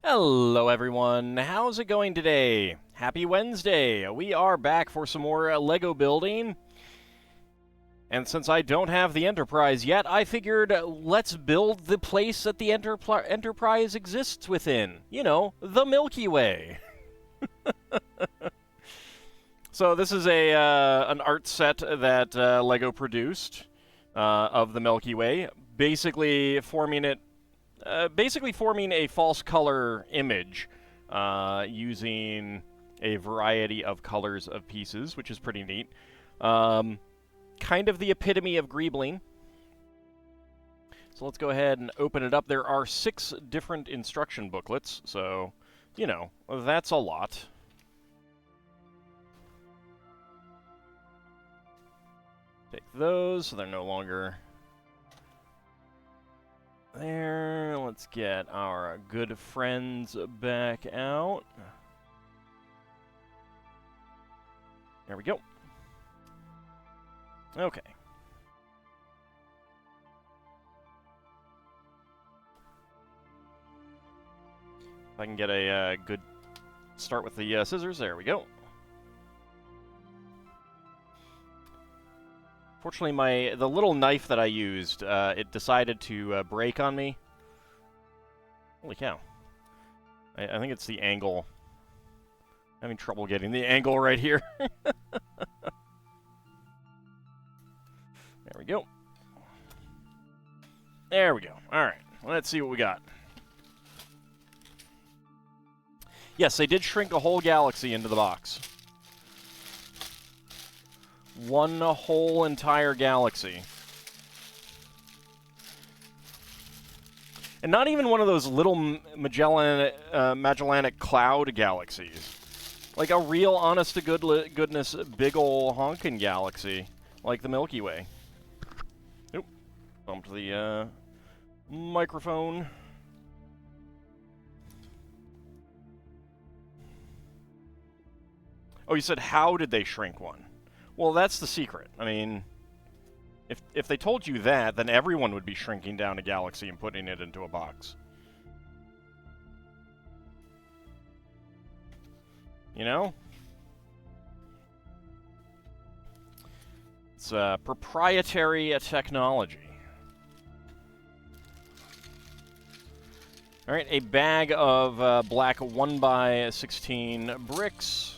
Hello everyone, how's it going today? Happy Wednesday! We are back for some more Lego building. And since I don't have the Enterprise yet, I figured let's build the place that the Enterprise exists within. You know, the Milky Way. So this is an art set that Lego produced of the Milky Way, basically forming a false color image using a variety of colors of pieces, which is pretty neat. Kind of the epitome of greebling. So let's go ahead and open it up. There are 6 different instruction booklets, so, you know, that's a lot. Take those so they're no longer there. Let's get our good friends back out. There we go. Okay. If I can get a good start with the scissors, there we go. Fortunately, the little knife that I used, it decided to break on me. Holy cow. I think it's the angle. I'm having trouble getting the angle right here. There we go. There we go. Alright, let's see what we got. Yes, they did shrink a whole galaxy into the box. One whole entire galaxy. And not even one of those little Magellanic cloud galaxies. Like a real, honest-to-goodness, big ol' honkin' galaxy. Like the Milky Way. Oop. Bumped the microphone. Oh, you said how did they shrink one? Well, that's the secret. I mean, if they told you that, then everyone would be shrinking down a galaxy and putting it into a box. You know? It's proprietary technology. Alright, a bag of black 1x16 bricks.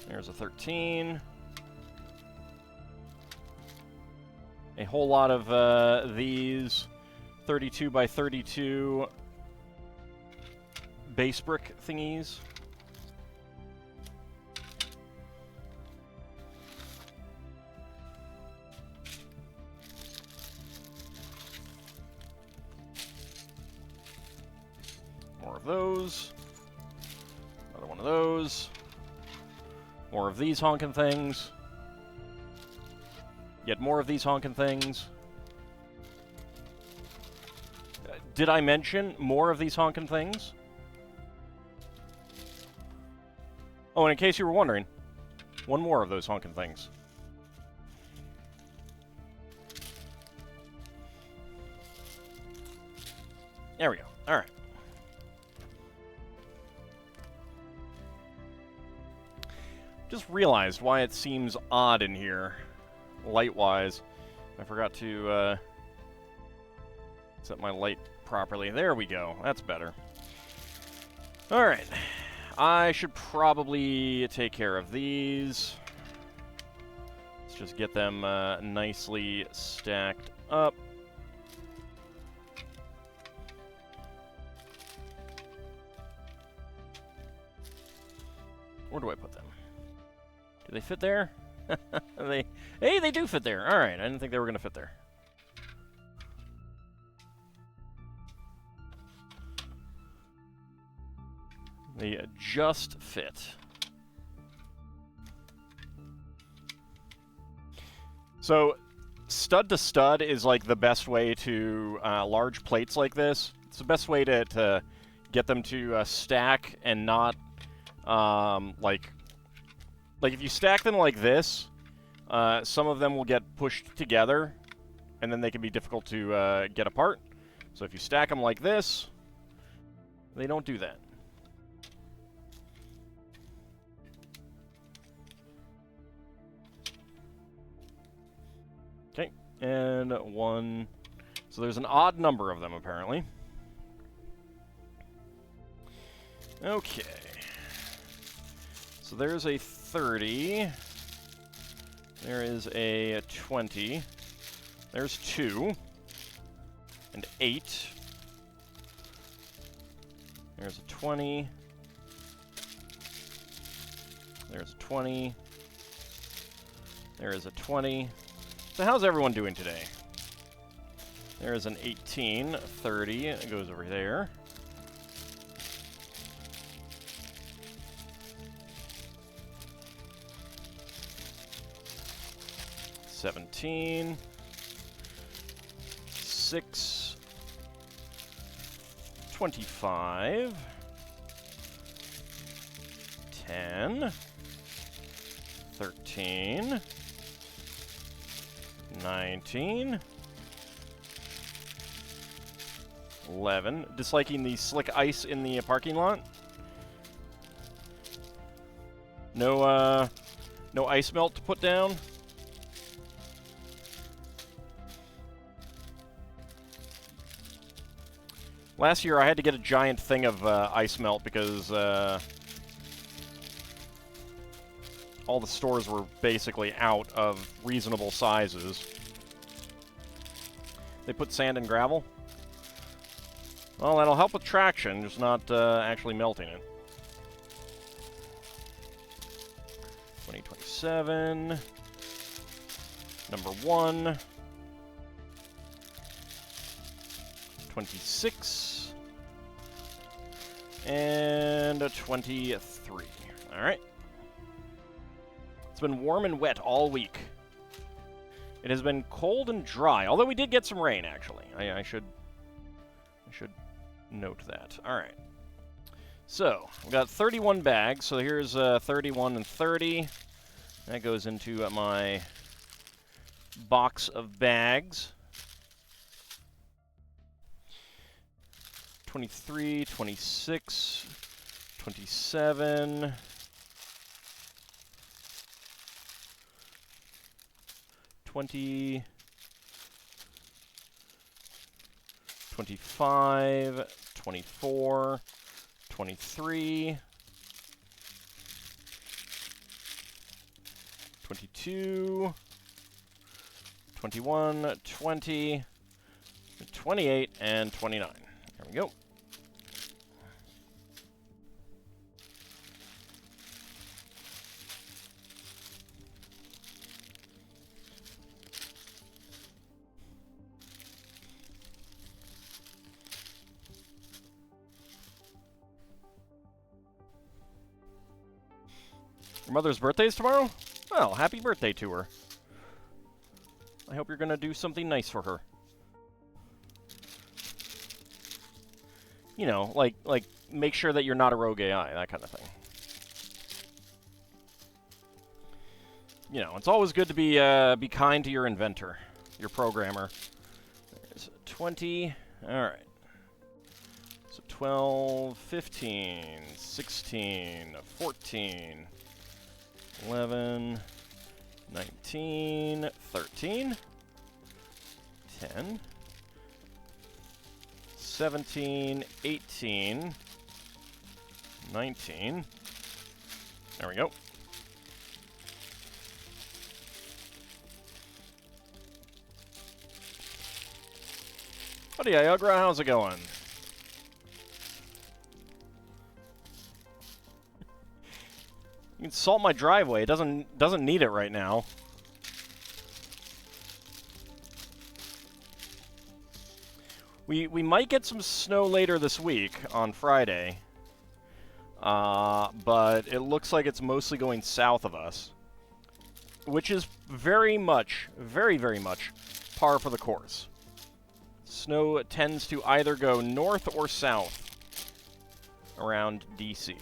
There's a 13. A whole lot of these 32 by 32 base brick thingies. More of those. Another one of those. More of these honkin' things. Yet more of these honkin' things. Did I mention more of these honkin' things? Oh, and in case you were wondering, one more of those honkin' things. There we go. All right. Just realized why it seems odd in here, light-wise. I forgot to set my light properly. There we go. That's better. All right. I should probably take care of these. Let's just get them nicely stacked up. Where do I put them? Do they fit there? Hey, they do fit there. All right, I didn't think they were going to fit there. They just fit. So, stud to stud is like the best way to large plates like this. It's the best way to get them to stack and not like if you stack them like this, some of them will get pushed together, and then they can be difficult to get apart. So if you stack them like this, They don't do that. Okay, and 1. So there's an odd number of them, apparently. Okay. So there's a 30. There is a 20. There's 2. And 8. There's a 20. There's a 20. There is a 20. So how's everyone doing today? There's an 18, 30. It goes over there. $17, 6, 25, 10, 13, 19, 11. Disliking the slick ice in the parking lot. No ice melt to put down. Last year I had to get a giant thing of ice melt because all the stores were basically out of reasonable sizes. They put sand and gravel. Well, that'll help with traction, just not actually melting it. 2027. Number 1. 26. And a 23. Alright. It's been warm and wet all week. It has been cold and dry, although we did get some rain, actually. I should note that. Alright. So, we've got 31 bags, so here's 31 and 30. That goes into my box of bags. 23, 26, 27, 20, 25, 24, 23, 22, 21, 20, 28, and 29. There we go. Your mother's birthday is tomorrow? Well, happy birthday to her. I hope you're going to do something nice for her. You know, like make sure that you're not a rogue AI, that kind of thing. You know, it's always good to be kind to your inventor, your programmer. There's 20. All right. So 12, 15, 16, 14, 11, 19, 13, 10, 17, 18, 19. There we go. Howdy, Iagra, how's it going? You can salt my driveway. It doesn't need it right now. We might get some snow later this week on Friday, but it looks like it's mostly going south of us, which is very much, very, very much par for the course. Snow tends to either go north or south around DC.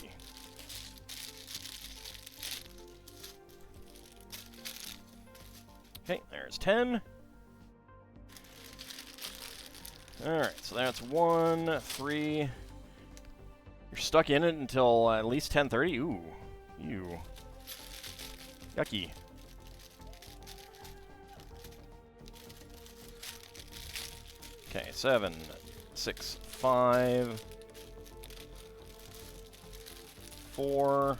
Okay, there's 10. Alright, so that's 1, 3, You're stuck in it until at least 10:30? Ooh. Ew. Yucky. Okay, 7, 6, 5, 4.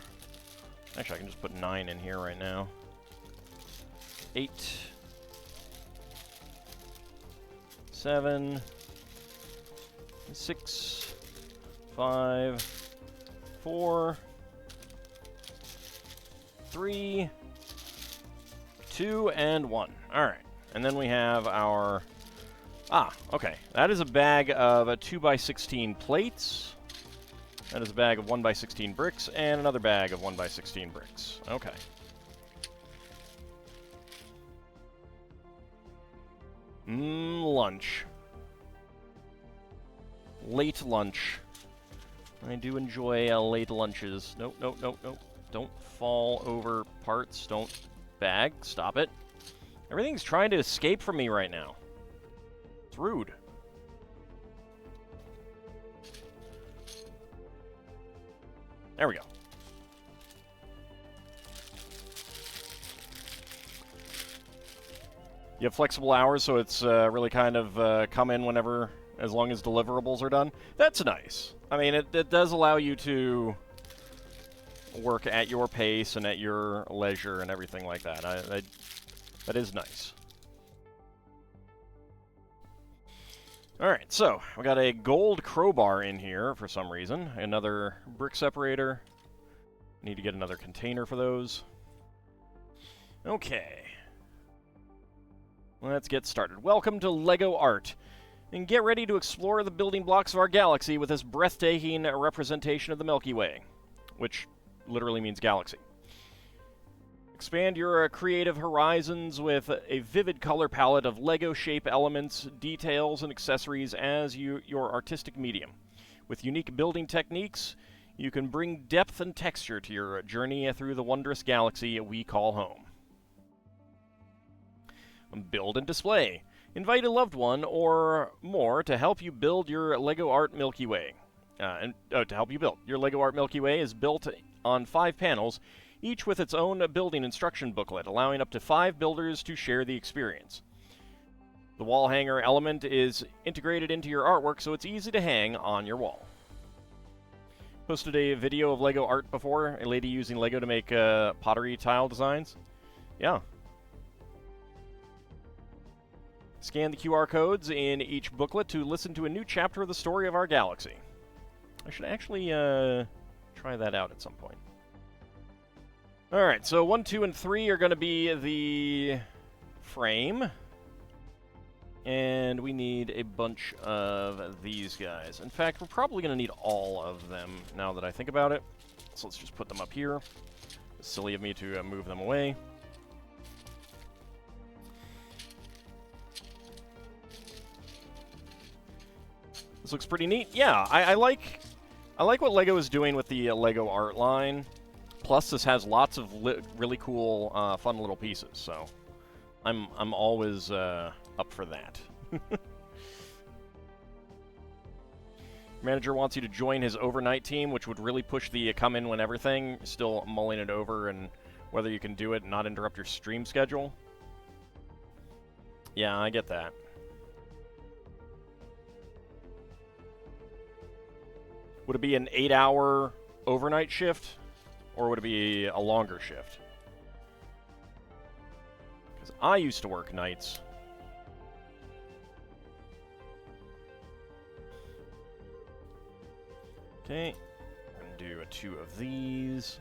Actually, I can just put 9 in here right now. 8, 7, 6, 5, 4, 3, 2, and 1. Alright. And then we have our... Ah, okay. That is a bag of 2x16 plates. That is a bag of 1x16 bricks, and another bag of 1x16 bricks. Okay. Lunch. Late lunch. I do enjoy late lunches. Nope, nope, nope, nope. Don't fall over parts. Don't bag. Stop it. Everything's trying to escape from me right now. It's rude. There we go. You have flexible hours, so it's really kind of come in whenever, as long as deliverables are done. That's nice. I mean, it does allow you to work at your pace and at your leisure and everything like that. That is nice. Alright, so we got a gold crowbar in here for some reason. Another brick separator. Need to get another container for those. Okay. Let's get started. Welcome to LEGO Art. And get ready to explore the building blocks of our galaxy with this breathtaking representation of the Milky Way. Which literally means galaxy. Expand your creative horizons with a vivid color palette of LEGO shape elements, details, and accessories as your artistic medium. With unique building techniques, you can bring depth and texture to your journey through the wondrous galaxy we call home. Build and display. Invite a loved one or more to help you build your LEGO Art Milky Way. To help you build. Your LEGO Art Milky Way is built on 5 panels, each with its own building instruction booklet, allowing up to 5 builders to share the experience. The wall hanger element is integrated into your artwork, so it's easy to hang on your wall. Posted a video of LEGO art before, a lady using LEGO to make pottery tile designs. Yeah. Scan the QR codes in each booklet to listen to a new chapter of the story of our galaxy. I should actually try that out at some point. Alright, so 1, 2, and 3 are going to be the frame. And we need a bunch of these guys. In fact, we're probably going to need all of them now that I think about it. So let's just put them up here. It's silly of me to move them away. This looks pretty neat. Yeah, I like what LEGO is doing with the LEGO art line. Plus, this has lots of really cool, fun little pieces. So, I'm always up for that. Manager wants you to join his overnight team, which would really push the come in whenever thing. Still mulling it over and whether you can do it and not interrupt your stream schedule. Yeah, I get that. Would it be an 8-hour overnight shift? Or would it be a longer shift? Because I used to work nights. Okay, I'm going to do 2 of these.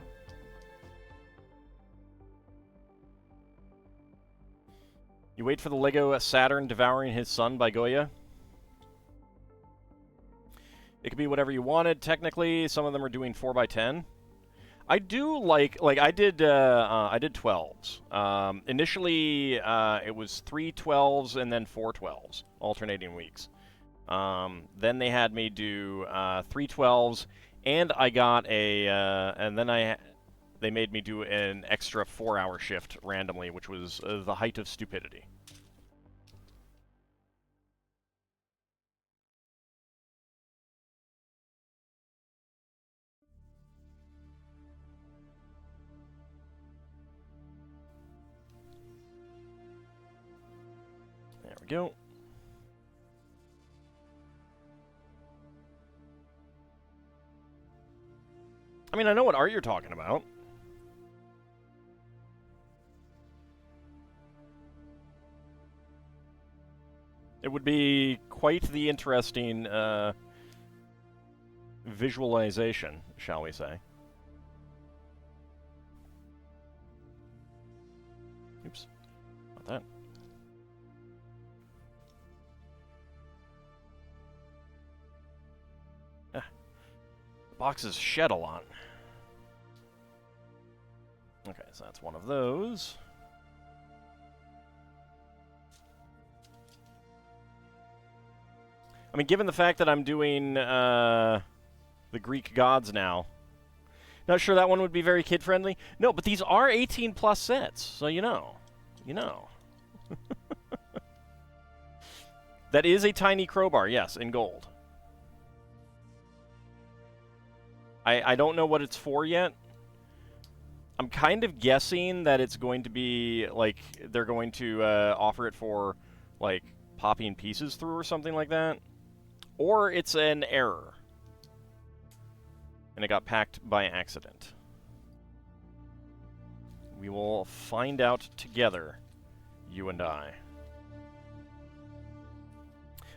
You wait for the LEGO Saturn Devouring His Son by Goya. It could be whatever you wanted, technically. Some of them are doing 4x10. I do like I did 12s. Initially, it was 3 12s and then 4 12s, alternating weeks. Then they had me do 3 12s, and I got they made me do an extra 4-hour shift randomly, which was the height of stupidity. There we go. I mean, I know what art you're talking about. It would be quite the interesting visualization, shall we say. Oops. Not that. The boxes shed a lot. Okay, so that's one of those. I mean, given the fact that I'm doing the Greek gods now, not sure that one would be very kid-friendly. No, but these are 18-plus sets, so you know. You know. That is a tiny crowbar, yes, in gold. I don't know what it's for yet. I'm kind of guessing that it's going to be, like, they're going to offer it for, like, popping pieces through or something like that. Or it's an error. And it got packed by accident. We will find out together, you and I.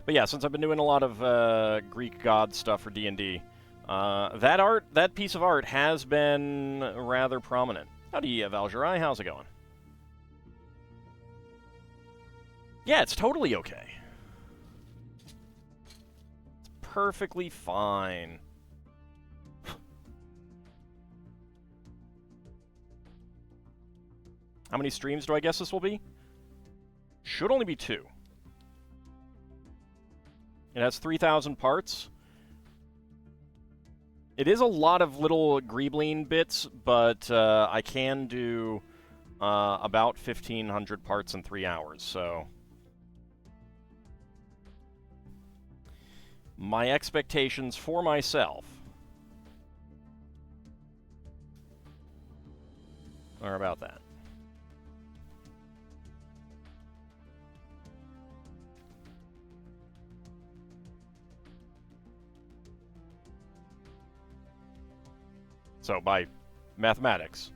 But yeah, since I've been doing a lot of Greek god stuff for D&D, that piece of art has been rather prominent. Howdy, Valjerai, how's it going? Yeah, it's totally okay. It's perfectly fine. How many streams do I guess this will be? Should only be 2. It has 3,000 parts. It is a lot of little greebling bits, but I can do about 1,500 parts in 3 hours, so... My expectations for myself are about that. So, by mathematics,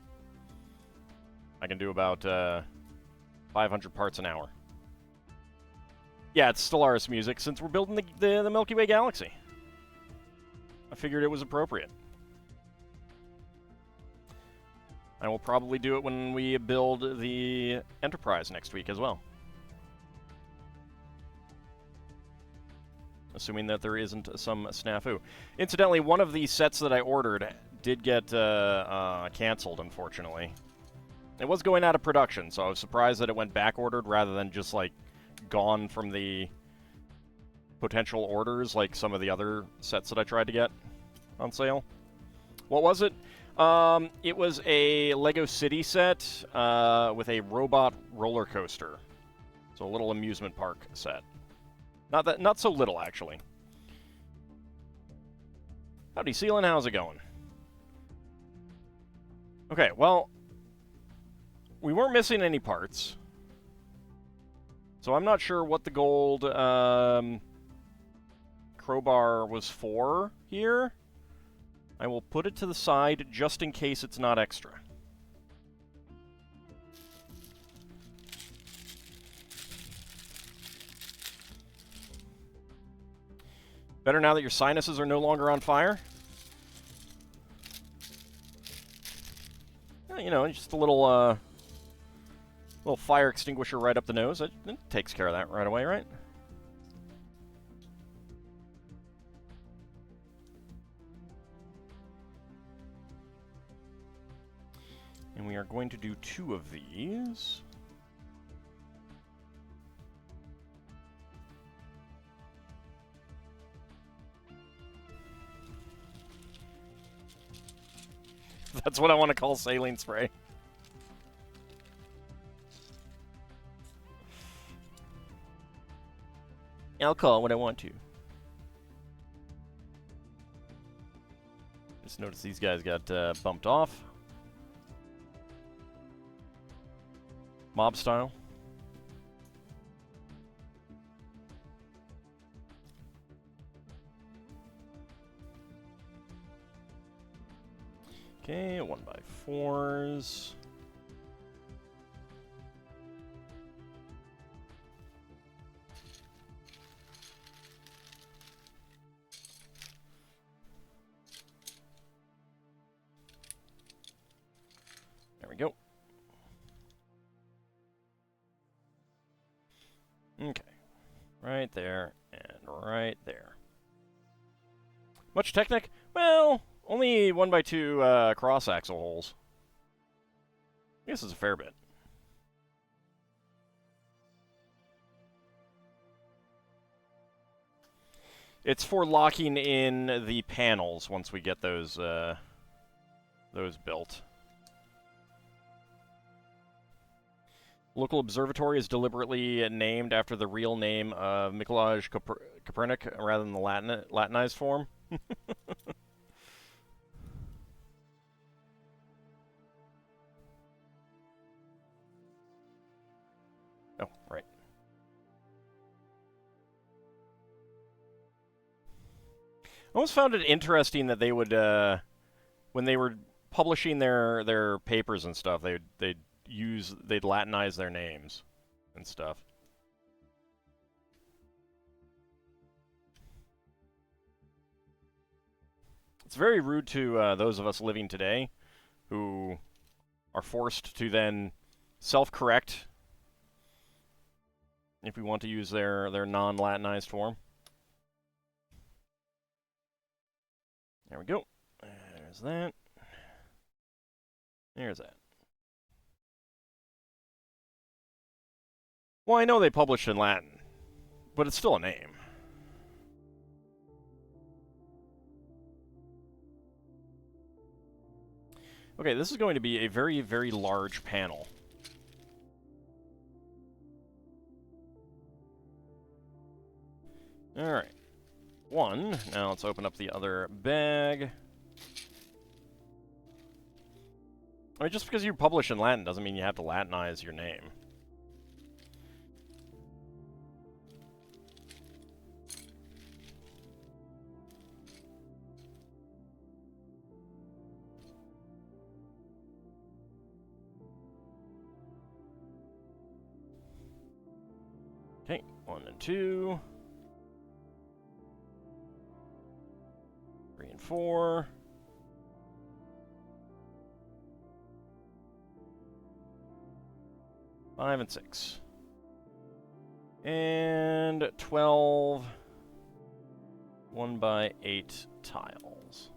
I can do about 500 parts an hour. Yeah, it's Stellaris music, since we're building the Milky Way galaxy. I figured it was appropriate. I will probably do it when we build the Enterprise next week as well. Assuming that there isn't some snafu. Incidentally, one of the sets that I ordered did get canceled, unfortunately. It was going out of production, so I was surprised that it went back-ordered rather than just, like, gone from the potential orders like some of the other sets that I tried to get on sale. What was it? It was a Lego City set with a robot roller coaster. So a little amusement park set. Not so little, actually. Howdy, Sealan, how's it going? Okay, well, we weren't missing any parts. So I'm not sure what the gold crowbar was for here. I will put it to the side just in case it's not extra. Better now that your sinuses are no longer on fire? You know, just a little fire extinguisher right up the nose. It takes care of that right away, right? And we are going to do 2 of these. That's what I want to call saline spray. I'll call it what I want to. Just notice these guys got bumped off. Mob style. Okay, 1x4s. There we go. Okay. Right there and right there. Much Technic? Well, only 1x2 cross-axle holes. I guess it's a fair bit. It's for locking in the panels once we get those built. Local observatory is deliberately named after the real name of Nicolaus Copernic rather than the Latinized form. Oh, right. I always found it interesting that they would, when they were publishing their papers and stuff, they'd Latinize their names and stuff. It's very rude to those of us living today who are forced to then self-correct if we want to use their non-Latinized form. There we go. There's that. There's that. Well, I know they published in Latin, but it's still a name. Okay, this is going to be a very, very large panel. Alright. One. Now let's open up the other bag. I mean, just because you publish in Latin doesn't mean you have to Latinize your name. Okay, 1 and 2. 3 and 4. 5 and 6. And 12 1x8 tiles.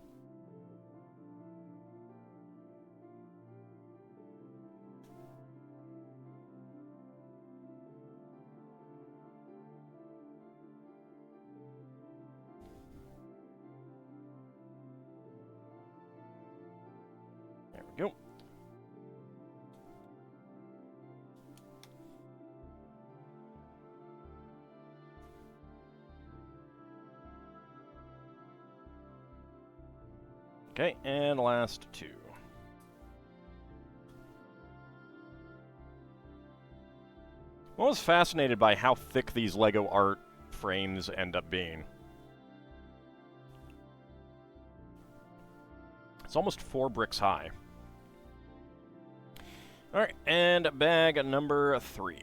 There we go. Okay, and last 2. I was fascinated by how thick these LEGO art frames end up being. It's almost 4 bricks high. Alright, and bag number 3.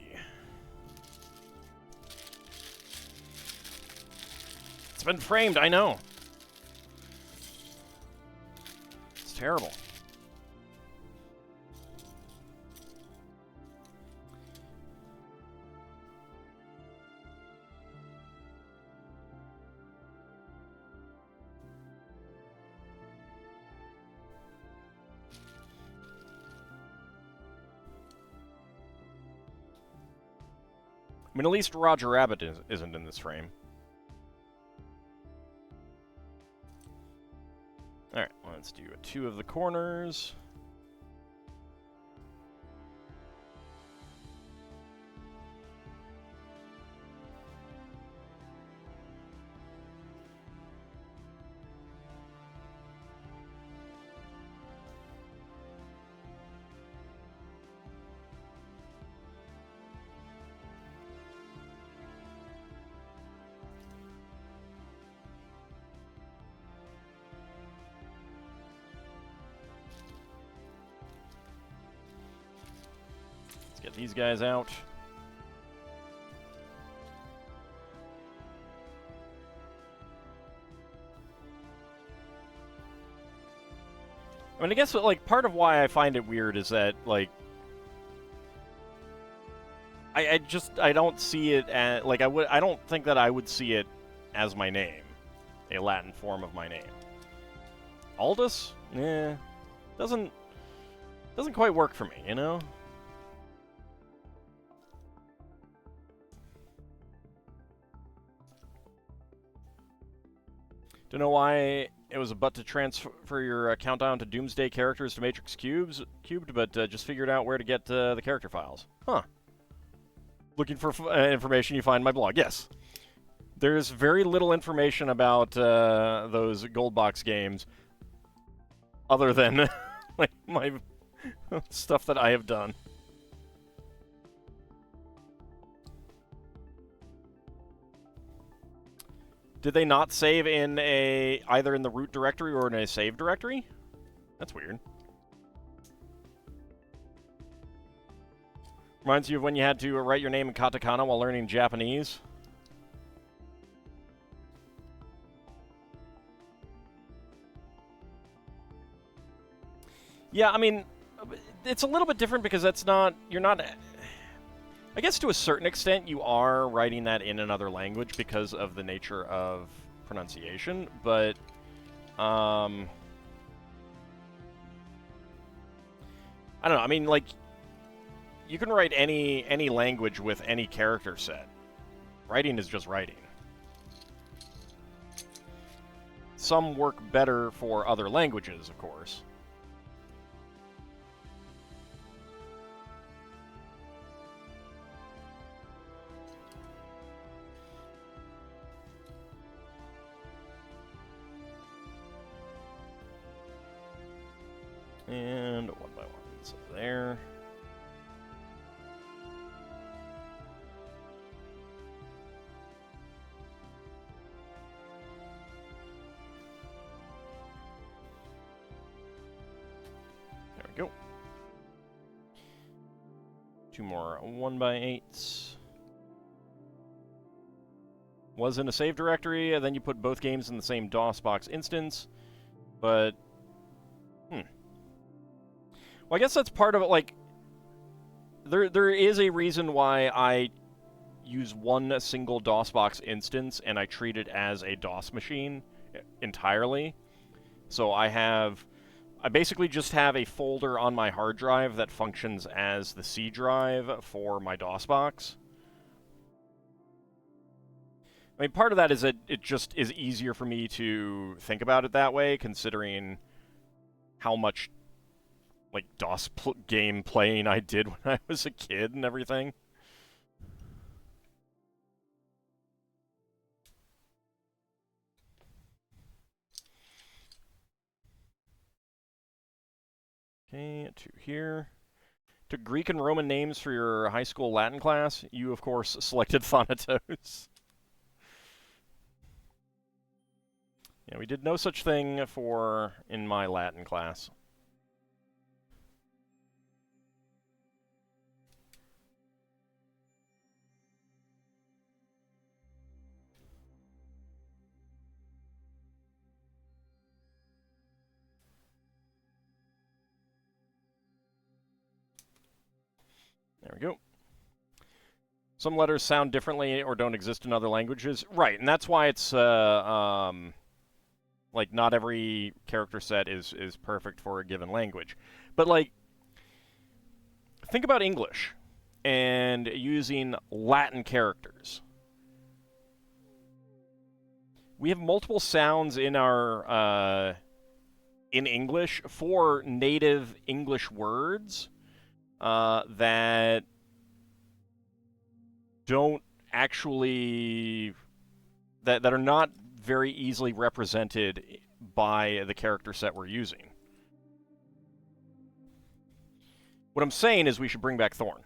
It's been framed, I know. It's terrible. I mean, at least Roger Rabbit isn't in this frame. Alright, let's do 2 of the corners. these guys out. I mean, I guess, like, part of why I find it weird is that, like, I don't see it as, like, I don't think that I would see it as my name, a Latin form of my name. Aldous? Doesn't quite work for me, you know? Don't know why it was a butt to transfer your countdown to Doomsday characters to Matrix Cubed, but just figured out where to get the character files. Huh. Looking for information, you find my blog. Yes. There's very little information about those gold box games other than like my stuff that I have done. Did they not save in either in the root directory or in a save directory? That's weird. Reminds you of when you had to write your name in katakana while learning Japanese. Yeah, I mean, it's a little bit different because you're not... I guess to a certain extent you are writing that in another language because of the nature of pronunciation, but I don't know, I mean, like, you can write any language with any character set. Writing is just writing. Some work better for other languages, of course. And one by one, so there. There we go. Two more 1x8s. Was in a save directory, and then you put both games in the same DOSBox instance, but well, I guess that's part of it. Like, there is a reason why I use one single DOSBox instance and I treat it as a DOS machine entirely. So I basically just have a folder on my hard drive that functions as the C drive for my DOSBox. I mean, part of that is that it just is easier for me to think about it that way, considering how much like DOS game playing I did when I was a kid and everything. Okay, to here. Took Greek and Roman names for your high school Latin class. You, of course, selected Thanatos. Yeah, we did no such thing in my Latin class. There we go. Some letters sound differently or don't exist in other languages. Right, and that's why it's, like, not every character set is perfect for a given language. But, like, think about English and using Latin characters. We have multiple sounds in our, in English for native English words that don't actually, that are not very easily represented by the character set we're using. What I'm saying is we should bring back Thorn.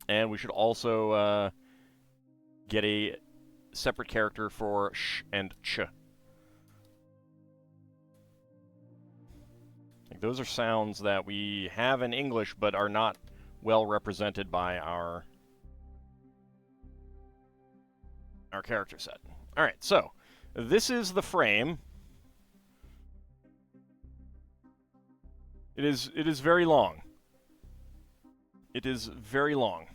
And we should also get a separate character for sh and ch. Like, those are sounds that we have in English but are not well represented by our character set. All right, so this is the frame. It is very long. It is very long.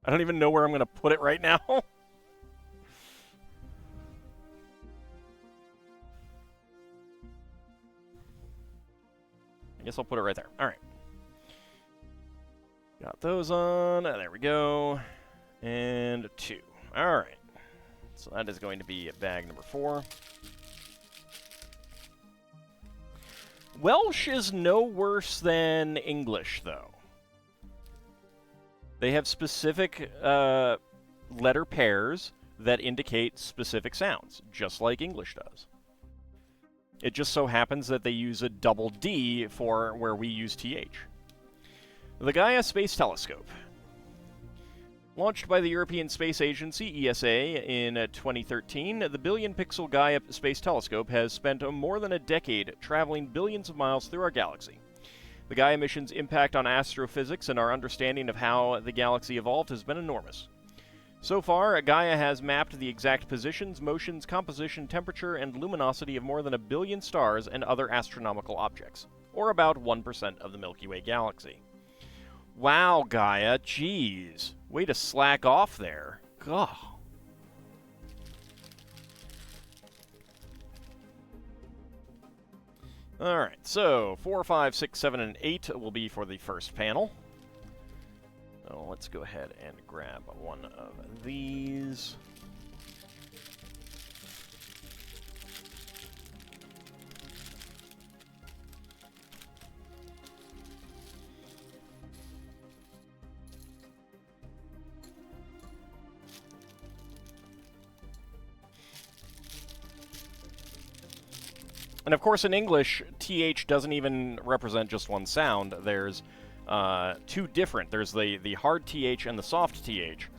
I don't even know where I'm going to put it right now. I guess I'll put it right there. All right. Got those on. There we go. And 2. All right. So that is going to be bag number 4. Welsh is no worse than English, though. They have specific letter pairs that indicate specific sounds, just like English does. It just so happens that they use a double D for where we use TH. The Gaia Space Telescope. Launched by the European Space Agency, ESA, in 2013, the billion-pixel Gaia Space Telescope has spent more than a decade traveling billions of miles through our galaxy. The Gaia mission's impact on astrophysics and our understanding of how the galaxy evolved has been enormous. So far, Gaia has mapped the exact positions, motions, composition, temperature, and luminosity of more than 1 billion stars and other astronomical objects, or about 1% of the Milky Way galaxy. Wow, Gaia, jeez. Way to slack off there. Gah. Alright, so 4, 5, 6, 7, and 8 will be for the first panel. So let's go ahead and grab one of these. And of course, in English, TH doesn't even represent just one sound. There's 2 different. There's the hard TH and the soft TH.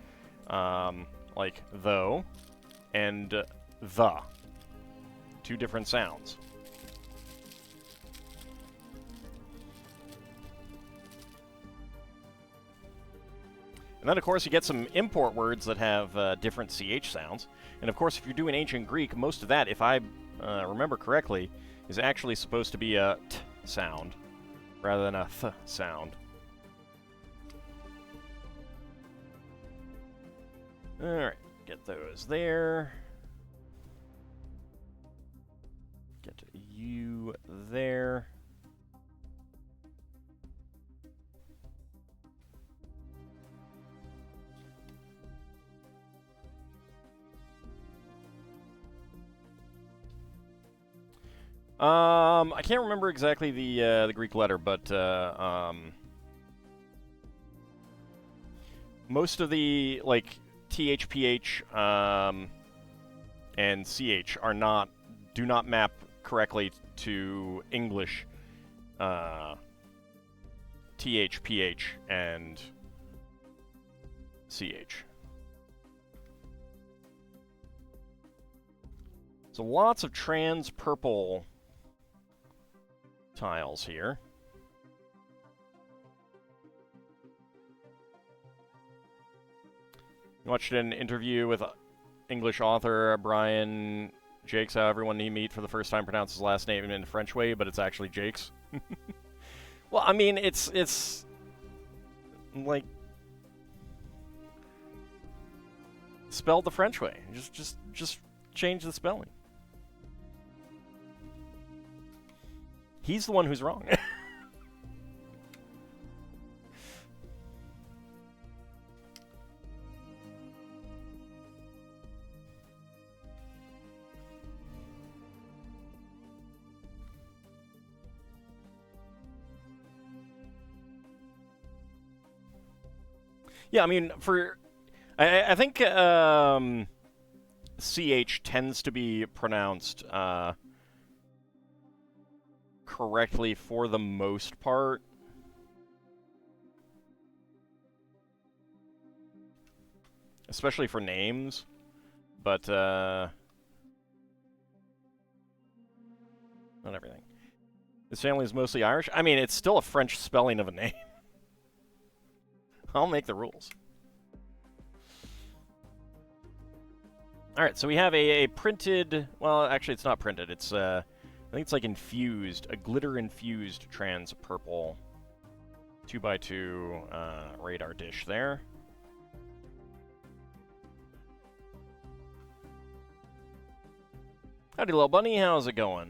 Like though and the. 2 different sounds. And then, of course, you get some import words that have different CH sounds. And, of course, if you're doing ancient Greek, most of that, if I remember correctly, is actually supposed to be a t sound rather than a th sound. Alright, get those there. Get you there. I can't remember exactly the Greek letter, but most of the like TH, PH, and CH do not map correctly to English TH, PH, and CH. So lots of trans purple tiles here. I watched an interview with English author Brian Jakes, how everyone you meet for the first time pronounces his last name in the French way, but it's actually Jakes. Well, I mean, it's like spelled the French way. Just change the spelling. He's the one who's wrong. Yeah, I mean, I think CH tends to be pronounced correctly for the most part. Especially for names. But, not everything. His family is mostly Irish. I mean, it's still a French spelling of a name. I'll make the rules. All right, so we have a printed... Well, actually, it's not printed. It's, I think it's like infused. A glitter-infused trans purple 2x2 radar dish there. Howdy, little bunny. How's it going?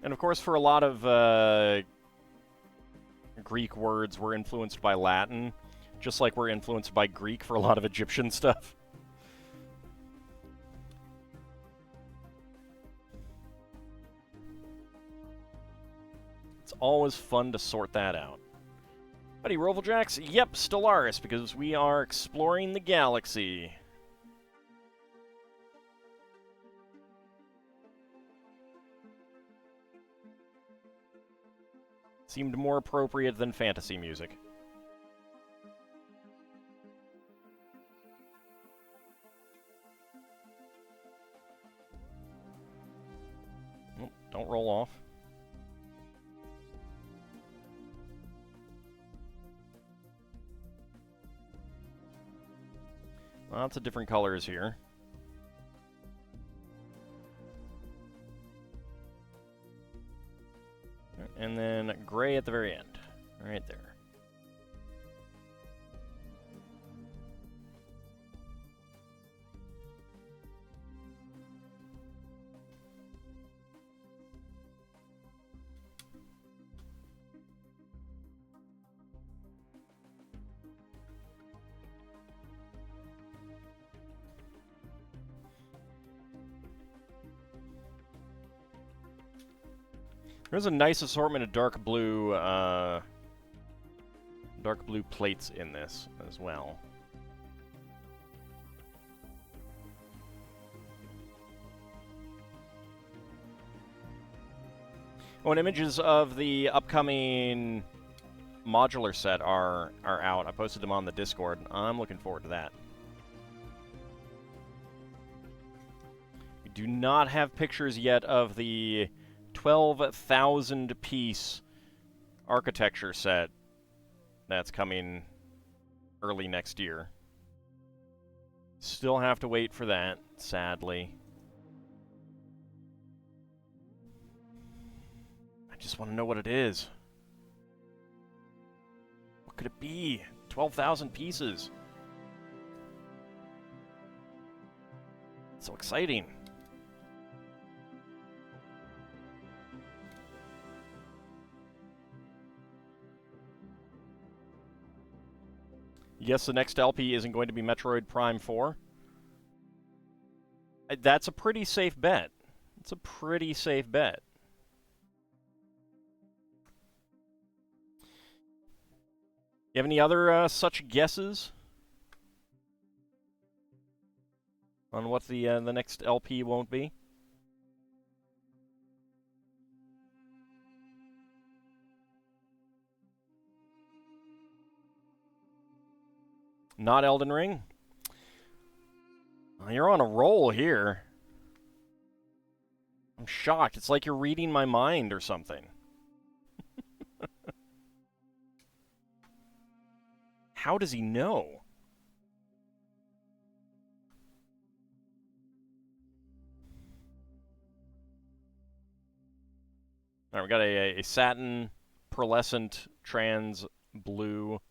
And of course, for a lot of Greek words, we're influenced by Latin, just like we're influenced by Greek for a lot of Egyptian stuff. It's always fun to sort that out. Buddy, Rovaljax? Yep, Stellaris, because we are exploring the galaxy. Seemed more appropriate than fantasy music. Oh, don't roll off. Lots of different colors here. And then gray at the very end. Right there. There's a nice assortment of dark blue plates in this as well. Oh, and images of the upcoming modular set are out. I posted them on the Discord. I'm looking forward to that. We do not have pictures yet of the 12,000 piece architecture set that's coming early next year. Still have to wait for that, sadly. I just want to know what it is. What could it be? 12,000 pieces. So exciting. Yes, the next LP isn't going to be Metroid Prime 4. That's a pretty safe bet. It's a pretty safe bet. You have any other such guesses on what the next LP won't be? Not Elden Ring? Well, you're on a roll here. I'm shocked. It's like you're reading my mind or something. How does he know? All right, we got a satin pearlescent trans blue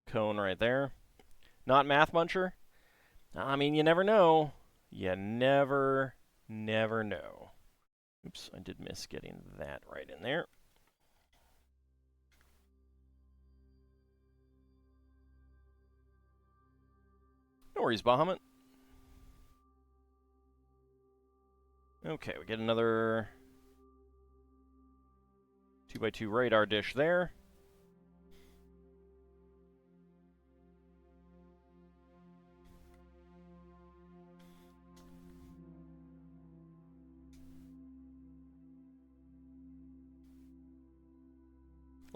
cone right there. Not Math Muncher? I mean, you never know. You never know. Oops, I did miss getting that right in there. No worries, Bahamut. Okay, we get another 2x2 radar dish there.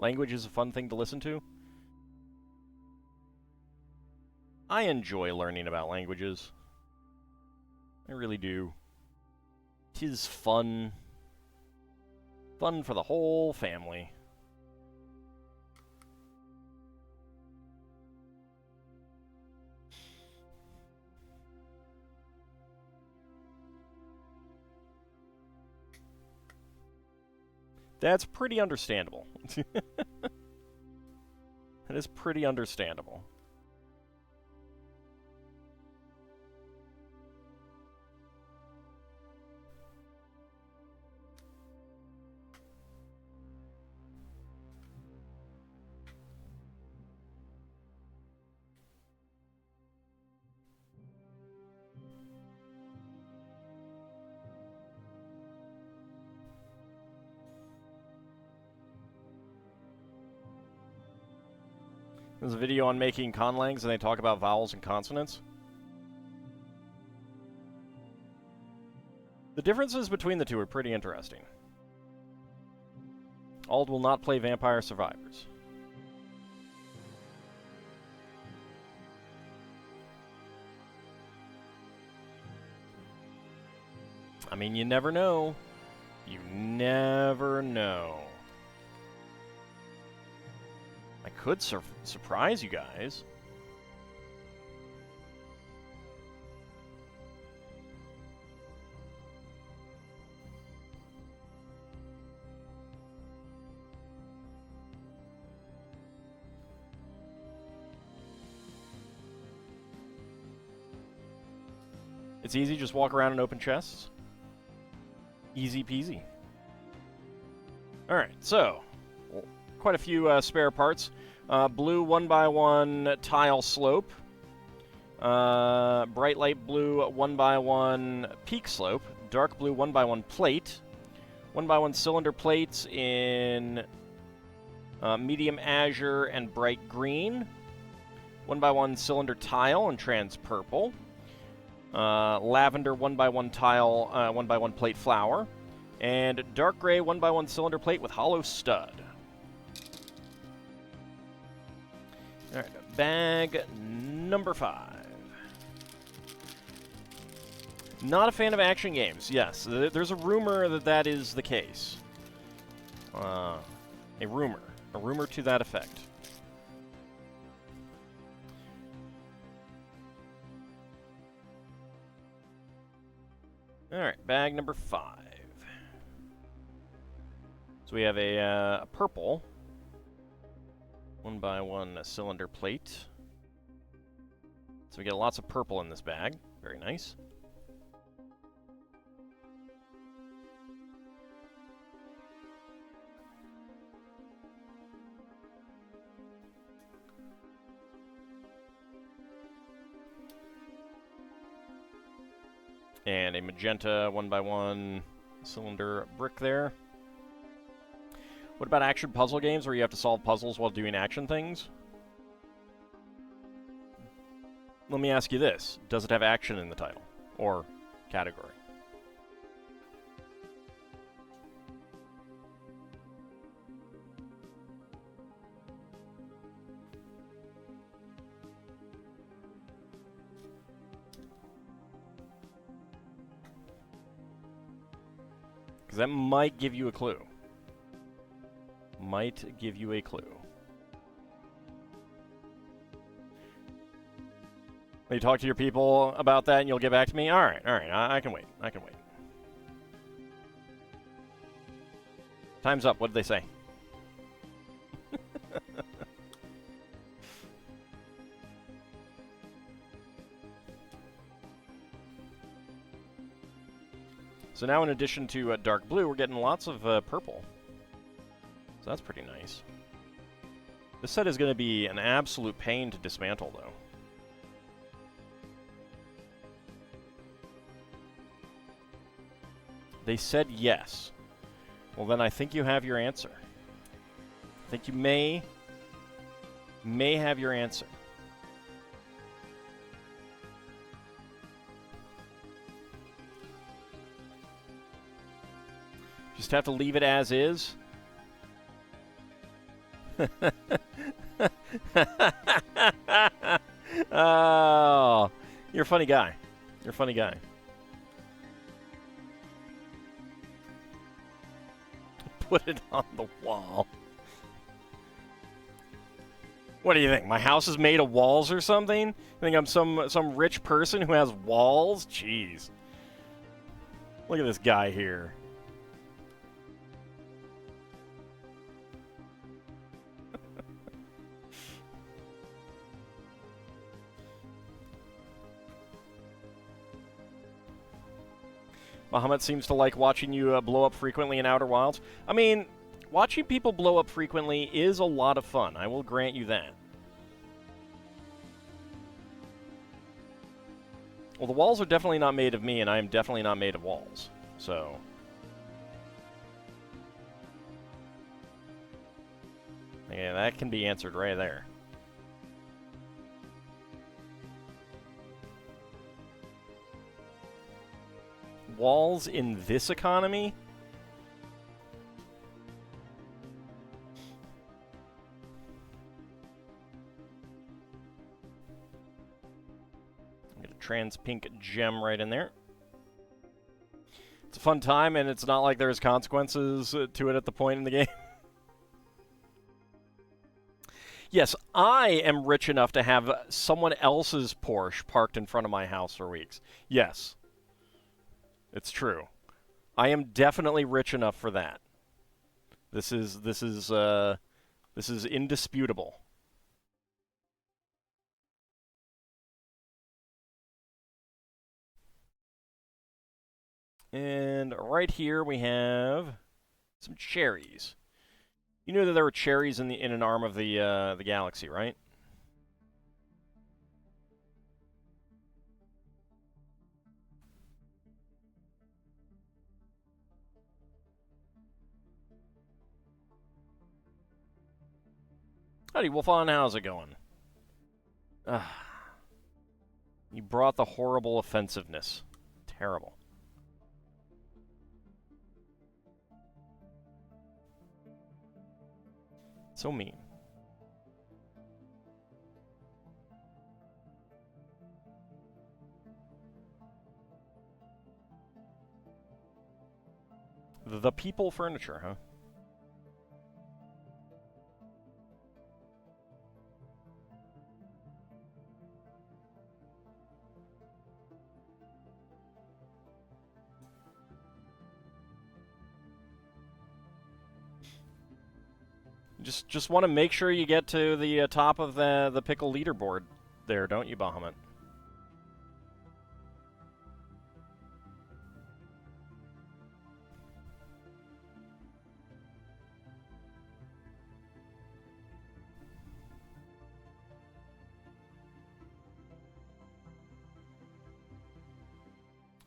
Language is a fun thing to listen to. I enjoy learning about languages. I really do. 'Tis fun. Fun for the whole family. That's pretty understandable. That is pretty understandable. There's a video on making conlangs, and they talk about vowels and consonants. The differences between the two are pretty interesting. Ald will not play Vampire Survivors. I mean, you never know. You never know. I could surprise you guys. It's easy, just walk around and open chests. Easy peasy. Alright, so, quite a few spare parts. Blue 1x1 tile slope. Bright light blue 1x1 peak slope. Dark blue 1x1 plate. 1x1 cylinder plates in medium azure and bright green. 1x1 cylinder tile in trans purple. Lavender 1x1 tile, 1x1 plate flower, and dark gray 1x1 cylinder plate with hollow stud. Alright, bag number 5. Not a fan of action games. Yes, there's a rumor that that is the case. A rumor to that effect. Alright, bag number 5. So we have a purple 1x1 cylinder plate. So we get lots of purple in this bag. Very nice. And a magenta 1x1 cylinder brick there. What about action puzzle games where you have to solve puzzles while doing action things? Let me ask you this. Does it have action in the title? Or category? Because that might give you a clue. Might give you a clue. You talk to your people about that and you'll get back to me? Alright, I can wait. I can wait. Time's up. What did they say? So now in addition to dark blue, we're getting lots of purple. So that's pretty nice. This set is going to be an absolute pain to dismantle, though. They said yes. Well, then I think you have your answer. I think you may have your answer. Just have to leave it as is. Oh, you're a funny guy. You're a funny guy. Put it on the wall. What do you think? My house is made of walls or something? You think I'm some rich person who has walls? Jeez. Look at this guy here. Muhammad seems to like watching you blow up frequently in Outer Wilds. I mean, watching people blow up frequently is a lot of fun. I will grant you that. Well, the walls are definitely not made of me, and I am definitely not made of walls. So... yeah, that can be answered right there. Walls in this economy? Get a trans pink gem right in there. It's a fun time, and it's not like there's consequences to it at the point in the game. Yes, I am rich enough to have someone else's Porsche parked in front of my house for weeks. Yes. It's true. I am definitely rich enough for that. This is indisputable. And right here we have some cherries. You knew that there were cherries in an arm of the galaxy, right? Howdy, Wolfon, how's it going? You brought the horrible offensiveness. Terrible. So mean. The people furniture, huh? Just want to make sure you get to the top of the pickle leaderboard there, don't you, Bahamut?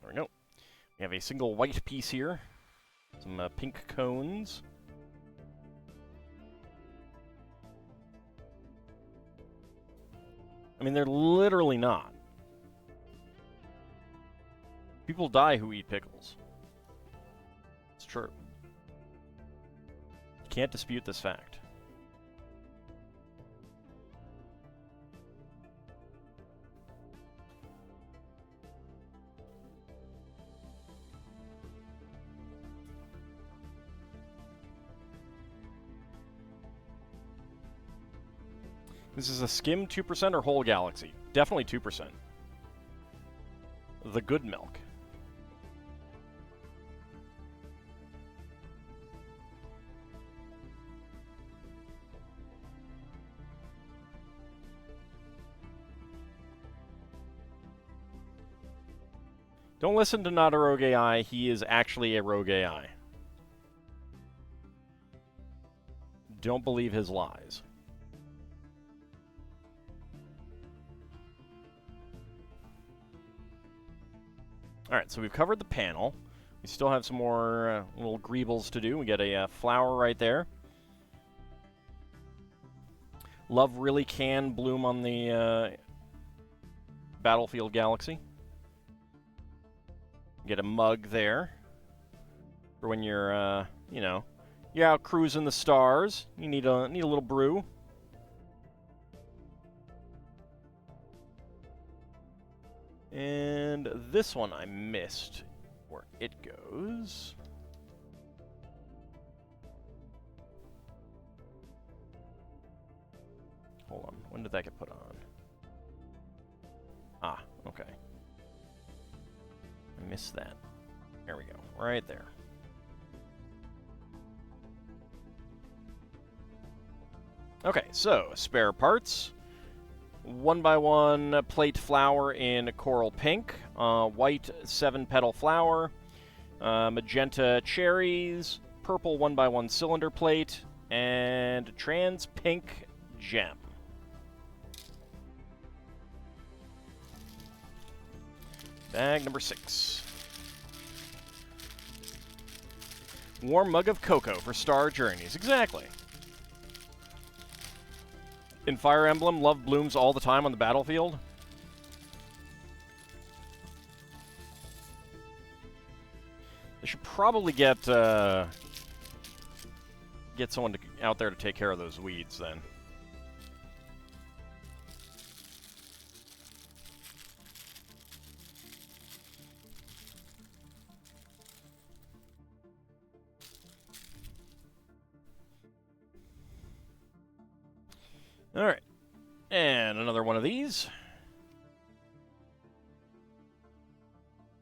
There we go. We have a single white piece here. Some pink cones. I mean, they're literally not. People die who eat pickles. It's true. You can't dispute this fact. This is a skim 2% or whole galaxy? Definitely 2%. The good milk. Don't listen to Not a Rogue AI. He is actually a rogue AI. Don't believe his lies. Alright, so we've covered the panel. We still have some more little greebles to do. We get a flower right there. Love really can bloom on the Battlefield Galaxy. Get a mug there for when you're, you You're out cruising the stars. You need a little brew. And this one I missed where it goes. Hold on. When did that get put on? Ah, okay. I missed that. There we go. Right there. Okay, so spare parts. 1x1 plate flower in coral pink, white 7-petal flower, magenta cherries, purple 1x1 cylinder plate, and trans pink gem. Bag number 6. Warm mug of cocoa for Star Journeys. Exactly. In Fire Emblem, love blooms all the time on the battlefield. They should probably get someone out there to take care of those weeds then. All right, and another one of these.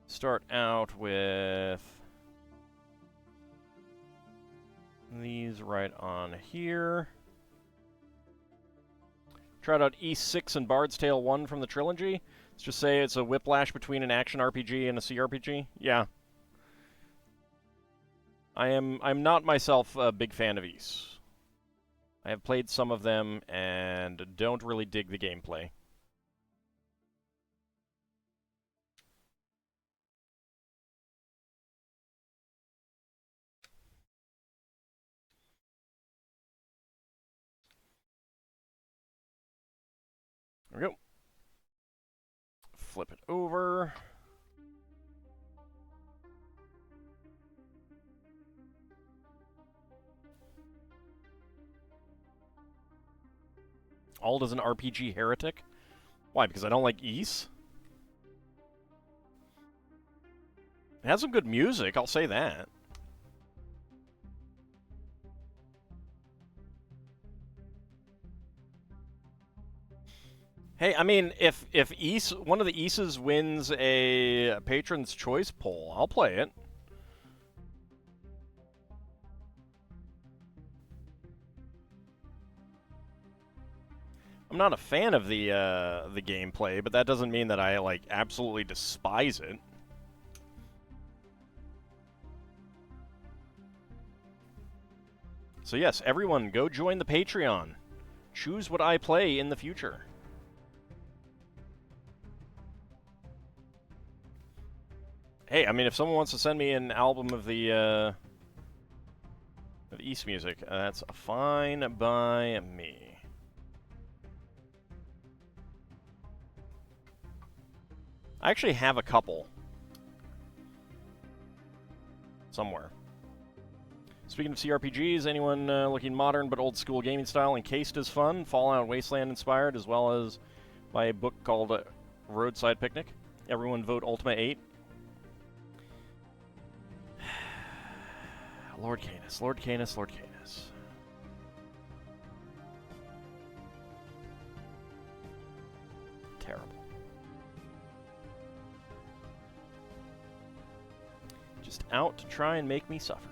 Start out with these right on here. Tried out East 6 and Bard's Tale 1 from the trilogy. Let's just say it's a whiplash between an action RPG and a CRPG. Yeah. I'm not myself a big fan of East. I have played some of them and don't really dig the gameplay. There we go. Flip it over. Ald is an RPG heretic? Why, because I don't like Ys? It has some good music, I'll say that. Hey, I mean, if Ys, one of the Ys's wins a Patron's Choice poll, I'll play it. I'm not a fan of the gameplay, but that doesn't mean that I like absolutely despise it. So yes, everyone, go join the Patreon. Choose what I play in the future. Hey, I mean, if someone wants to send me an album of the Ys music, that's fine by me. I actually have a couple. Somewhere. Speaking of CRPGs, anyone looking modern but old school gaming style, Encased is fun, Fallout Wasteland inspired, as well as by a book called Roadside Picnic. Everyone vote Ultima 8. Lord Canis, Lord Canis, Lord Canis. Terrible. Just out to try and make me suffer.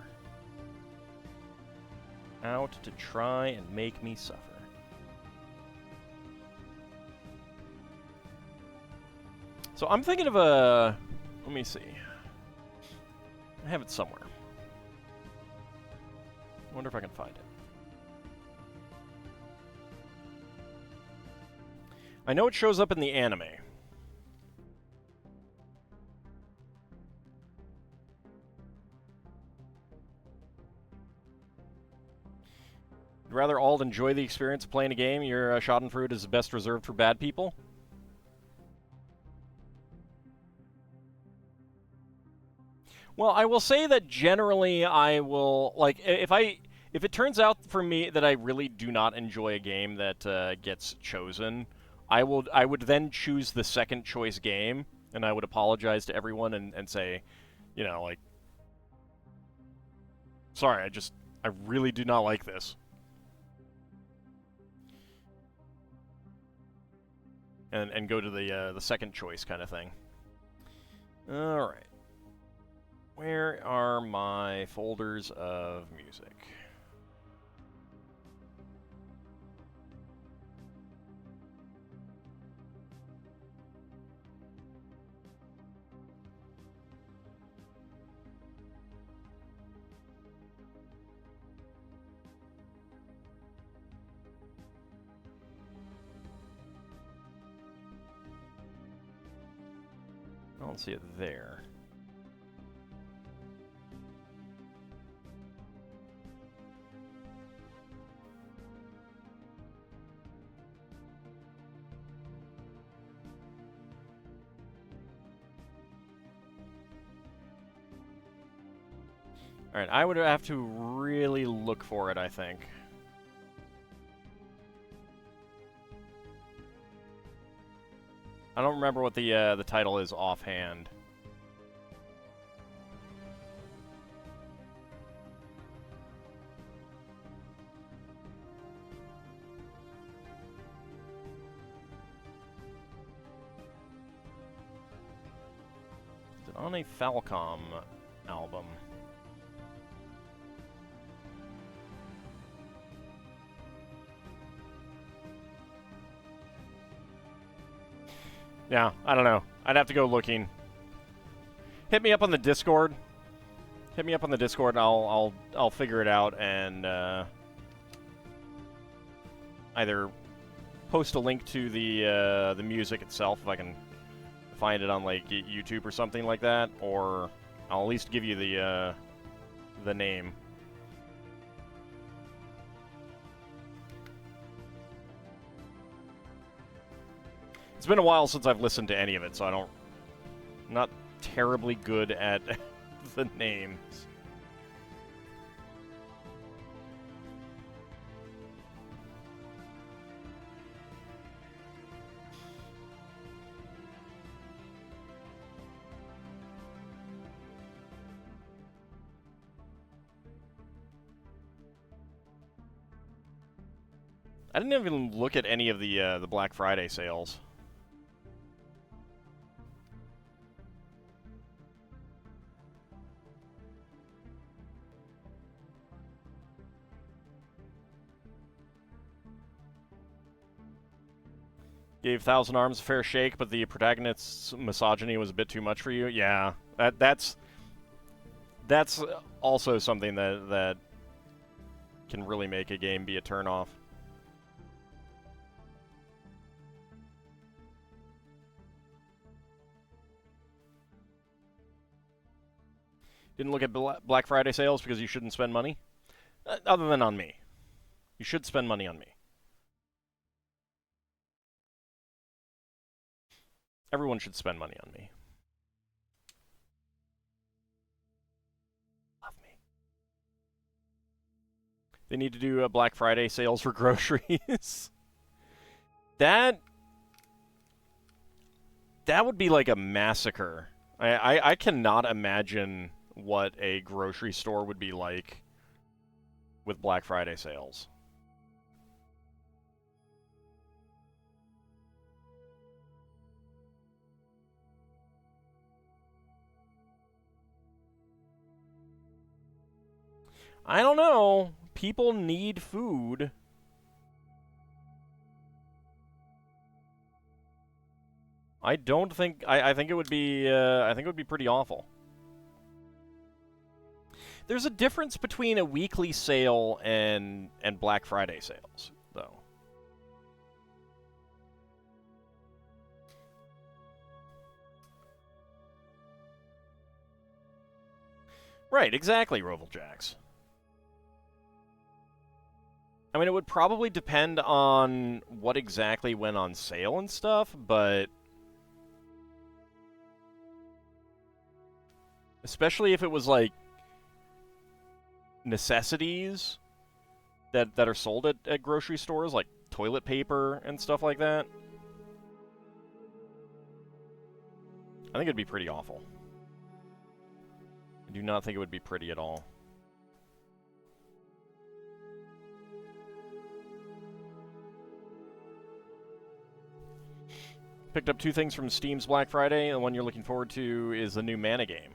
Out to try and make me suffer. So I'm thinking of a... Let me see. I have it somewhere. I wonder if I can find it. I know it shows up in the anime. You'd rather all enjoy the experience of playing a game, your schadenfreude is best reserved for bad people? Well, I will say that generally I will, like, if I If it turns out for me that I really do not enjoy a game that gets chosen, I would then choose the second choice game, and I would apologize to everyone and say, you know, like, sorry, I really do not like this. And go to the second choice kind of thing. All right. Where are my folders of music? I don't see it there. Alright, I would have to really look for it, I think. I don't remember what the title is offhand. Is it on a Falcom album? Yeah, I don't know. I'd have to go looking. Hit me up on the Discord. Hit me up on the Discord, and I'll figure it out and either post a link to the music itself if I can find it on like YouTube or something like that, or I'll at least give you the name. It's been a while since I've listened to any of it, so I'm not terribly good at the names. I didn't even look at any of the Black Friday sales. Gave Thousand Arms a fair shake, but the protagonist's misogyny was a bit too much for you. Yeah, that's also something that can really make a game be a turnoff. Didn't look at Black Friday sales because you shouldn't spend money? Other than on me. You should spend money on me. Everyone should spend money on me. Love me. They need to do a Black Friday sales for groceries. That would be like a massacre. I cannot imagine what a grocery store would be like with Black Friday sales. I don't know. People need food. I don't think. I think it would be. I think it would be pretty awful. There's a difference between a weekly sale and Black Friday sales, though. Right, exactly, Rovaljax. I mean, it would probably depend on what exactly went on sale and stuff, but especially if it was like necessities, that are sold at grocery stores, like toilet paper and stuff like that. I think it'd be pretty awful. I do not think it would be pretty at all. Picked up 2 things from Steam's Black Friday. The one you're looking forward to is the new Mana game.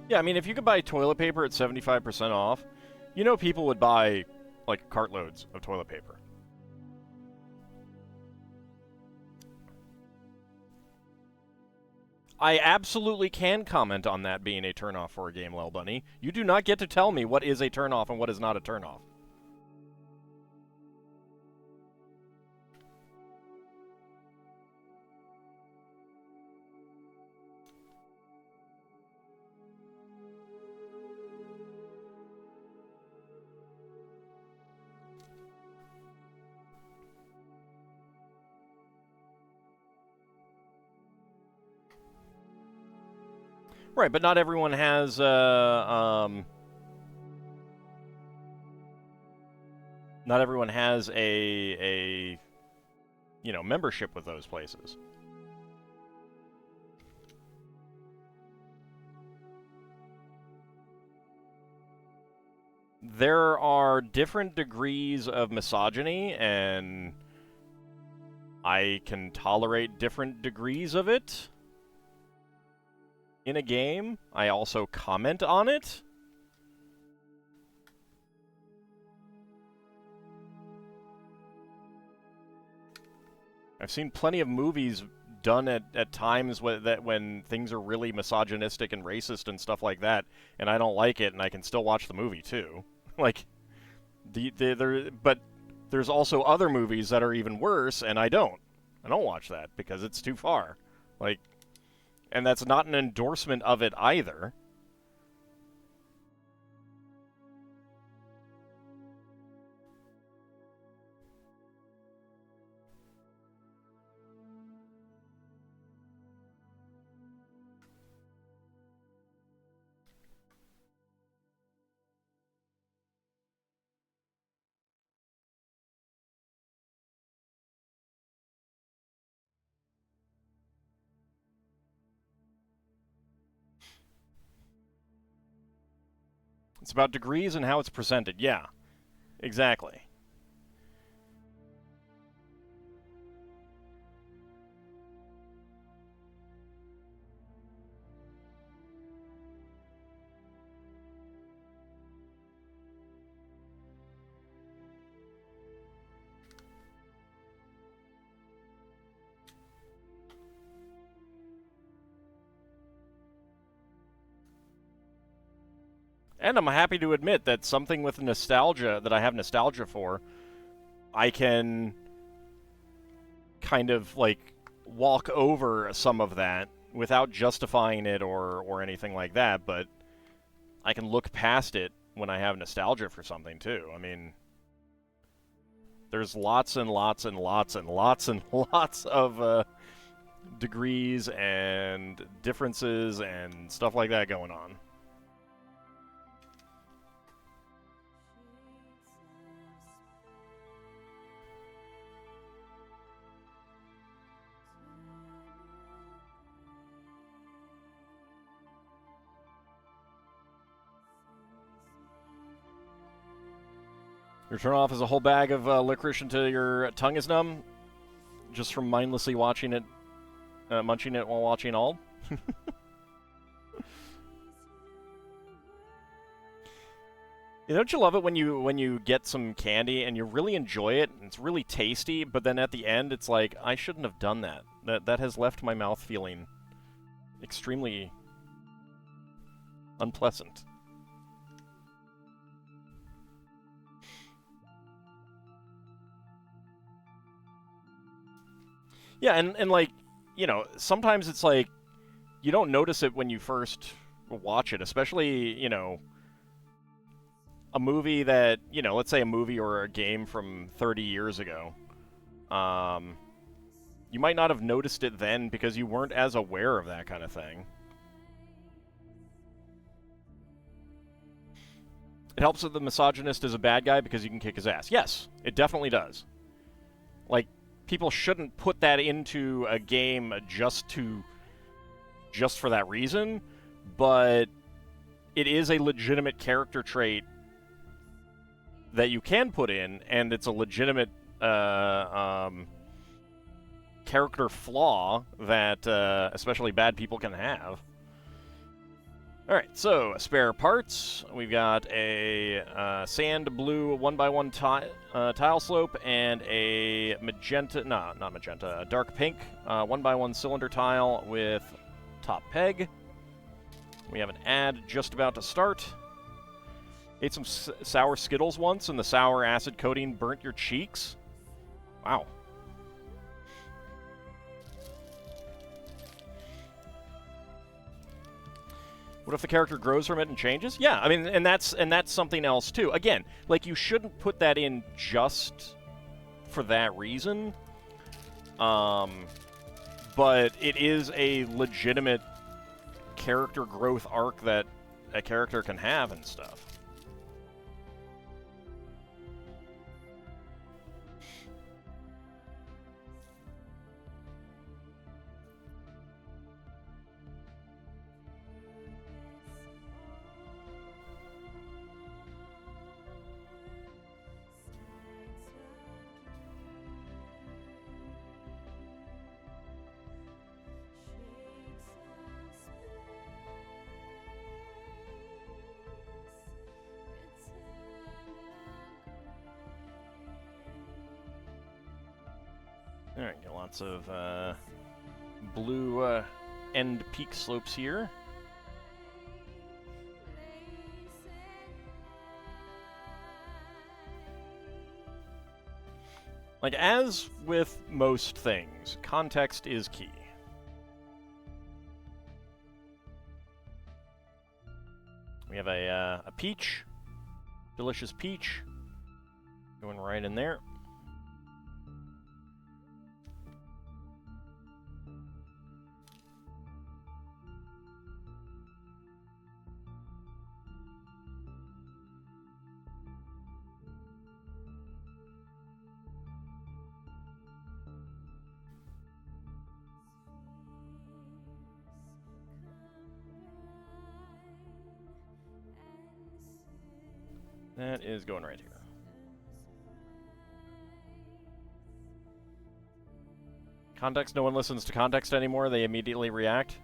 Yeah, I mean, if you could buy toilet paper at 75% off, you know people would buy, like, cartloads of toilet paper. I absolutely can comment on that being a turnoff for a game, Lel Bunny. You do not get to tell me what is a turnoff and what is not a turnoff. Right, but not everyone has, not everyone has a you know, membership with those places. There are different degrees of misogyny, and I can tolerate different degrees of it. In a game, I also comment on it. I've seen plenty of movies done at times when things are really misogynistic and racist and stuff like that, and I don't like it, and I can still watch the movie too. Like, but there's also other movies that are even worse, and I don't watch that because it's too far. Like, and that's not an endorsement of it either. It's about degrees and how it's presented. Yeah, exactly. And I'm happy to admit that something with nostalgia, that I have nostalgia for, I can kind of, like, walk over some of that without justifying it or anything like that, but I can look past it when I have nostalgia for something, too. I mean, there's lots and lots and lots and lots and lots of degrees and differences and stuff like that going on. Your turn-off is a whole bag of licorice until your tongue is numb, just from mindlessly watching it, munching it while watching all. Don't you love it when you get some candy and you really enjoy it and it's really tasty, but then at the end it's like, I shouldn't have done that. That has left my mouth feeling extremely unpleasant. Yeah, and like, you know, sometimes it's like you don't notice it when you first watch it, especially, you know, a movie that, you know, let's say a movie or a game from 30 years ago, you might not have noticed it then because you weren't as aware of that kind of thing. It helps that the misogynist is a bad guy because you can kick his ass. Yes, it definitely does. Like, people shouldn't put that into a game just for that reason, but it is a legitimate character trait that you can put in, and it's a legitimate character flaw that especially bad people can have. Alright, so spare parts. We've got a sand blue 1x1 tile slope and a magenta, no, not magenta, a dark pink 1x1 cylinder tile with top peg. We have an ad just about to start. Ate some sour Skittles once and the sour acid coating burnt your cheeks. Wow. What if the character grows from it and changes? Yeah, I mean, and that's something else too. Again, like, you shouldn't put that in just for that reason. But it is a legitimate character growth arc that a character can have and stuff. Alright, got lots of blue end peak slopes here. Like, as with most things, context is key. We have a peach, delicious peach, going right in there. That is going right here. Context, no one listens to context anymore, they immediately react.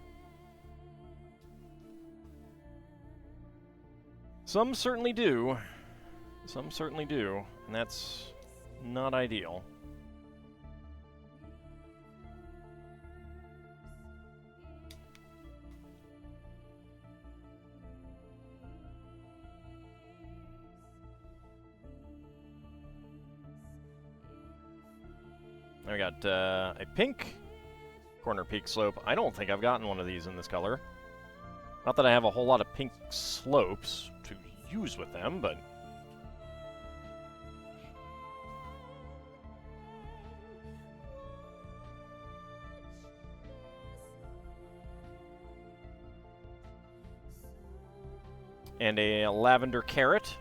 Some certainly do. Some certainly do, and that's not ideal. We got a pink corner peak slope. I don't think I've gotten one of these in this color. Not that I have a whole lot of pink slopes to use with them, but... And a lavender carrot.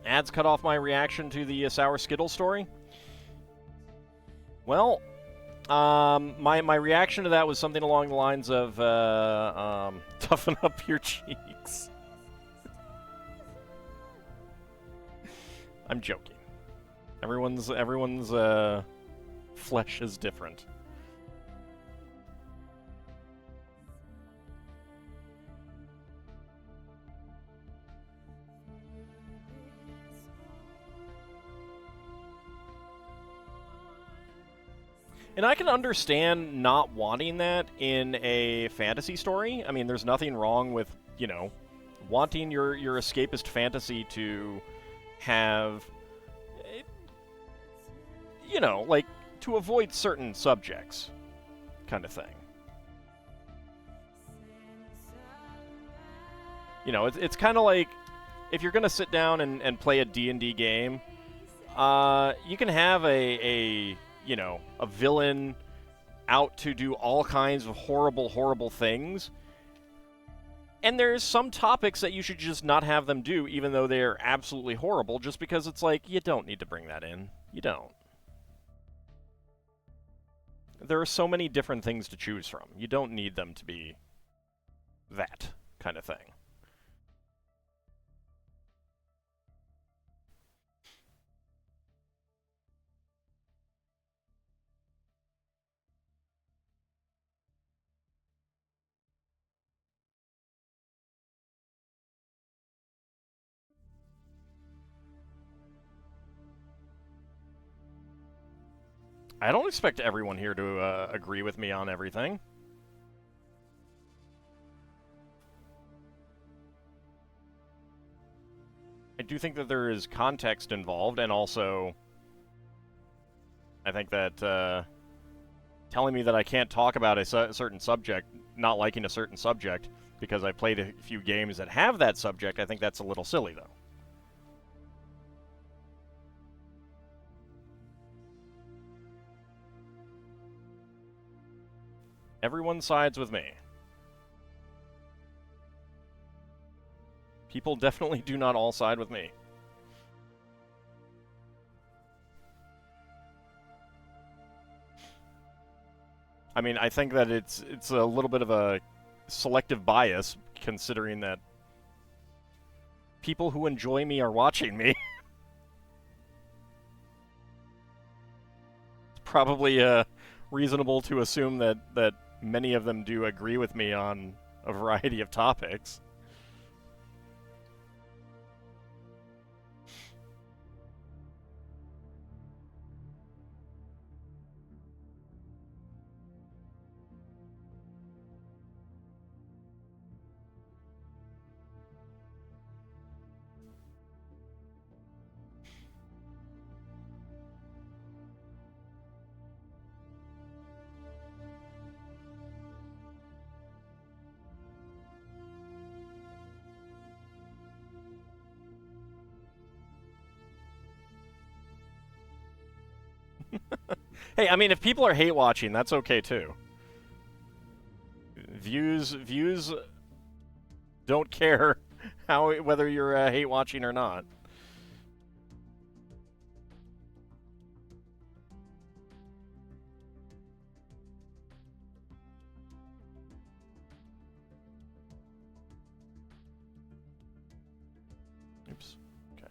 Ads cut off my reaction to the Sour Skittles story. Well, my reaction to that was something along the lines of toughen up your cheeks. I'm joking. Everyone's flesh is different. And I can understand not wanting that in a fantasy story. I mean, there's nothing wrong with, you know, wanting your escapist fantasy to have, you know, like, to avoid certain subjects kind of thing. You know, it's kind of like if you're going to sit down and play a D&D game, you can have a villain out to do all kinds of horrible, horrible things. And there's some topics that you should just not have them do, even though they're absolutely horrible, just because it's like, you don't need to bring that in. You don't. There are so many different things to choose from. You don't need them to be that kind of thing. I don't expect everyone here to agree with me on everything. I do think that there is context involved, and also I think that telling me that I can't talk about a certain subject, not liking a certain subject, because I played a few games that have that subject, I think that's a little silly, though. Everyone sides with me. People definitely do not all side with me. I mean, I think that it's a little bit of a selective bias, considering that people who enjoy me are watching me. It's probably reasonable to assume that many of them do agree with me on a variety of topics. Hey, I mean, if people are hate watching, that's okay too. Views don't care whether you're hate watching or not. Oops. Okay.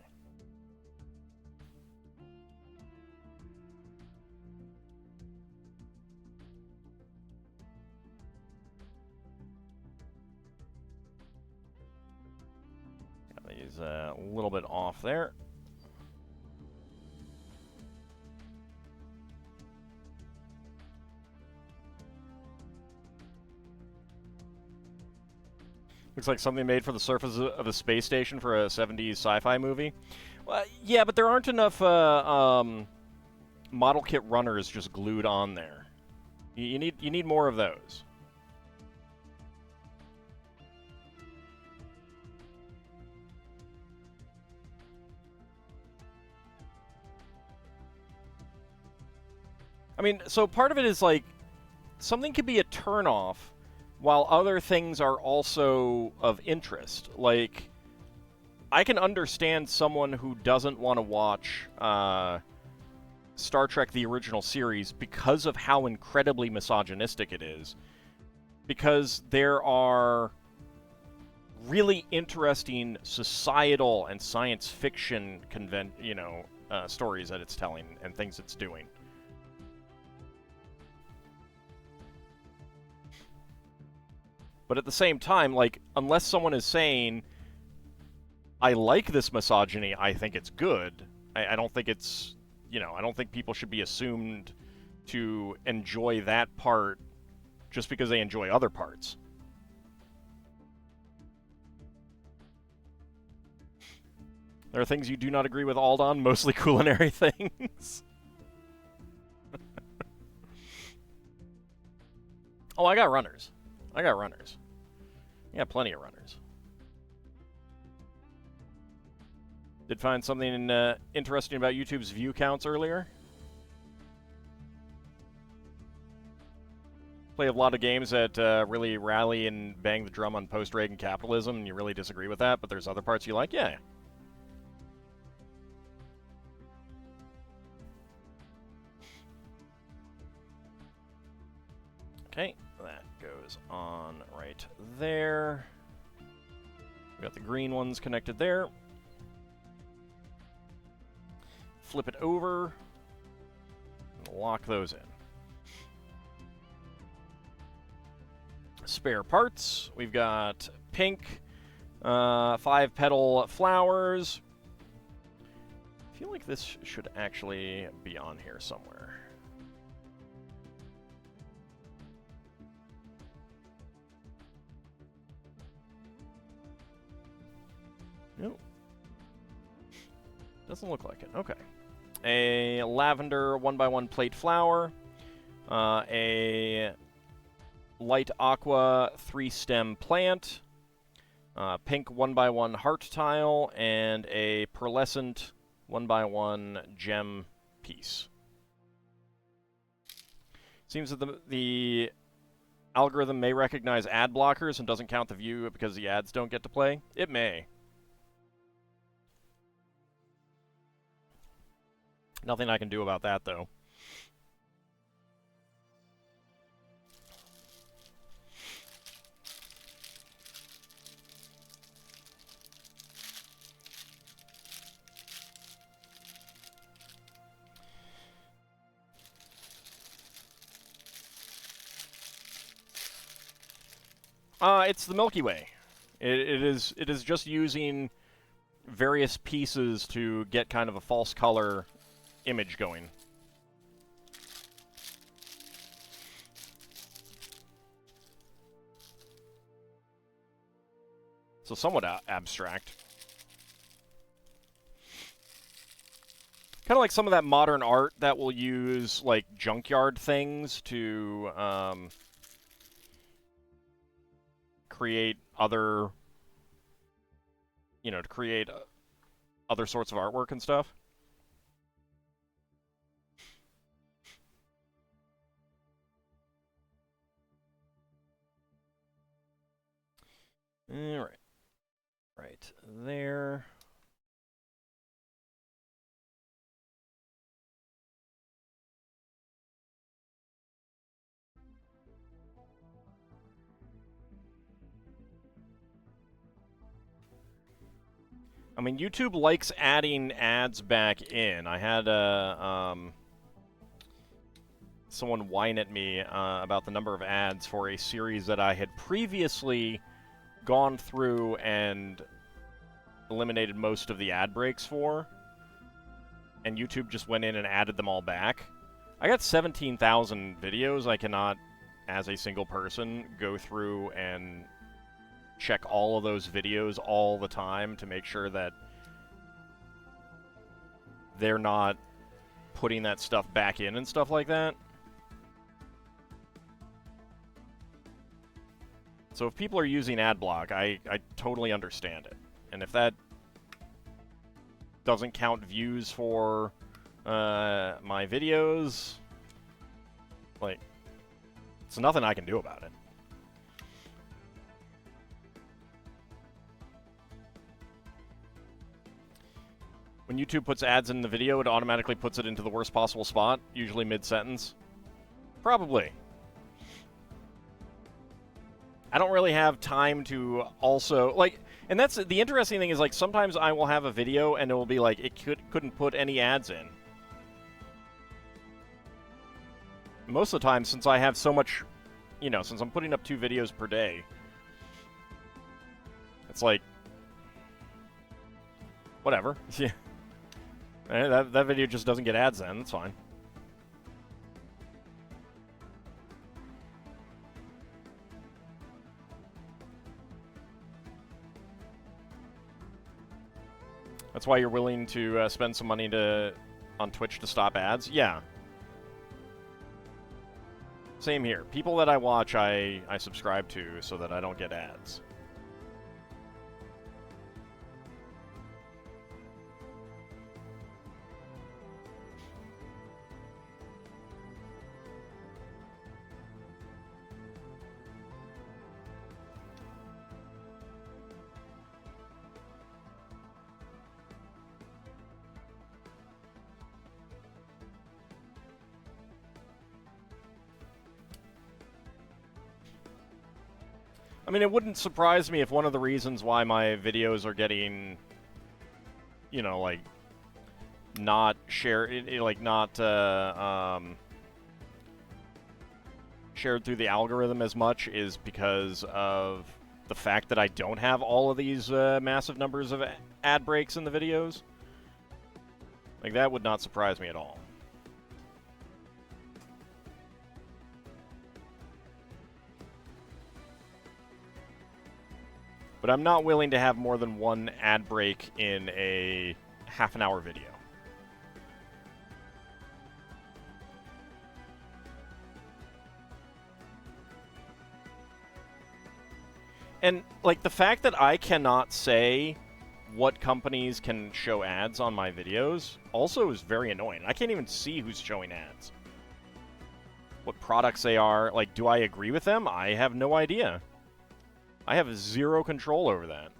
Got these a little bit off there. Looks like something made for the surface of a space station for a 70s sci-fi movie. Well, yeah, but there aren't enough model kit runners just glued on there. You need more of those. I mean, so part of it is like something could be a turnoff while other things are also of interest. Like, I can understand someone who doesn't want to watch Star Trek the original series because of how incredibly misogynistic it is. Because there are really interesting societal and science fiction stories that it's telling and things it's doing. But at the same time, like, unless someone is saying, I like this misogyny, I think it's good, I don't think it's, I don't think people should be assumed to enjoy that part just because they enjoy other parts. There are things you do not agree with Ald on, mostly culinary things. Oh, I got runners. I got plenty of runners. Did find something interesting about YouTube's view counts earlier. Play a lot of games that really rally and bang the drum on post-Reagan capitalism, and you really disagree with that, but there's other parts you like? Yeah. Okay, that goes on right there. We got the green ones connected there. Flip it over. And lock those in. Spare parts. We've got pink, 5-petal flowers. I feel like this should actually be on here somewhere. Nope. Doesn't look like it. Okay. A lavender 1x1 plate flower. A light aqua 3-stem plant. Pink 1x1 heart tile. And a pearlescent 1x1 gem piece. Seems that the algorithm may recognize ad blockers and doesn't count the view because the ads don't get to play. It may. Nothing I can do about that, though. It's the Milky Way. It is just using various pieces to get kind of a false color image going. So somewhat abstract. Kind of like some of that modern art that will use like junkyard things to create other, to create other sorts of artwork and stuff. All right. Right there. I mean, YouTube likes adding ads back in. I had someone whine at me about the number of ads for a series that I had previously gone through and eliminated most of the ad breaks for, and YouTube just went in and added them all back. I got 17,000 videos. I cannot, as a single person, go through and check all of those videos all the time to make sure that they're not putting that stuff back in and stuff like that. So if people are using AdBlock, I totally understand it. And if that doesn't count views for my videos, like, it's nothing I can do about it. When YouTube puts ads in the video, it automatically puts it into the worst possible spot, usually mid-sentence. Probably. I don't really have time to also, like, and that's the interesting thing is, like, sometimes I will have a video and it will be like, it couldn't put any ads in. Most of the time, since I have so much, since I'm putting up 2 videos per day, it's like, whatever. Yeah. That video just doesn't get ads then, that's fine. That's why you're willing to spend some money on Twitch to stop ads? Yeah. Same here. People that I watch, I subscribe to so that I don't get ads. I mean, it wouldn't surprise me if one of the reasons why my videos are getting, you know, like, not shared, like, not, shared through the algorithm as much is because of the fact that I don't have all of these massive numbers of ad breaks in the videos. Like, that would not surprise me at all. But I'm not willing to have more than one ad break in a half-an-hour video. And, like, the fact that I cannot say what companies can show ads on my videos also is very annoying. I can't even see who's showing ads. What products they are. Like, do I agree with them? I have no idea. I have zero control over that.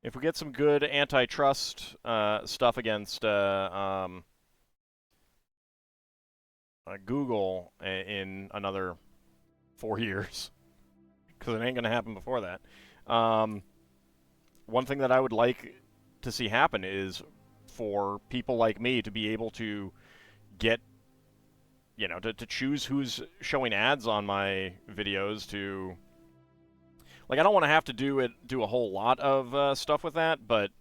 If we get some good antitrust stuff against Google in another 4 years, because it ain't going to happen before that. One thing that I would like to see happen is for people like me to be able to get, you know, to choose who's showing ads on my videos to... Like, I don't want to have to do a whole lot of stuff with that, but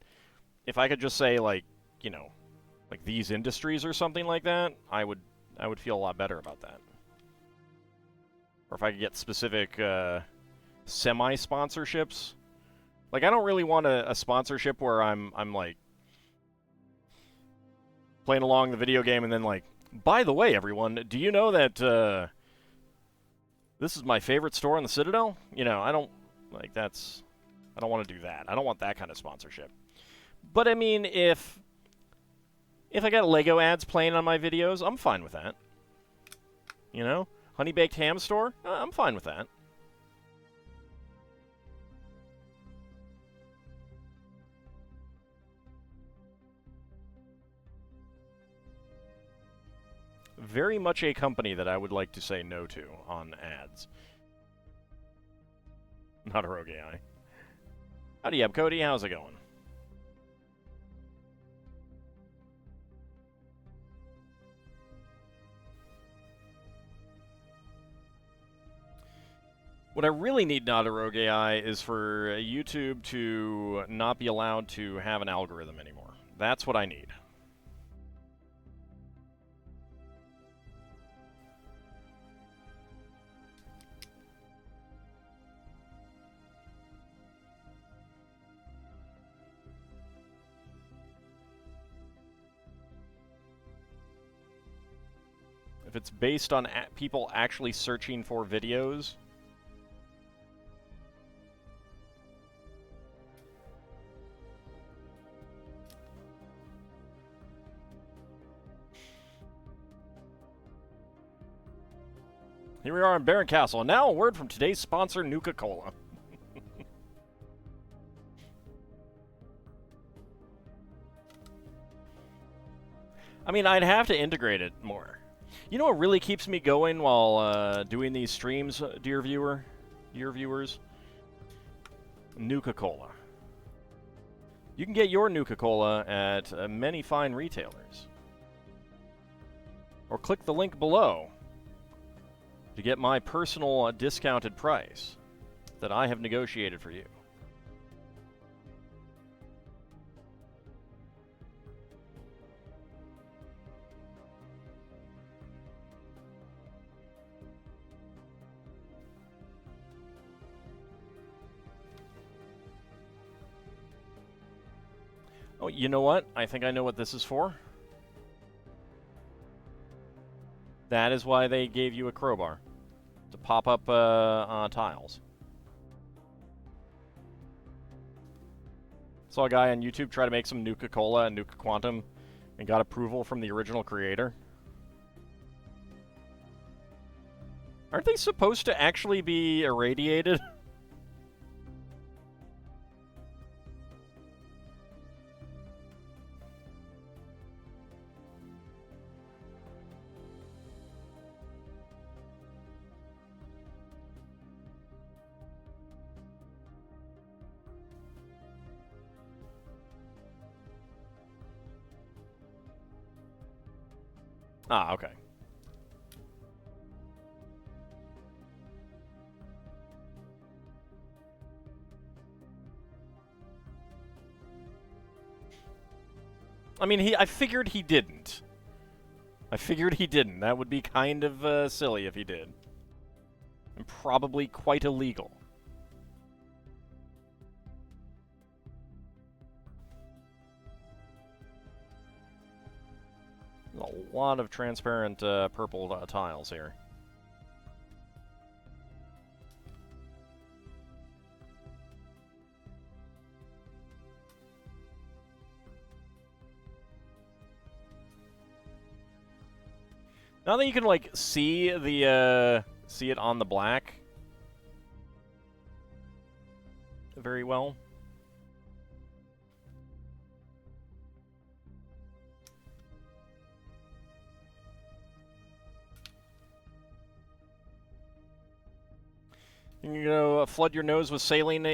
if I could just say, like, you know, like these industries or something like that, I would feel a lot better about that. Or if I could get specific semi-sponsorships. Like, I don't really want a sponsorship where I'm like playing along the video game and then like, by the way, everyone, do you know that this is my favorite store in the Citadel? You know, I don't want to do that. I don't want that kind of sponsorship. But I mean, if I got Lego ads playing on my videos, I'm fine with that. You know? Honey Baked Ham Store? I'm fine with that. Very much a company that I would like to say no to on ads. Not a rogue AI. Howdy, Cody. How's it going? What I really need not a rogue AI is for YouTube to not be allowed to have an algorithm anymore. That's what I need. If it's based on people actually searching for videos... Here we are in Barron Castle, and now a word from today's sponsor, Nuka-Cola. I mean, I'd have to integrate it more. You know what really keeps me going while doing these streams, dear viewers? Nuka-Cola. You can get your Nuka-Cola at many fine retailers. Or click the link below to get my personal discounted price that I have negotiated for you. Oh, you know what? I think I know what this is for. That is why they gave you a crowbar. To pop up tiles. Saw a guy on YouTube try to make some Nuka-Cola and Nuka Quantum and got approval from the original creator. Aren't they supposed to actually be irradiated? Ah, okay. I mean, I figured he didn't. I figured he didn't. That would be kind of silly if he did. And probably quite illegal. A lot of transparent purple tiles here. Now that you can like see it on the black very well. You can go flood your nose with saline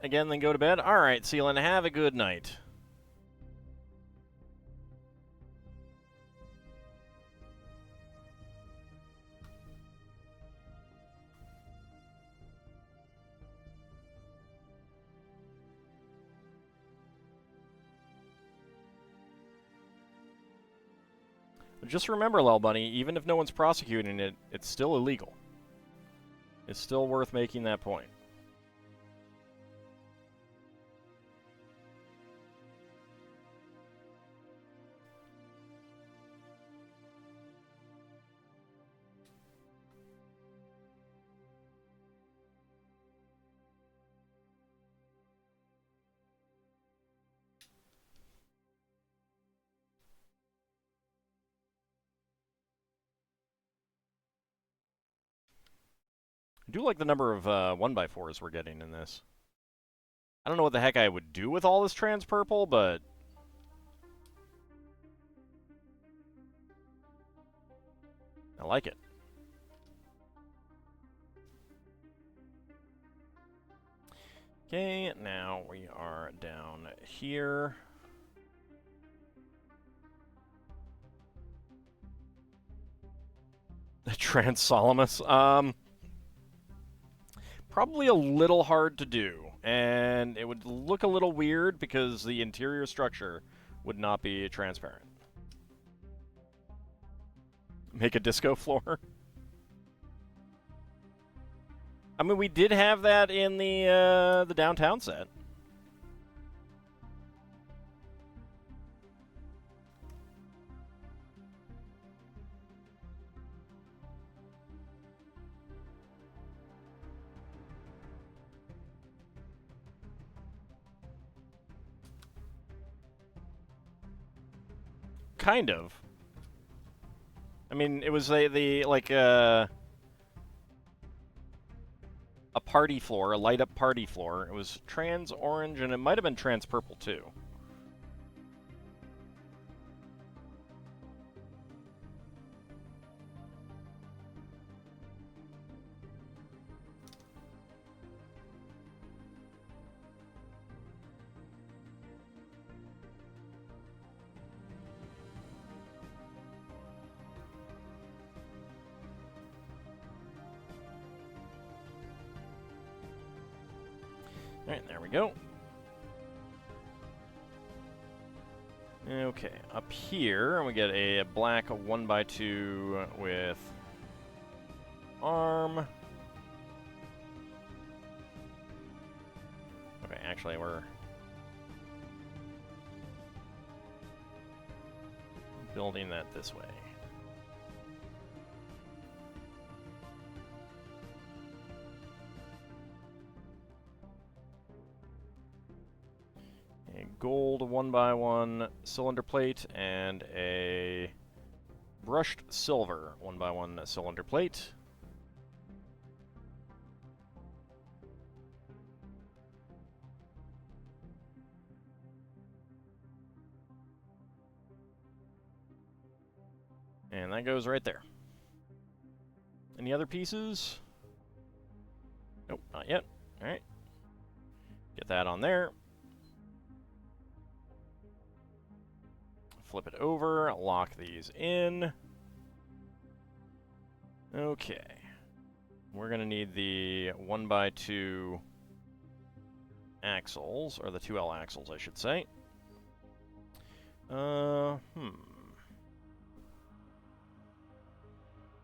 again, then go to bed. All right, Sealan, have a good night. Just remember, Lel Bunny, even if no one's prosecuting it, it's still illegal. It's still worth making that point. I do like the number of 1x4s we're getting in this. I don't know what the heck I would do with all this trans purple, but I like it. Okay, now we are down here. Trans Solomus. Probably a little hard to do, and it would look a little weird because the interior structure would not be transparent. Make a disco floor. I mean, we did have that in the downtown set. Kind of. I mean, it was a party floor, a light up party floor. It was trans orange, and it might have been trans purple too. Alright, there we go. Okay, up here we get a black 1x2 with arm. Okay, actually we're building that this way. A gold 1x1 cylinder plate and a brushed silver 1x1 cylinder plate. And that goes right there. Any other pieces? Nope, not yet. Alright. Get that on there. Flip it over, lock these in. Okay. We're going to need the 1x2 axles, or the 2L axles, I should say. Hold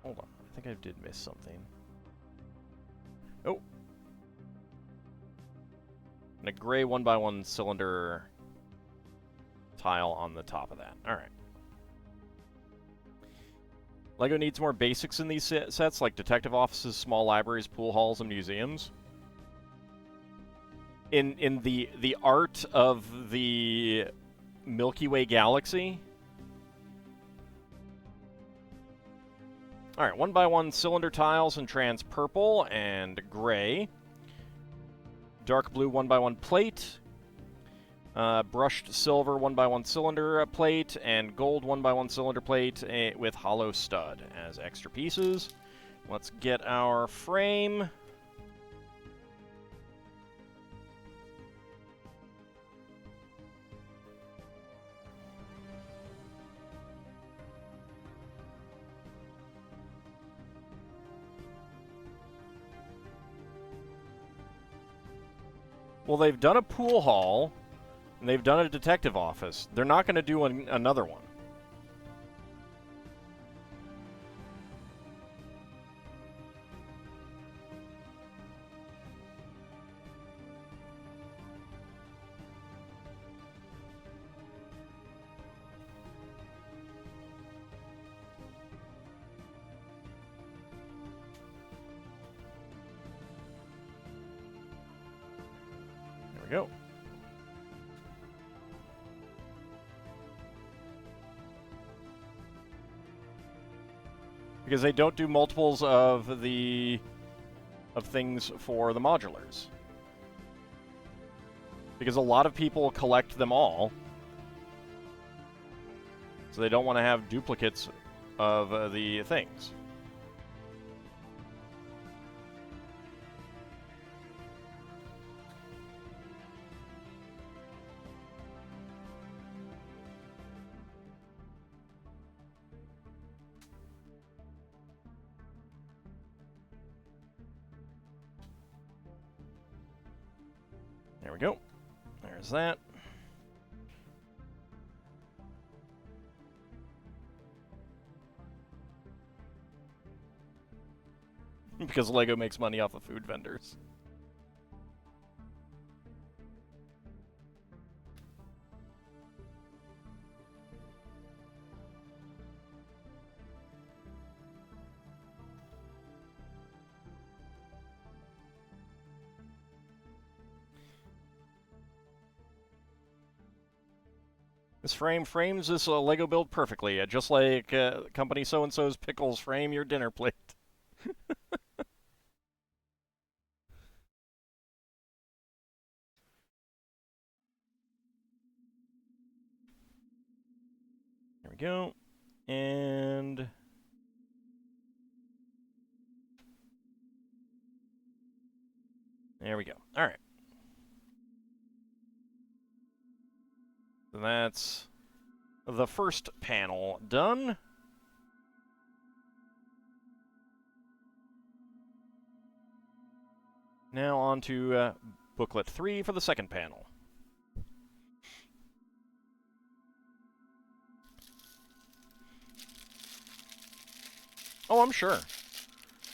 on, I think I did miss something. Oh! And a gray 1x1 cylinder tile on the top of that. Alright. LEGO needs more basics in these sets, like detective offices, small libraries, pool halls, and museums. In the art of the Milky Way galaxy. Alright, 1x1 cylinder tiles in trans purple and gray. Dark blue 1x1 plate. Brushed silver 1x1 cylinder plate, and gold 1x1 cylinder plate with hollow stud as extra pieces. Let's get our frame. Well, they've done a pool hall. And they've done a detective office. They're not going to do another one. There we go. Because they don't do multiples of things for the modulars. Because a lot of people collect them all. So they don't want to have duplicates of the things. There we go. There's that. Because LEGO makes money off of food vendors. This frame frames this LEGO build perfectly, just like company so-and-so's pickles frame your dinner plate. There we go. And there we go. All right. So that's the first panel done. Now on to booklet 3 for the second panel. Oh, I'm sure.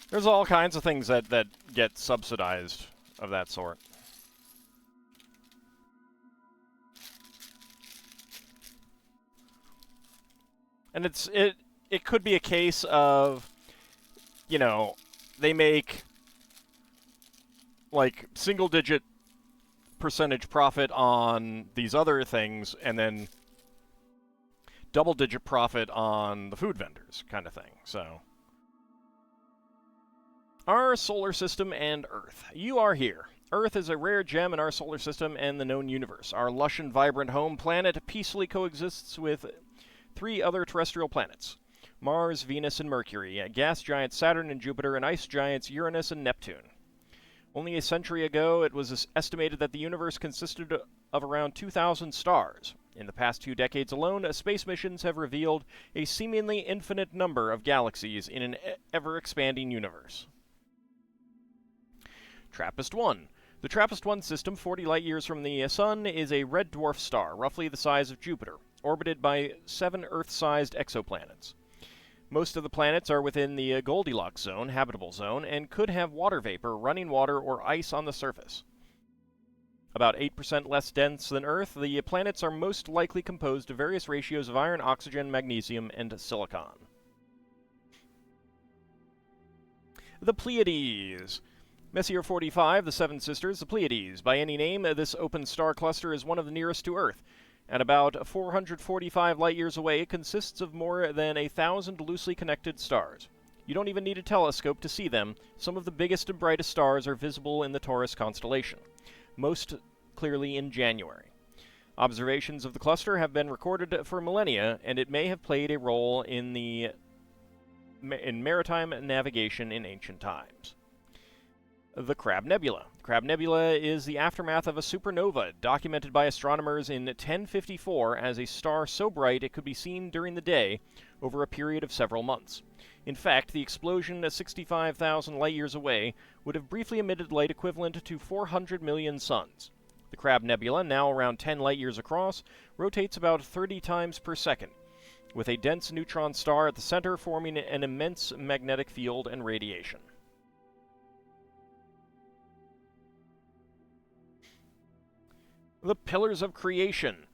There's all kinds of things that get subsidized of that sort. And it could be a case of, you know, they make like single-digit percentage profit on these other things, and then double-digit profit on the food vendors, kind of thing. So, our solar system and Earth. You are here. Earth is a rare gem in our solar system and the known universe. Our lush and vibrant home planet peacefully coexists with 3 other terrestrial planets. Mars, Venus, and Mercury, gas giants Saturn and Jupiter, and ice giants Uranus and Neptune. Only a century ago, it was estimated that the universe consisted of around 2,000 stars. In the past 2 decades alone, space missions have revealed a seemingly infinite number of galaxies in an ever-expanding universe. TRAPPIST-1. The TRAPPIST-1 system, 40 light-years from the Sun, is a red dwarf star, roughly the size of Jupiter, orbited by 7 Earth-sized exoplanets. Most of the planets are within the Goldilocks zone, habitable zone, and could have water vapor, running water, or ice on the surface. About 8% less dense than Earth, the planets are most likely composed of various ratios of iron, oxygen, magnesium, and silicon. The Pleiades. Messier 45, the Seven Sisters, the Pleiades. By any name, this open star cluster is one of the nearest to Earth. At about 445 light-years away, it consists of more than 1,000 loosely connected stars. You don't even need a telescope to see them. Some of the biggest and brightest stars are visible in the Taurus constellation, most clearly in January. Observations of the cluster have been recorded for millennia, and it may have played a role in maritime navigation in ancient times. The Crab Nebula. Crab Nebula is the aftermath of a supernova, documented by astronomers in 1054 as a star so bright it could be seen during the day over a period of several months. In fact, the explosion 65,000 light-years away would have briefly emitted light equivalent to 400 million suns. The Crab Nebula, now around 10 light-years across, rotates about 30 times per second, with a dense neutron star at the center forming an immense magnetic field and radiation. The Pillars of Creation.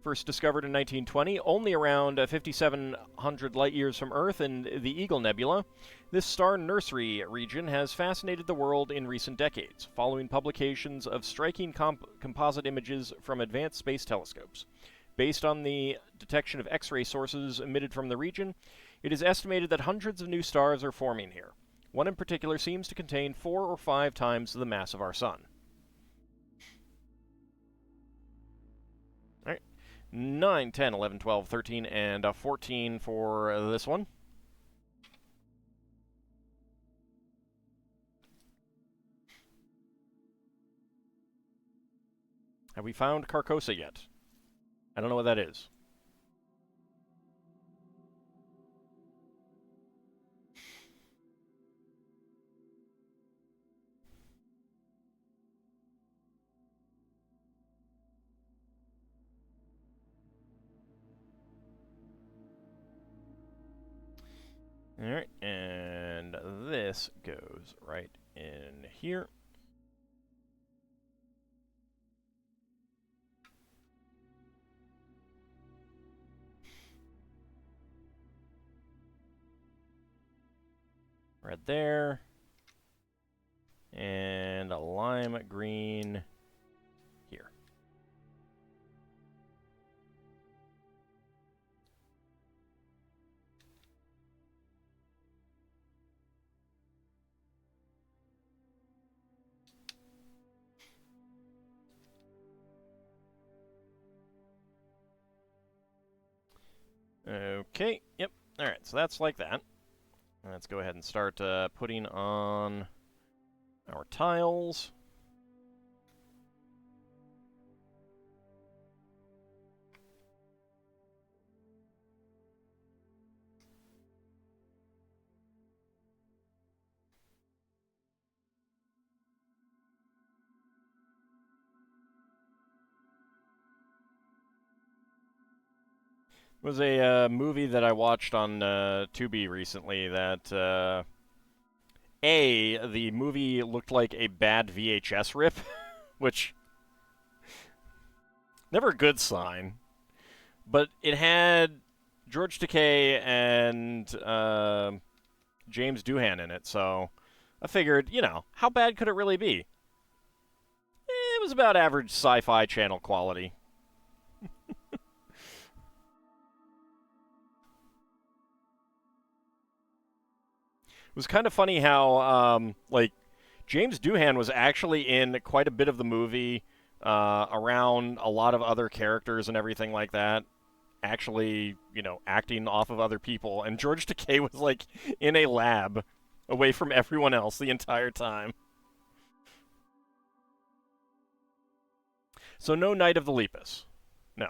First discovered in 1920, only around 5,700 light-years from Earth in the Eagle Nebula, this star nursery region has fascinated the world in recent decades, following publications of striking composite images from advanced space telescopes. Based on the detection of X-ray sources emitted from the region, it is estimated that hundreds of new stars are forming here. One in particular seems to contain 4 or 5 times the mass of our Sun. 9, 10, 11, 12, 13, and 14 for this one. Have we found Carcosa yet? I don't know what that is. Alright, and this goes right in here. Red there. And a lime green here. Okay, yep. Alright, so that's like that. Let's go ahead and start putting on our tiles. It was a movie that I watched on Tubi recently that, the movie looked like a bad VHS rip, which, never a good sign, but it had George Takei and James Doohan in it, so I figured, you know, how bad could it really be? It was about average Sci-Fi Channel quality. It was kind of funny how, like, James Doohan was actually in quite a bit of the movie, around a lot of other characters and everything like that. actually, you know, acting off of other people, and George Takei was like in a lab away from everyone else the entire time. So no Night of the Lepus. No.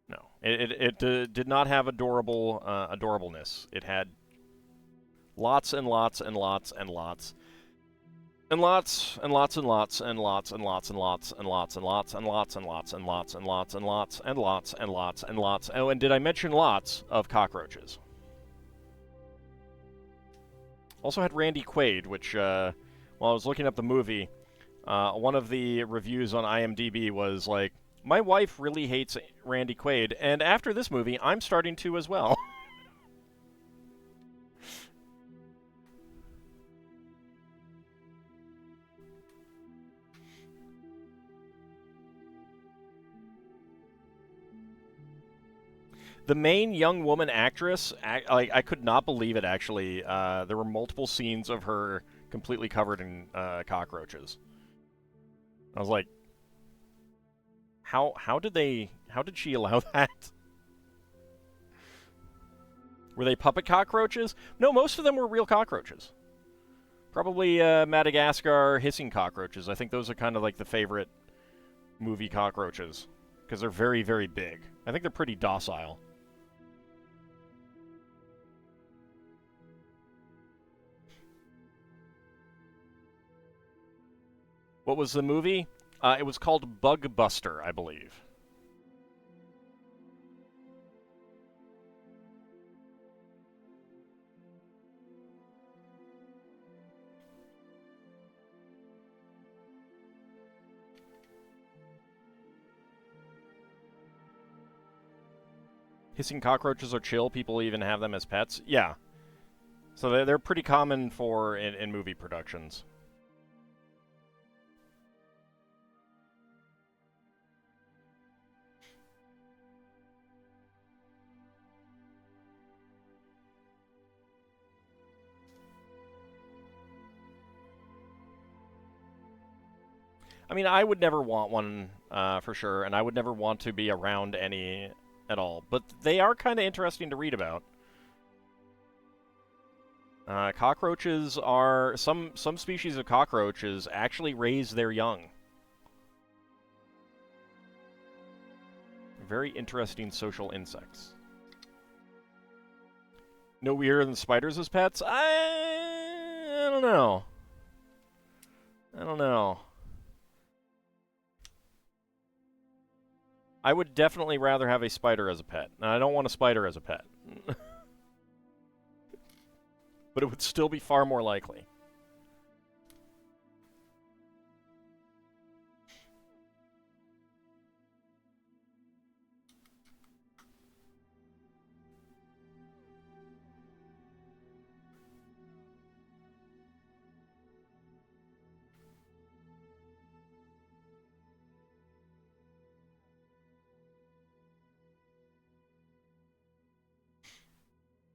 No. It did not have adorableness. It had lots and lots and lots and lots and lots and lots and lots and lots and lots and lots and lots and lots and lots and lots and lots and lots and lots and lots and lots and lots. Oh, and did I mention lots of cockroaches? Also had Randy Quaid, which while I was looking up the movie, one of the reviews on IMDb was like, my wife really hates Randy Quaid, and after this movie, I'm starting to as well. The main young woman actress, I could not believe it, actually. There were multiple scenes of her completely covered in cockroaches. I was like, how did she allow that? Were they puppet cockroaches? No, most of them were real cockroaches. Probably Madagascar hissing cockroaches. I think those are kind of like the favorite movie cockroaches, because they're very, very big. I think they're pretty docile. What was the movie? It was called Bug Buster, I believe. Hissing cockroaches are chill. People even have them as pets. Yeah. So they're pretty common for in movie productions. I mean, I would never want one for sure, and I would never want to be around any at all. But they are kind of interesting to read about. Cockroaches are some species of cockroaches actually raise their young. Very interesting social insects. No weirder than spiders as pets? I don't know. I don't know. I would definitely rather have a spider as a pet. Now, I don't want a spider as a pet. But it would still be far more likely.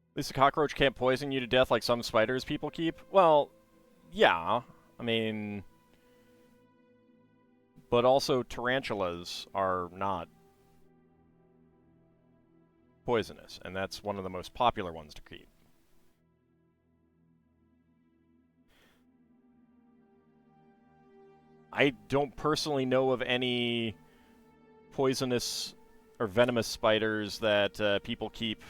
At least a cockroach can't poison you to death like some spiders people keep. Well, yeah. I mean... But also, tarantulas are not poisonous, and that's one of the most popular ones to keep. I don't personally know of any poisonous or venomous spiders that people keep,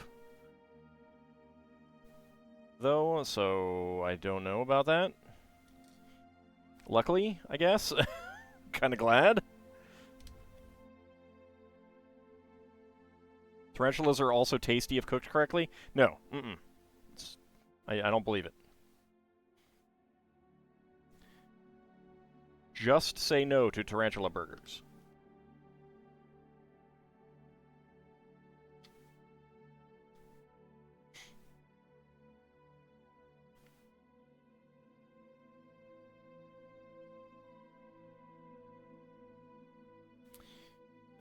though, so I don't know about that. Luckily, I guess. Kind of glad. Tarantulas are also tasty if cooked correctly? No. I don't believe it. Just say no to tarantula burgers.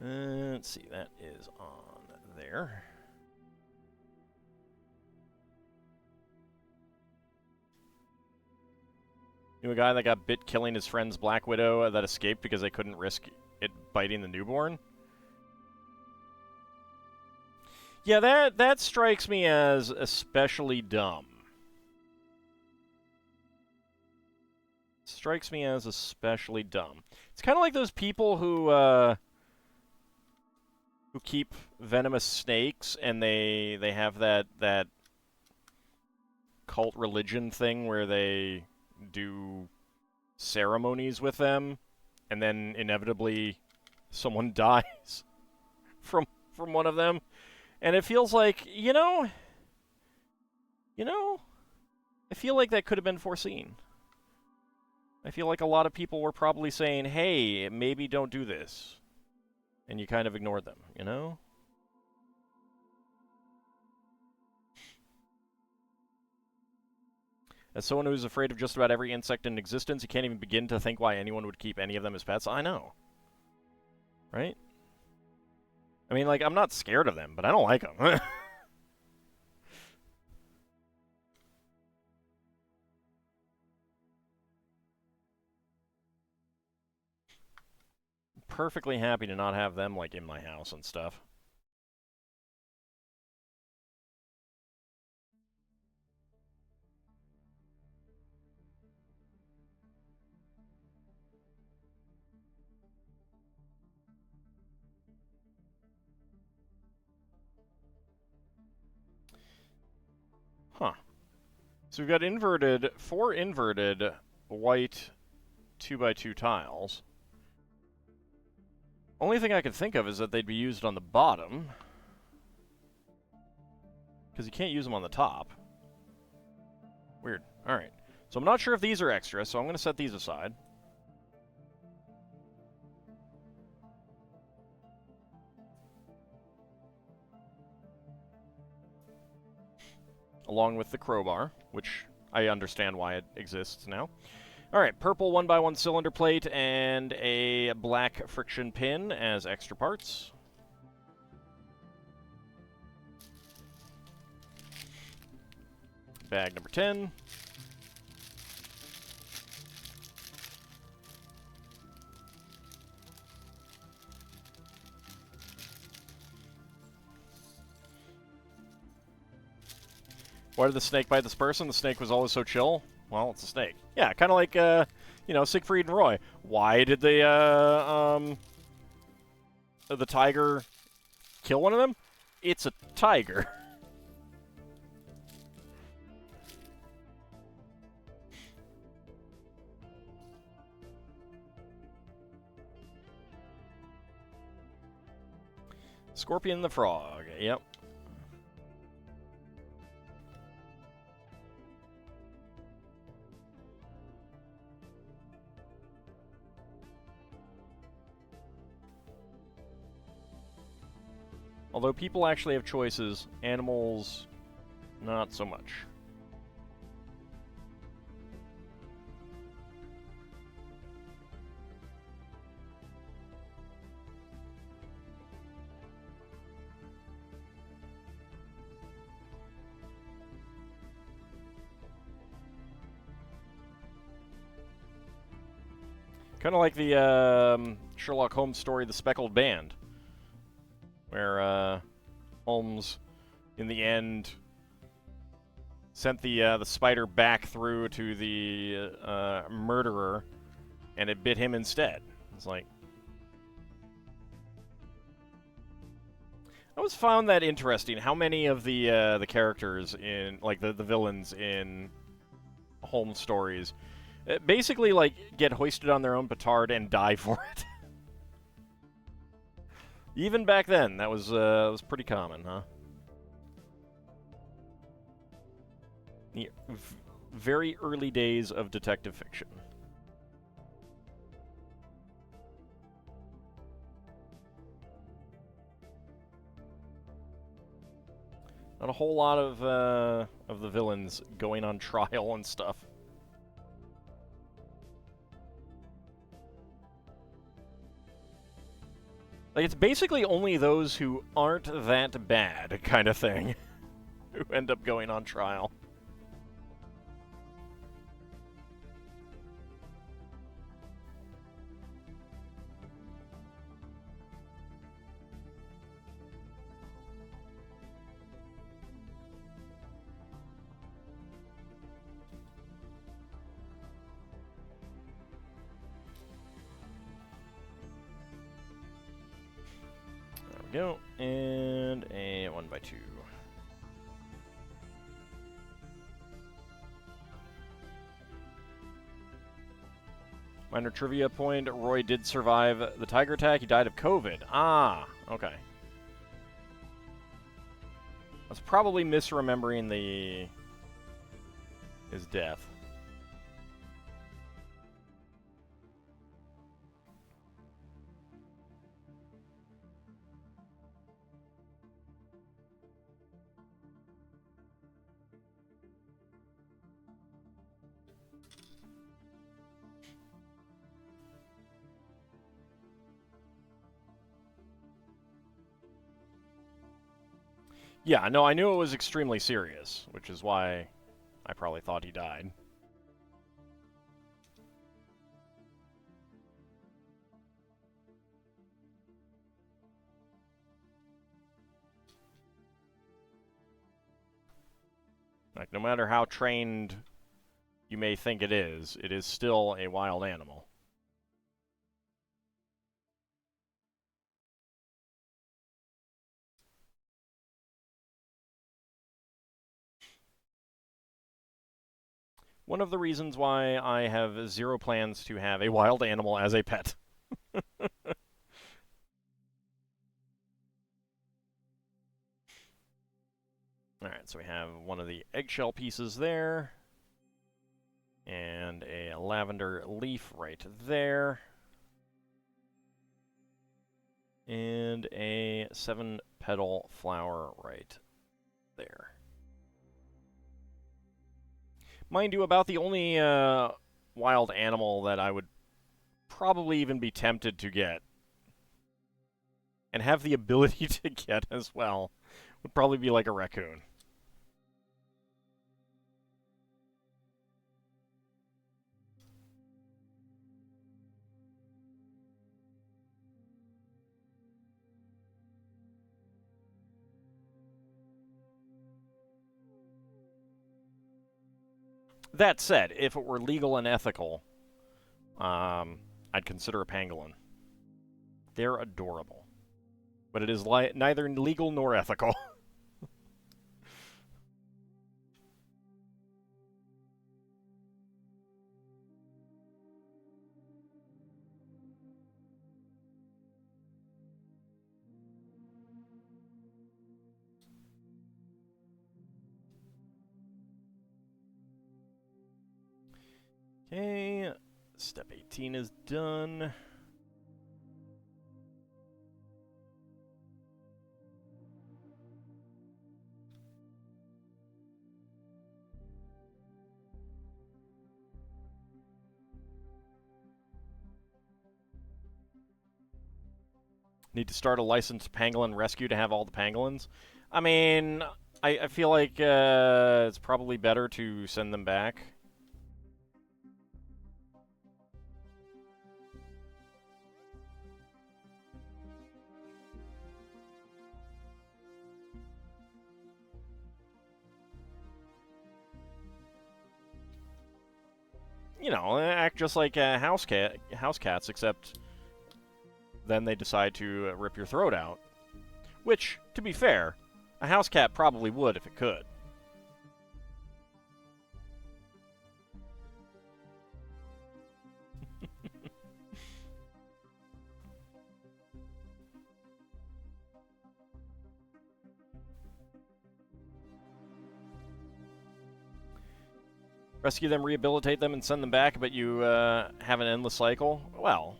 Let's see, that is on there. You know a guy that got bit killing his friend's Black Widow that escaped because they couldn't risk it biting the newborn? Yeah, that strikes me as especially dumb. Strikes me as especially dumb. It's kind of like those people who keep venomous snakes, and they have that cult religion thing where they do ceremonies with them, and then inevitably someone dies from one of them. And it feels like, I feel like that could have been foreseen. I feel like a lot of people were probably saying, hey, maybe don't do this. And you kind of ignored them, you know? As someone who's afraid of just about every insect in existence, you can't even begin to think why anyone would keep any of them as pets. I know. Right? I mean, like, I'm not scared of them, but I don't like them. Perfectly happy to not have them, like, in my house and stuff. Huh. So we've got four inverted white 2x2 tiles. Only thing I could think of is that they'd be used on the bottom, because you can't use them on the top. Weird. Alright. So I'm not sure if these are extra, so I'm going to set these aside. Along with the crowbar, which I understand why it exists now. Alright, purple 1x1 cylinder plate and a black friction pin as extra parts. Bag number 10. Why did the snake bite this person? The snake was always so chill. Well, it's a snake. Yeah, kind of like, Siegfried and Roy. Why did the tiger kill one of them? It's a tiger. Scorpion the Frog. Yep. Although people actually have choices, animals, not so much. Kind of like the Sherlock Holmes story, The Speckled Band, where Holmes, in the end, sent the spider back through to the murderer, and it bit him instead. It's like, I always found that interesting. How many of the characters in, like, the villains in Holmes stories, basically, like, get hoisted on their own petard and die for it. Even back then, that was pretty common, huh? The very early days of detective fiction. Not a whole lot of the villains going on trial and stuff. Like, it's basically only those who aren't that bad, kind of thing, who end up going on trial. go. And a 1x2. Minor trivia point, Roy did survive the tiger attack. He died of COVID. Ah, okay. I was probably misremembering his death. Yeah, no, I knew it was extremely serious, which is why I probably thought he died. Like, no matter how trained you may think it is still a wild animal. One of the reasons why I have zero plans to have a wild animal as a pet. Alright, so we have one of the eggshell pieces there. And a lavender leaf right there. And a 7-petal flower right there. Mind you, about the only wild animal that I would probably even be tempted to get, and have the ability to get as well, would probably be like a raccoon. That said, if it were legal and ethical, I'd consider a pangolin. They're adorable. But it is neither legal nor ethical. Okay, step 18 is done. Need to start a licensed pangolin rescue to have all the pangolins? I mean, I feel like it's probably better to send them back. You know, act just like house cats, except then they decide to rip your throat out. Which, to be fair, a house cat probably would if it could. Rescue them, rehabilitate them, and send them back, but you have an endless cycle? Well,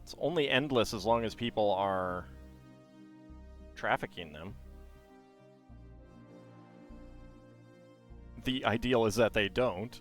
it's only endless as long as people are trafficking them. The ideal is that they don't.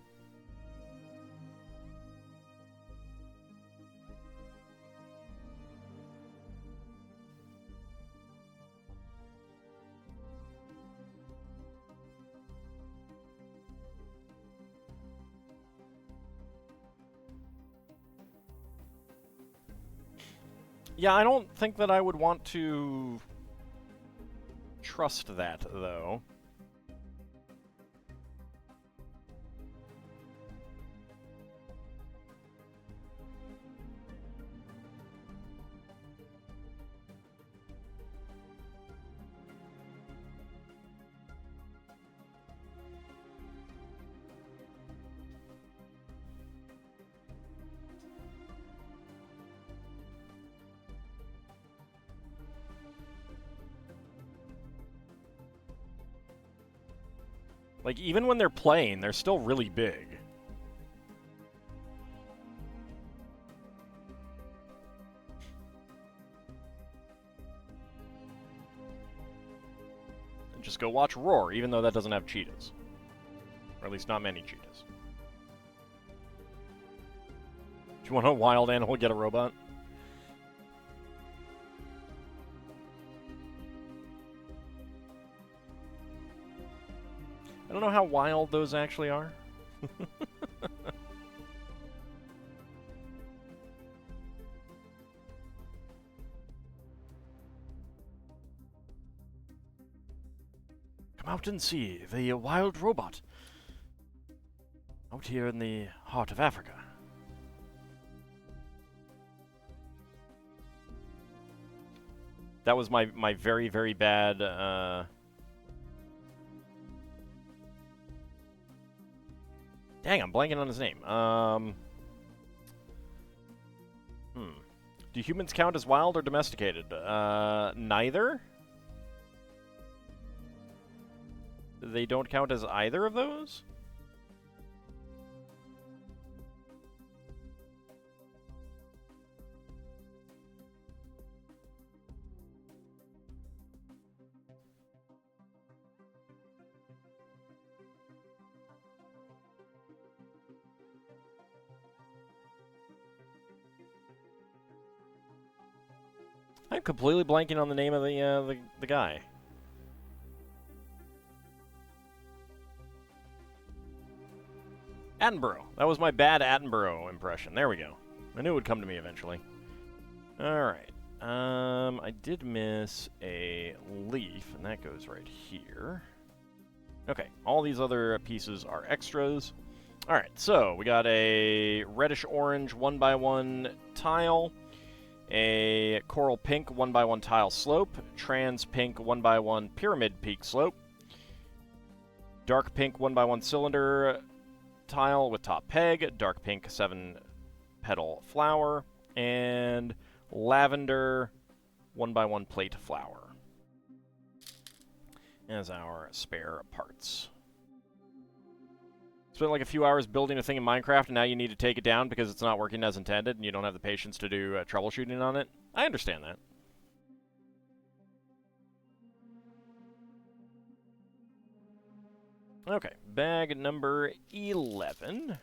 Yeah, I don't think that I would want to trust that, though. Like, even when they're playing, they're still really big. And just go watch Roar, even though that doesn't have cheetahs. Or at least not many cheetahs. Do you want a wild animal get a robot? I don't know how wild those actually are. Come out and see the wild robot. Out here in the heart of Africa. That was my very, very bad, Dang, I'm blanking on his name. Do humans count as wild or domesticated? Neither? They don't count as either of those? I'm completely blanking on the name of the guy. Attenborough. That was my bad Attenborough impression. There we go. I knew it would come to me eventually. Alright. I did miss a leaf, and that goes right here. Okay, all these other pieces are extras. Alright, so we got a reddish-orange 1x1 tile, a coral pink 1x1 tile slope, trans pink 1x1 pyramid peak slope, dark pink 1x1 cylinder tile with top peg, dark pink 7-petal flower, and lavender 1x1 plate flower as our spare parts. Spent like a few hours building a thing in Minecraft, and now you need to take it down because it's not working as intended, and you don't have the patience to do troubleshooting on it. I understand that. Okay, bag number 11.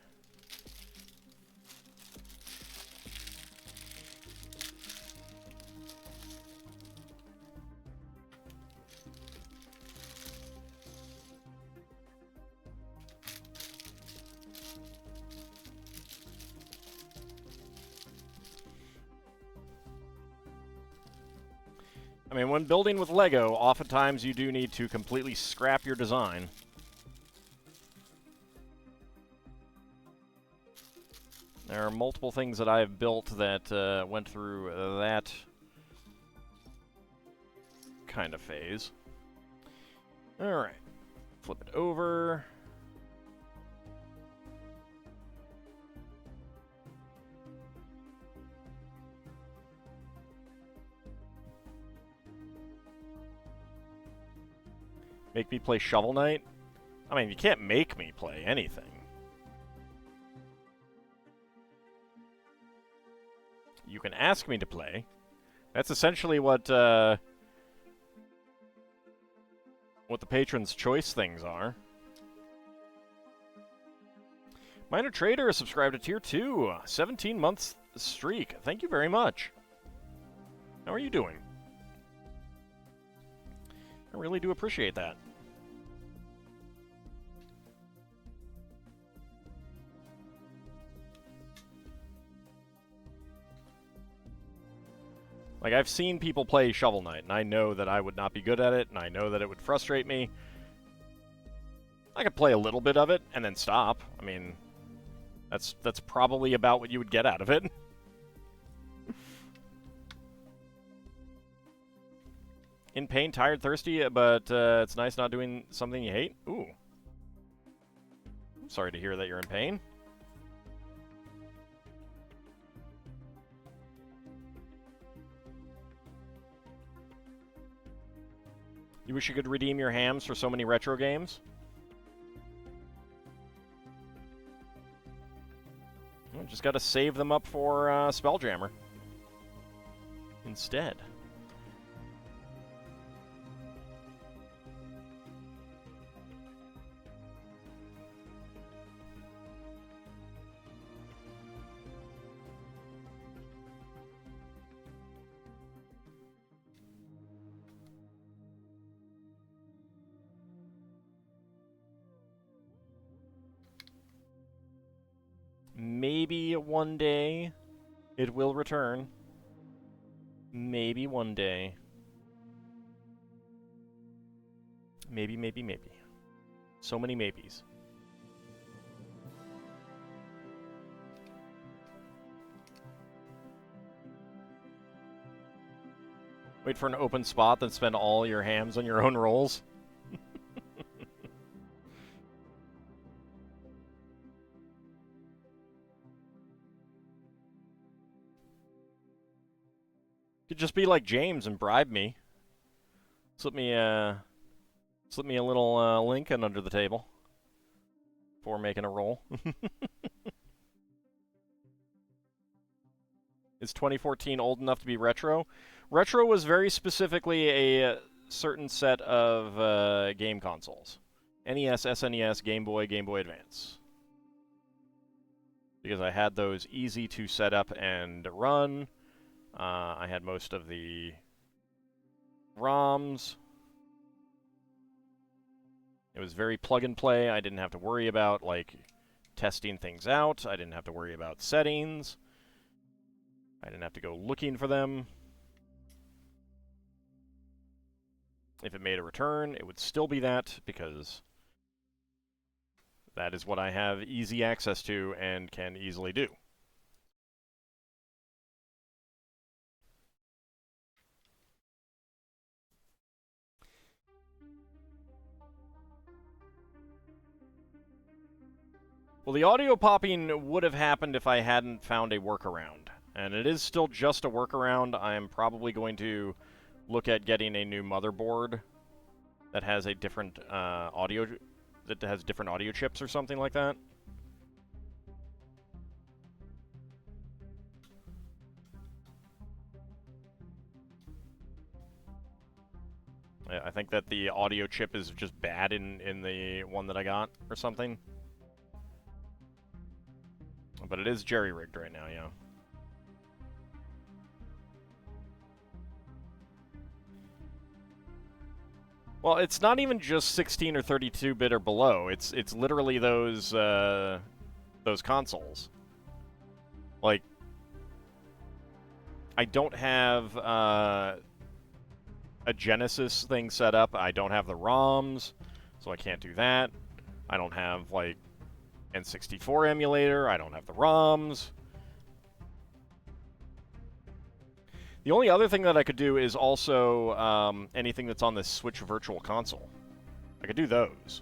I mean, when building with Lego, oftentimes you do need to completely scrap your design. There are multiple things that I've built that went through that kind of phase. Alright. Flip it over. Make me play Shovel Knight? I mean, you can't make me play anything. You can ask me to play. That's essentially what the Patron's Choice things are. Minor Trader is subscribed to Tier 2. 17 months streak. Thank you very much. How are you doing? I really do appreciate that. Like, I've seen people play Shovel Knight, and I know that I would not be good at it, and I know that it would frustrate me. I could play a little bit of it, and then stop. I mean, that's probably about what you would get out of it. In pain, tired, thirsty, but it's nice not doing something you hate? Ooh. I'm sorry to hear that you're in pain. You wish you could redeem your hams for so many retro games? Just got to save them up for Spelljammer instead. Maybe one day it will return. Maybe one day. Maybe, maybe, maybe. So many maybes. Wait for an open spot, then spend all your hams on your own rolls. Could just be like James and bribe me. Slip me a little Lincoln under the table before making a roll. Is 2014 old enough to be retro? Retro was very specifically a certain set of game consoles. NES, SNES, Game Boy, Game Boy Advance. Because I had those easy to set up and run. I had most of the ROMs. It was very plug and play. I didn't have to worry about, like, testing things out. I didn't have to worry about settings. I didn't have to go looking for them. If it made a return, it would still be that, because that is what I have easy access to and can easily do. Well, the audio popping would have happened if I hadn't found a workaround. And it is still just a workaround. I am probably going to look at getting a new motherboard that has a different audio chips or something like that. I think that the audio chip is just bad in the one that I got or something. But it is jerry-rigged right now, yeah. Well, it's not even just 16 or 32-bit or below. It's literally those consoles. Like, I don't have a Genesis thing set up. I don't have the ROMs, so I can't do that. I don't have, like, N64 emulator. I don't have the ROMs. The only other thing that I could do is also anything that's on the Switch Virtual Console. I could do those.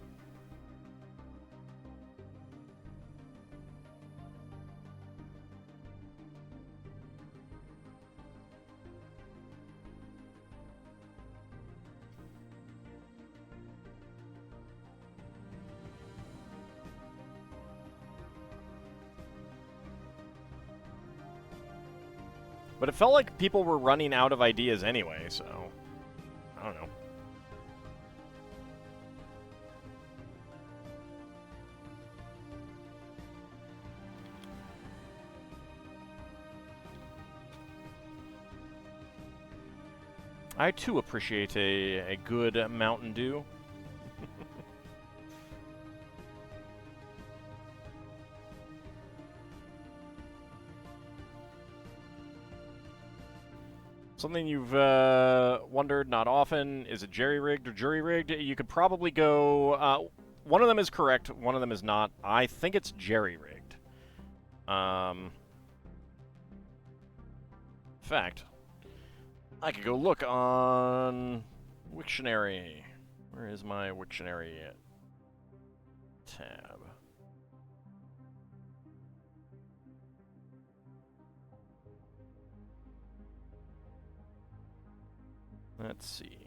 But it felt like people were running out of ideas anyway, so I don't know. I too appreciate a good Mountain Dew. Something you've wondered not often, is it jerry-rigged or jury-rigged? You could probably go... one of them is correct, one of them is not. I think it's jerry-rigged. In fact, I could go look on Wiktionary. Where is my Wiktionary tab? Let's see.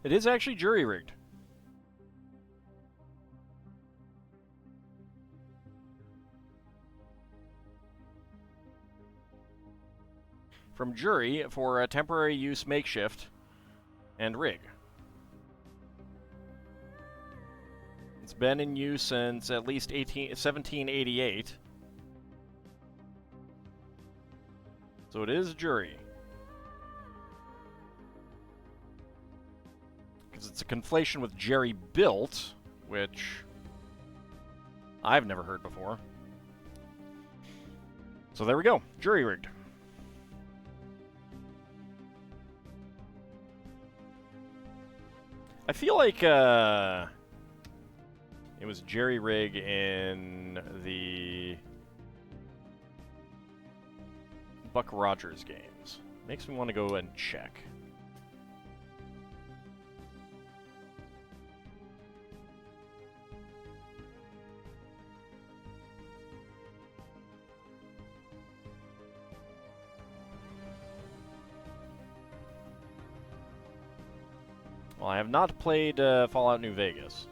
It is actually jury-rigged. From jury for a temporary use makeshift and rig. It's been in use since at least 1788. So it is jury. Because it's a conflation with Jerry built, which I've never heard before. So there we go. Jury rigged. I feel like it was Jerry rig in the Buck Rogers games. Makes me want to go and check. Well, I have not played Fallout New Vegas.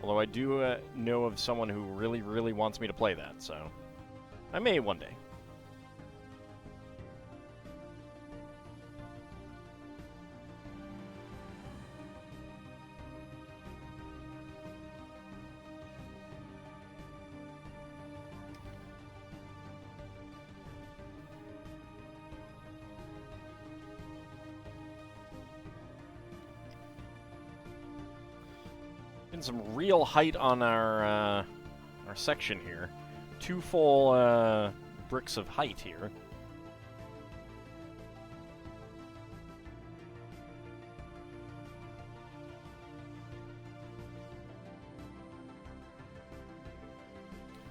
Although I do know of someone who really, really wants me to play that, so I may one day. Some real height on our section here. 2 full bricks of height here.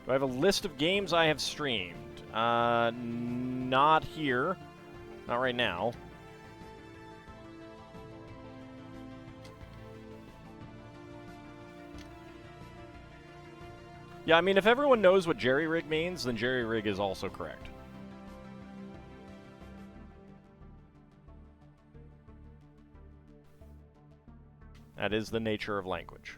Do I have a list of games I have streamed? Not here. Not right now. Yeah, I mean, if everyone knows what jerry-rig means, then jerry-rig is also correct. That is the nature of language.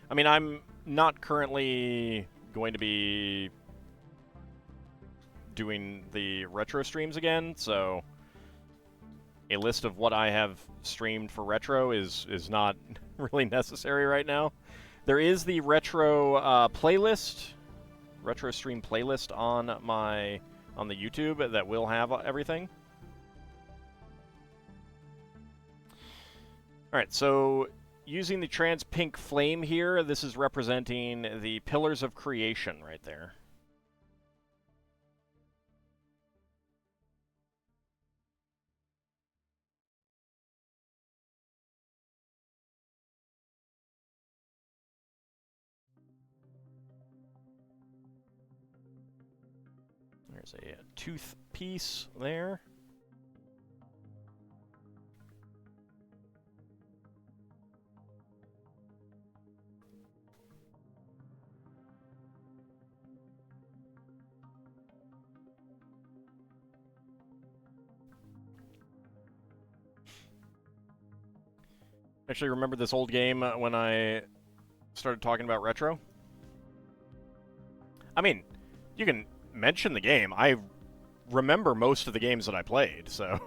I mean, I'm not currently going to be doing the retro streams again, so a list of what I have streamed for retro is not really necessary right now. There is the retro playlist, retro stream playlist on the YouTube that will have everything. All right, so using the trans pink flame here, this is representing the pillars of creation right there. There's a tooth piece there. Actually, remember this old game when I started talking about retro? I mean, you can mention the game. I remember most of the games that I played, so.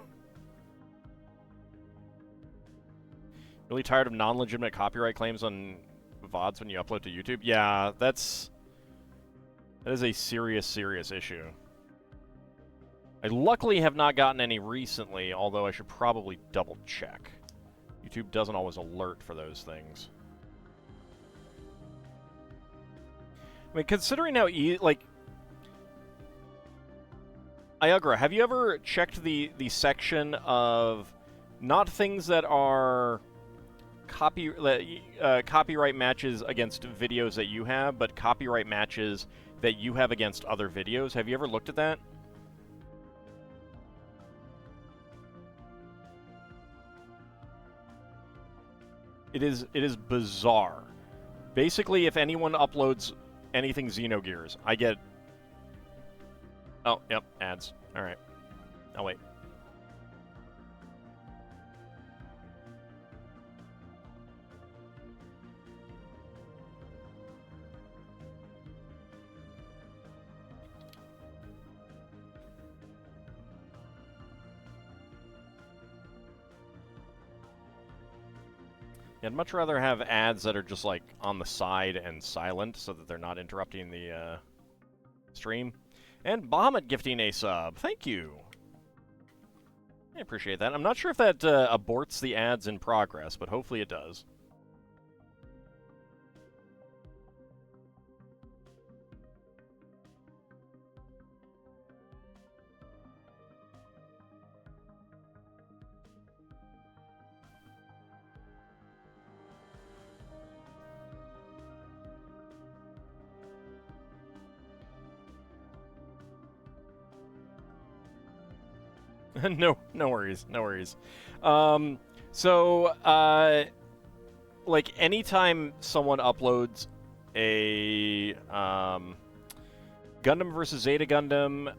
Really tired of non-legitimate copyright claims on VODs when you upload to YouTube? Yeah, that is a serious, serious issue. I luckily have not gotten any recently, although I should probably double check. YouTube doesn't always alert for those things. I mean, considering how like, Iagra, have you ever checked the section of not things that are copyright matches against videos that you have, but copyright matches that you have against other videos? Have you ever looked at that? It is bizarre. Basically, if anyone uploads anything Xenogears, I get Oh, yep, ads. All right. Oh, wait. Yeah, I'd much rather have ads that are just like on the side and silent so that they're not interrupting the stream. And Bahamut gifting a sub. Thank you. I appreciate that. I'm not sure if that aborts the ads in progress, but hopefully it does. No worries, no worries. Like, anytime someone uploads a Gundam versus Zeta Gundam,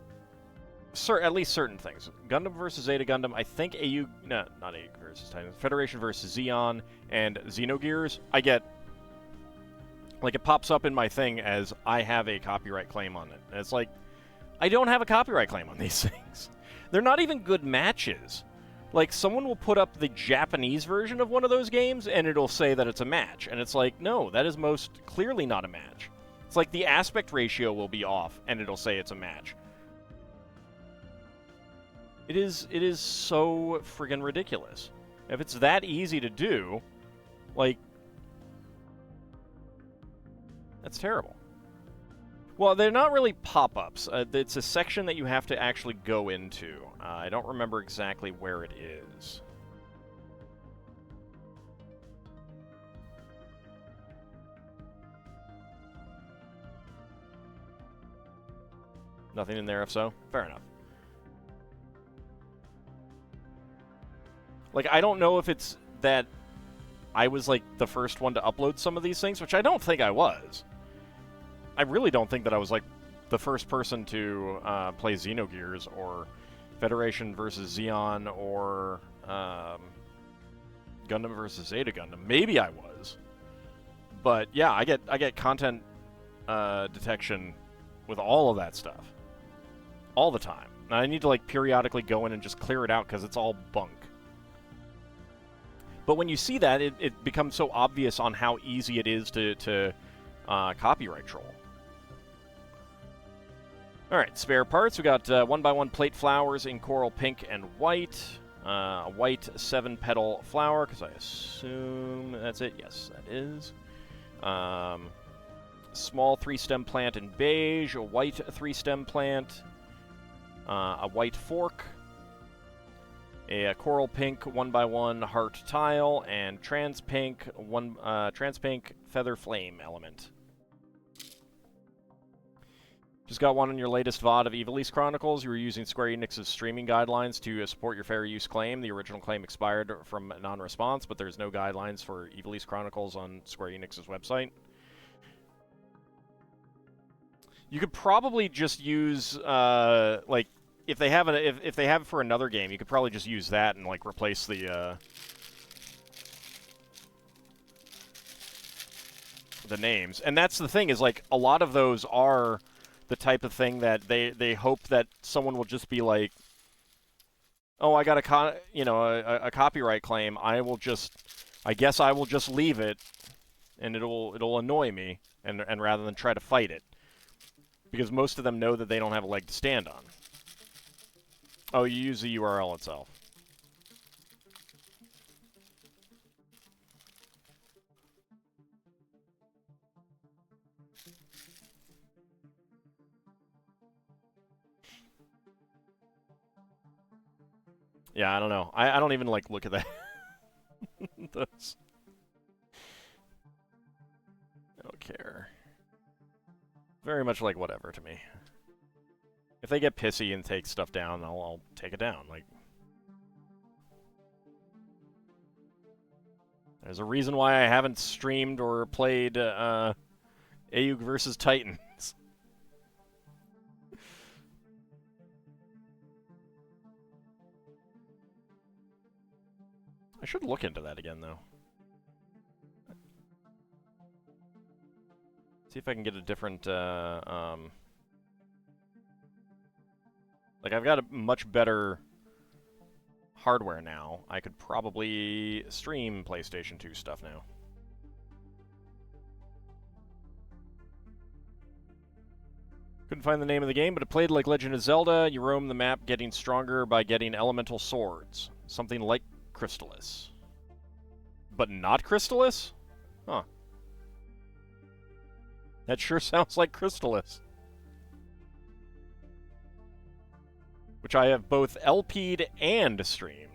at least certain things. Gundam versus Zeta Gundam, I think not AU versus Titan, Federation versus Xeon, and Xenogears, I get, like, it pops up in my thing as I have a copyright claim on it. And it's like, I don't have a copyright claim on these things. They're not even good matches. Like, someone will put up the Japanese version of one of those games, and it'll say that it's a match. And it's like, no, that is most clearly not a match. It's like the aspect ratio will be off, and it'll say it's a match. It is so friggin' ridiculous. If it's that easy to do, like, that's terrible. Well, they're not really pop-ups. It's a section that you have to actually go into. I don't remember exactly where it is. Nothing in there, if so? Fair enough. Like, I don't know if it's that I was, like, the first one to upload some of these things, which I don't think I was. I really don't think that I was, like, the first person to play Xenogears or Federation versus Xeon or Gundam versus Zeta Gundam. Maybe I was. But, yeah, I get content detection with all of that stuff. All the time. And I need to, like, periodically go in and just clear it out because it's all bunk. But when you see that, it becomes so obvious on how easy it is to copyright troll. Alright, spare parts. We got 1x1 plate flowers in coral pink and white. A white 7-petal flower, because I assume that's it. Yes, that is. Small 3-stem plant in beige. A white 3-stem plant. A white fork. A coral pink 1x1 heart tile. And trans pink feather flame element. Just got one on your latest VOD of Ivalice Chronicles. You were using Square Enix's streaming guidelines to support your fair use claim. The original claim expired from non-response, but there's no guidelines for Ivalice Chronicles on Square Enix's website. You could probably just use, like, if they have it for another game, you could probably just use that and, like, replace the names. And that's the thing, is, like, a lot of those are the type of thing that they hope that someone will just be like, oh, I got a copyright claim. I guess I will just leave it, and it'll annoy me, and rather than try to fight it, because most of them know that they don't have a leg to stand on. Oh, you use the URL itself. Yeah, I don't know. I don't even, like, look at that. Those. I don't care. Very much like whatever to me. If they get pissy and take stuff down, I'll take it down. Like, there's a reason why I haven't streamed or played AU versus Titans. I should look into that again, though. See if I can get a different, like, I've got a much better hardware now. I could probably stream PlayStation 2 stuff now. Couldn't find the name of the game, but it played like Legend of Zelda. You roam the map getting stronger by getting elemental swords. Something like Crystallis. But not Crystallis? Huh. That sure sounds like Crystallis. Which I have both LP'd and streamed.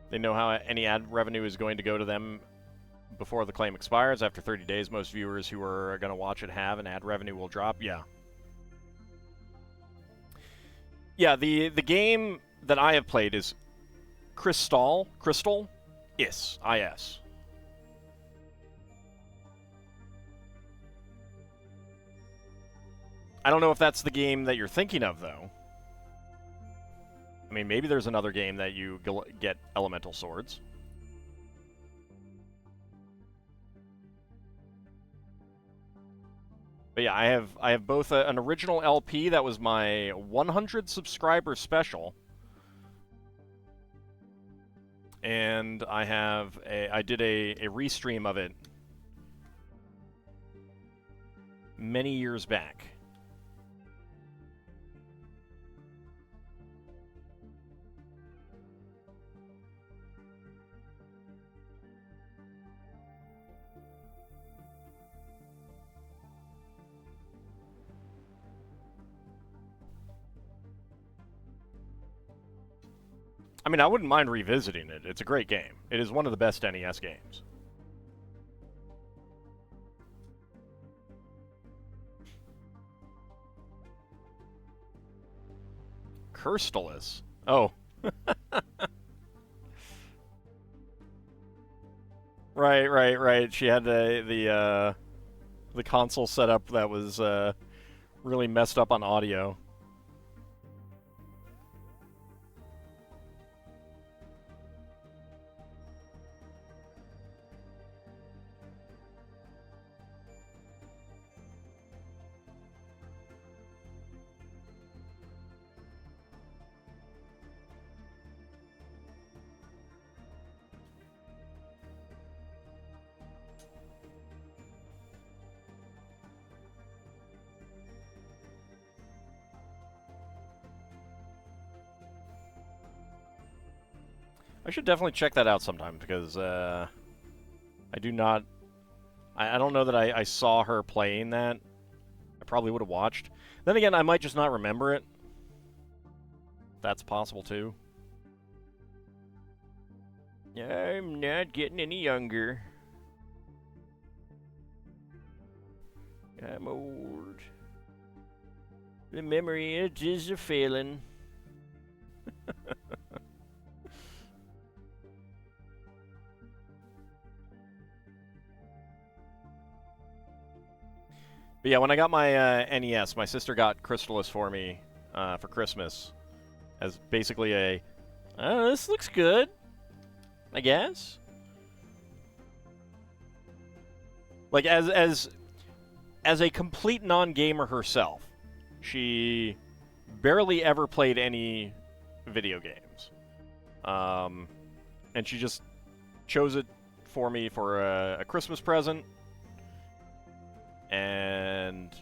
They know how any ad revenue is going to go to them before the claim expires. After 30 days, most viewers who are going to watch it have, and ad revenue will drop. Yeah. Yeah, the game that I have played is Crystal. Is. I-S. I don't know if that's the game that you're thinking of, though. I mean, maybe there's another game that you get elemental swords. But yeah, I have both an original LP that was my 100 subscriber special, and I did a restream of it many years back. I mean, I wouldn't mind revisiting it. It's a great game. It is one of the best NES games. Crystallis. Oh. Right. She had the console setup that was really messed up on audio. I should definitely check that out sometime, because I do not... I don't know that I saw her playing that. I probably would have watched. Then again, I might just not remember it. That's possible, too. I'm not getting any younger. I'm old. The memory, it is a failing. But yeah, when I got my NES, my sister got Crystallis for me for Christmas as basically a, oh, this looks good, I guess. Like, as a complete non-gamer herself, she barely ever played any video games. And she just chose it for me for a Christmas present. And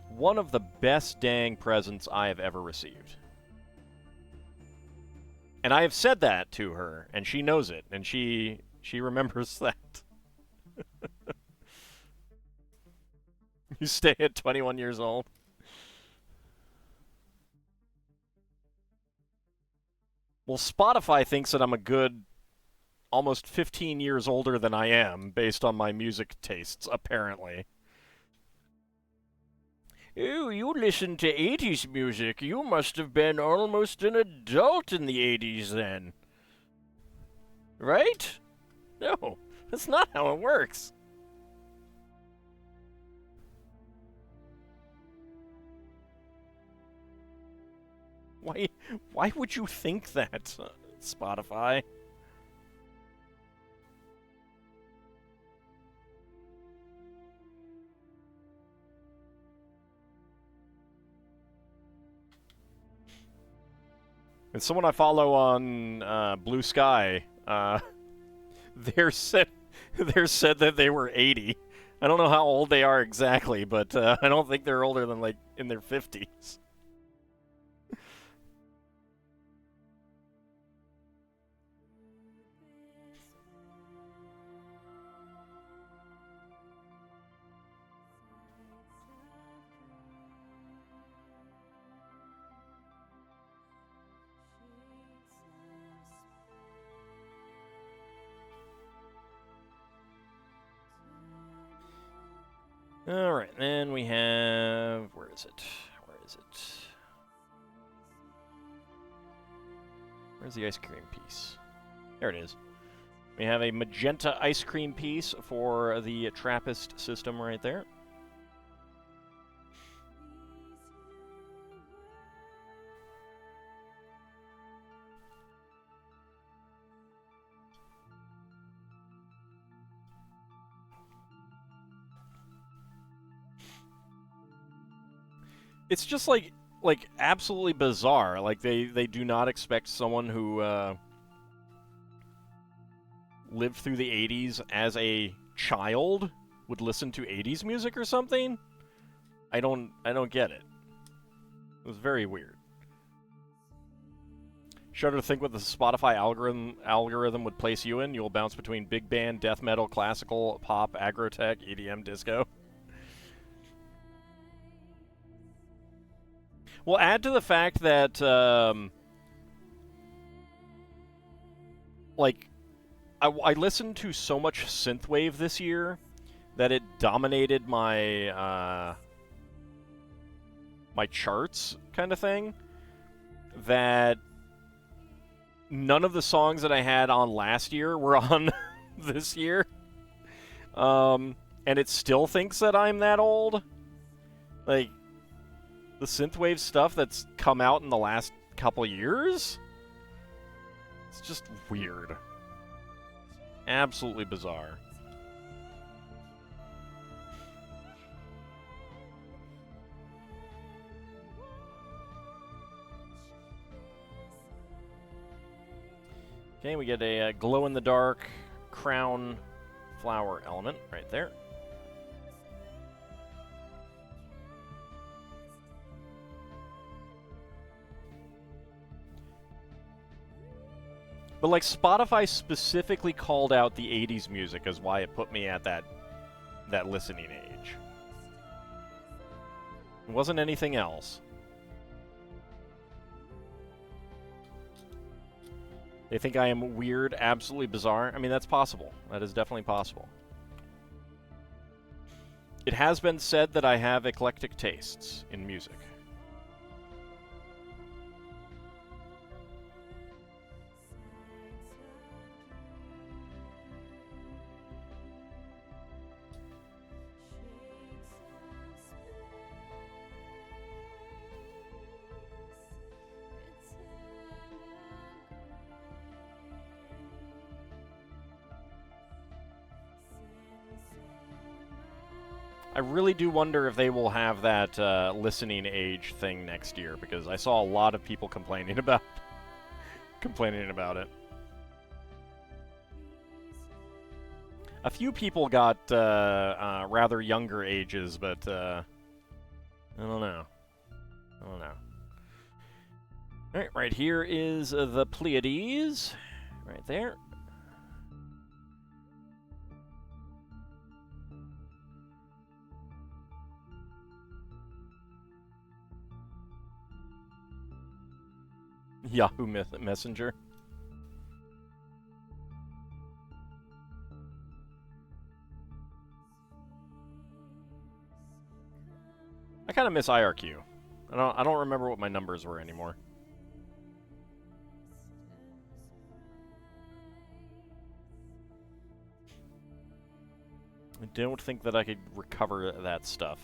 one of the best dang presents I have ever received. And I have said that to her, and she knows it, and she remembers that. You stay at 21 years old. Well, Spotify thinks that I'm a good almost 15 years older than I am, based on my music tastes, apparently. Oh, you listen to 80s music. You must have been almost an adult in the 80s then. Right? No, that's not how it works. Why would you think that, Spotify? And someone I follow on Blue Sky, they're said that they were 80. I don't know how old they are exactly, but I don't think they're older than like in their 50s. Alright, then we have... Where is it? Where is it? Where's the ice cream piece? There it is. We have a magenta ice cream piece for the Trappist system right there. It's just like absolutely bizarre. Like they do not expect someone who lived through the 80s as a child would listen to 80s music or something. I don't get it. It was very weird. Shudder to think what the Spotify algorithm would place you in. You will bounce between big band, death metal, classical, pop, agrotech, EDM, disco. Well, add to the fact that, like, I listened to so much synthwave this year that it dominated my, my charts kind of thing, that none of the songs that I had on last year were on this year. And it still thinks that I'm that old. Like... The synthwave stuff that's come out in the last couple years? It's just weird. Absolutely bizarre. Okay, we get a glow-in-the-dark crown flower element right there. But, like, Spotify specifically called out the 80s music as why it put me at that listening age. It wasn't anything else. They think I am weird, absolutely bizarre. I mean, that's possible. That is definitely possible. It has been said that I have eclectic tastes in music. I really do wonder if they will have that listening age thing next year, because I saw a lot of people complaining about it. A few people got rather younger ages, but I don't know. All right here is the Pleiades, right there. Yahoo Messenger. I kind of miss IRQ. I don't remember what my numbers were anymore. I don't think that I could recover that stuff.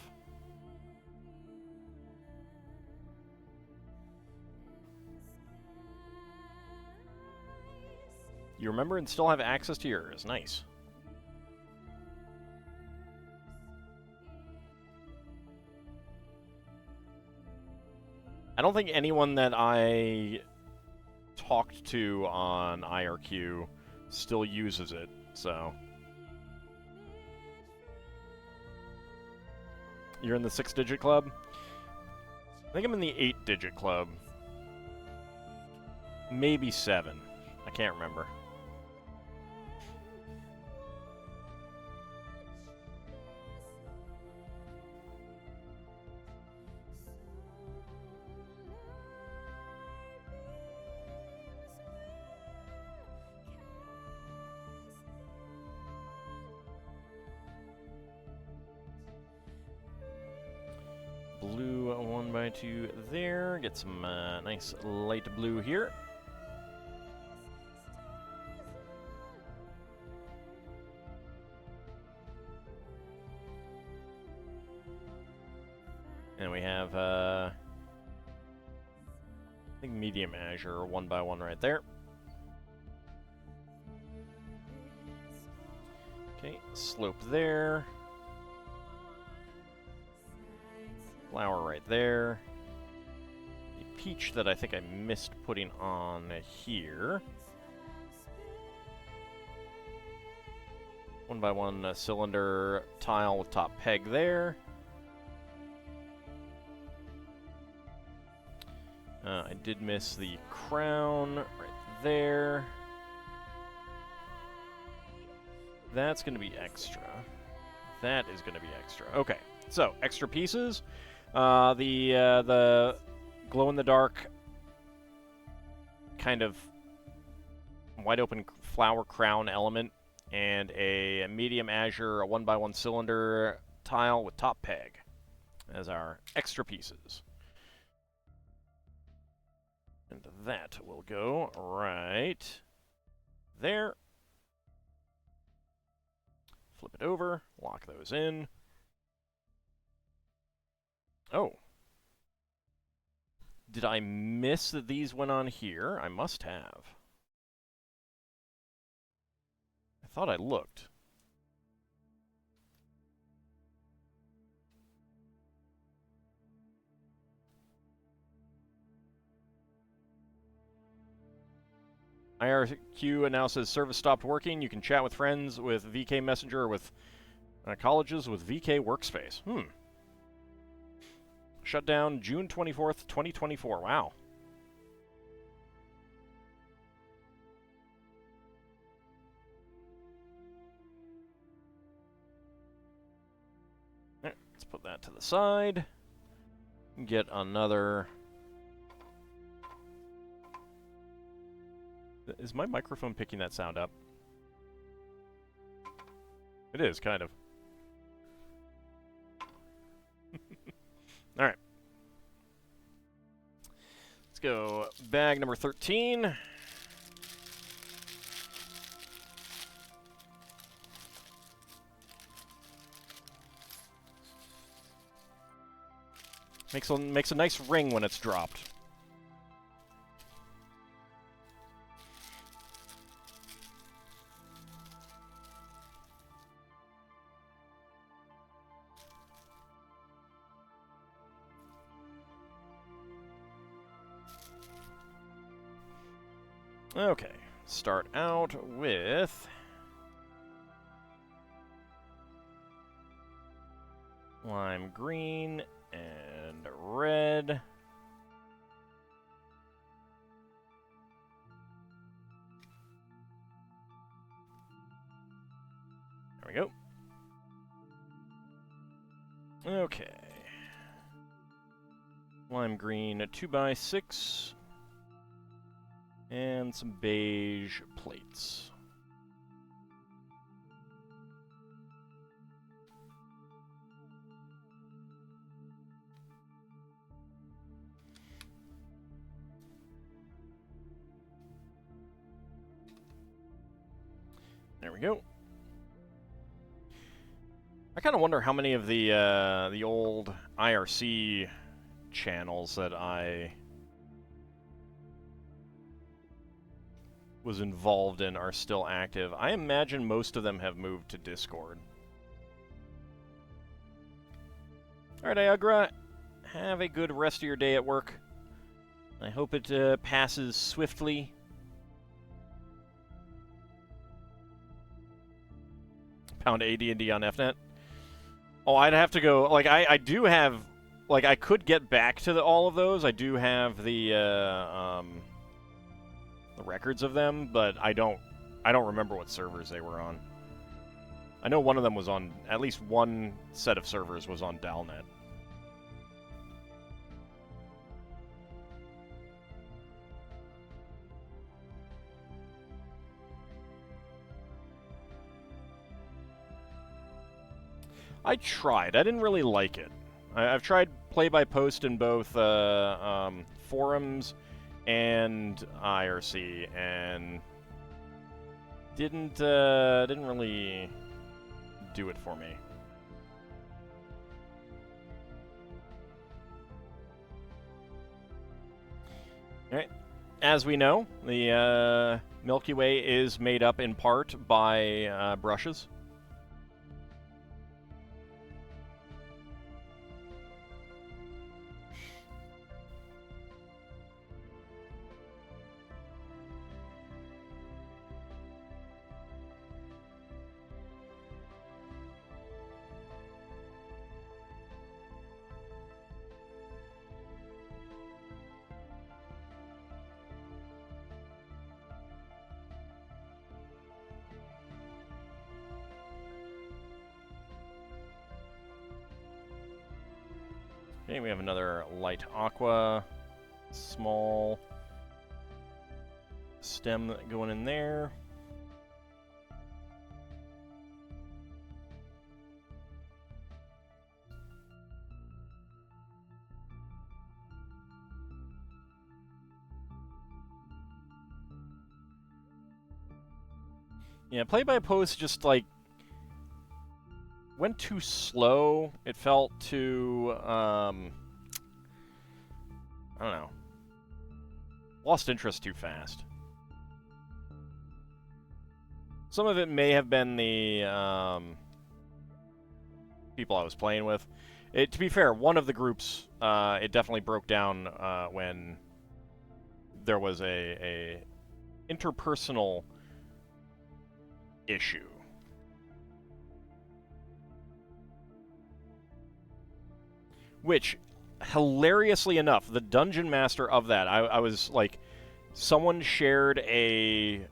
You remember and still have access to yours. Nice. I don't think anyone that I talked to on IRQ still uses it, so... You're in the 6-digit club? I think I'm in the 8-digit club. Maybe 7. I can't remember. Blue 1x2 there. Get some nice light blue here. And we have, I think medium azure 1x1 right there. Okay, slope there. Flower right there. The peach that I think I missed putting on here. 1x1 cylinder tile with top peg there. I did miss the crown right there. That's going to be extra. That is going to be extra. Okay, so extra pieces. The glow-in-the-dark kind of wide-open flower crown element, and a medium azure, a 1x1 cylinder tile with top peg as our extra pieces. And that will go right there. Flip it over, lock those in. Oh. Did I miss that these went on here? I must have. I thought I looked. IRQ now says service stopped working. You can chat with friends with VK Messenger or with colleges with VK Workspace. Shut down June 24th, 2024. Wow. All right, let's put that to the side. Get another... Is my microphone picking that sound up? It is, kind of. Alright. Let's go bag number 13. Makes a nice ring when it's dropped. Okay, start out with lime green and red. There we go. Okay. Lime green 2x6. And some beige plates. There we go. I kind of wonder how many of the old IRC channels that I was involved in are still active. I imagine most of them have moved to Discord. Alright, Iagra, have a good rest of your day at work. I hope it passes swiftly. Pound AD&D on FNet. Oh, I'd have to go... Like, I do have... Like, I could get back to all of those. I do have the records of them, but I don't remember what servers they were on. I know one of them was on... At least one set of servers was on Dalnet. I tried. I didn't really like it. I've tried play-by-post in both forums and IRC, and didn't really do it for me. All right. As we know, the Milky Way is made up in part by brushes. Okay, we have another light aqua, small stem going in there. Yeah, play-by-post just, like, went too slow. It felt too, I don't know. Lost interest too fast. Some of it may have been the people I was playing with. To be fair, one of the groups, it definitely broke down when there was a interpersonal issue. Which, hilariously enough, the dungeon master of that, I was like, someone shared a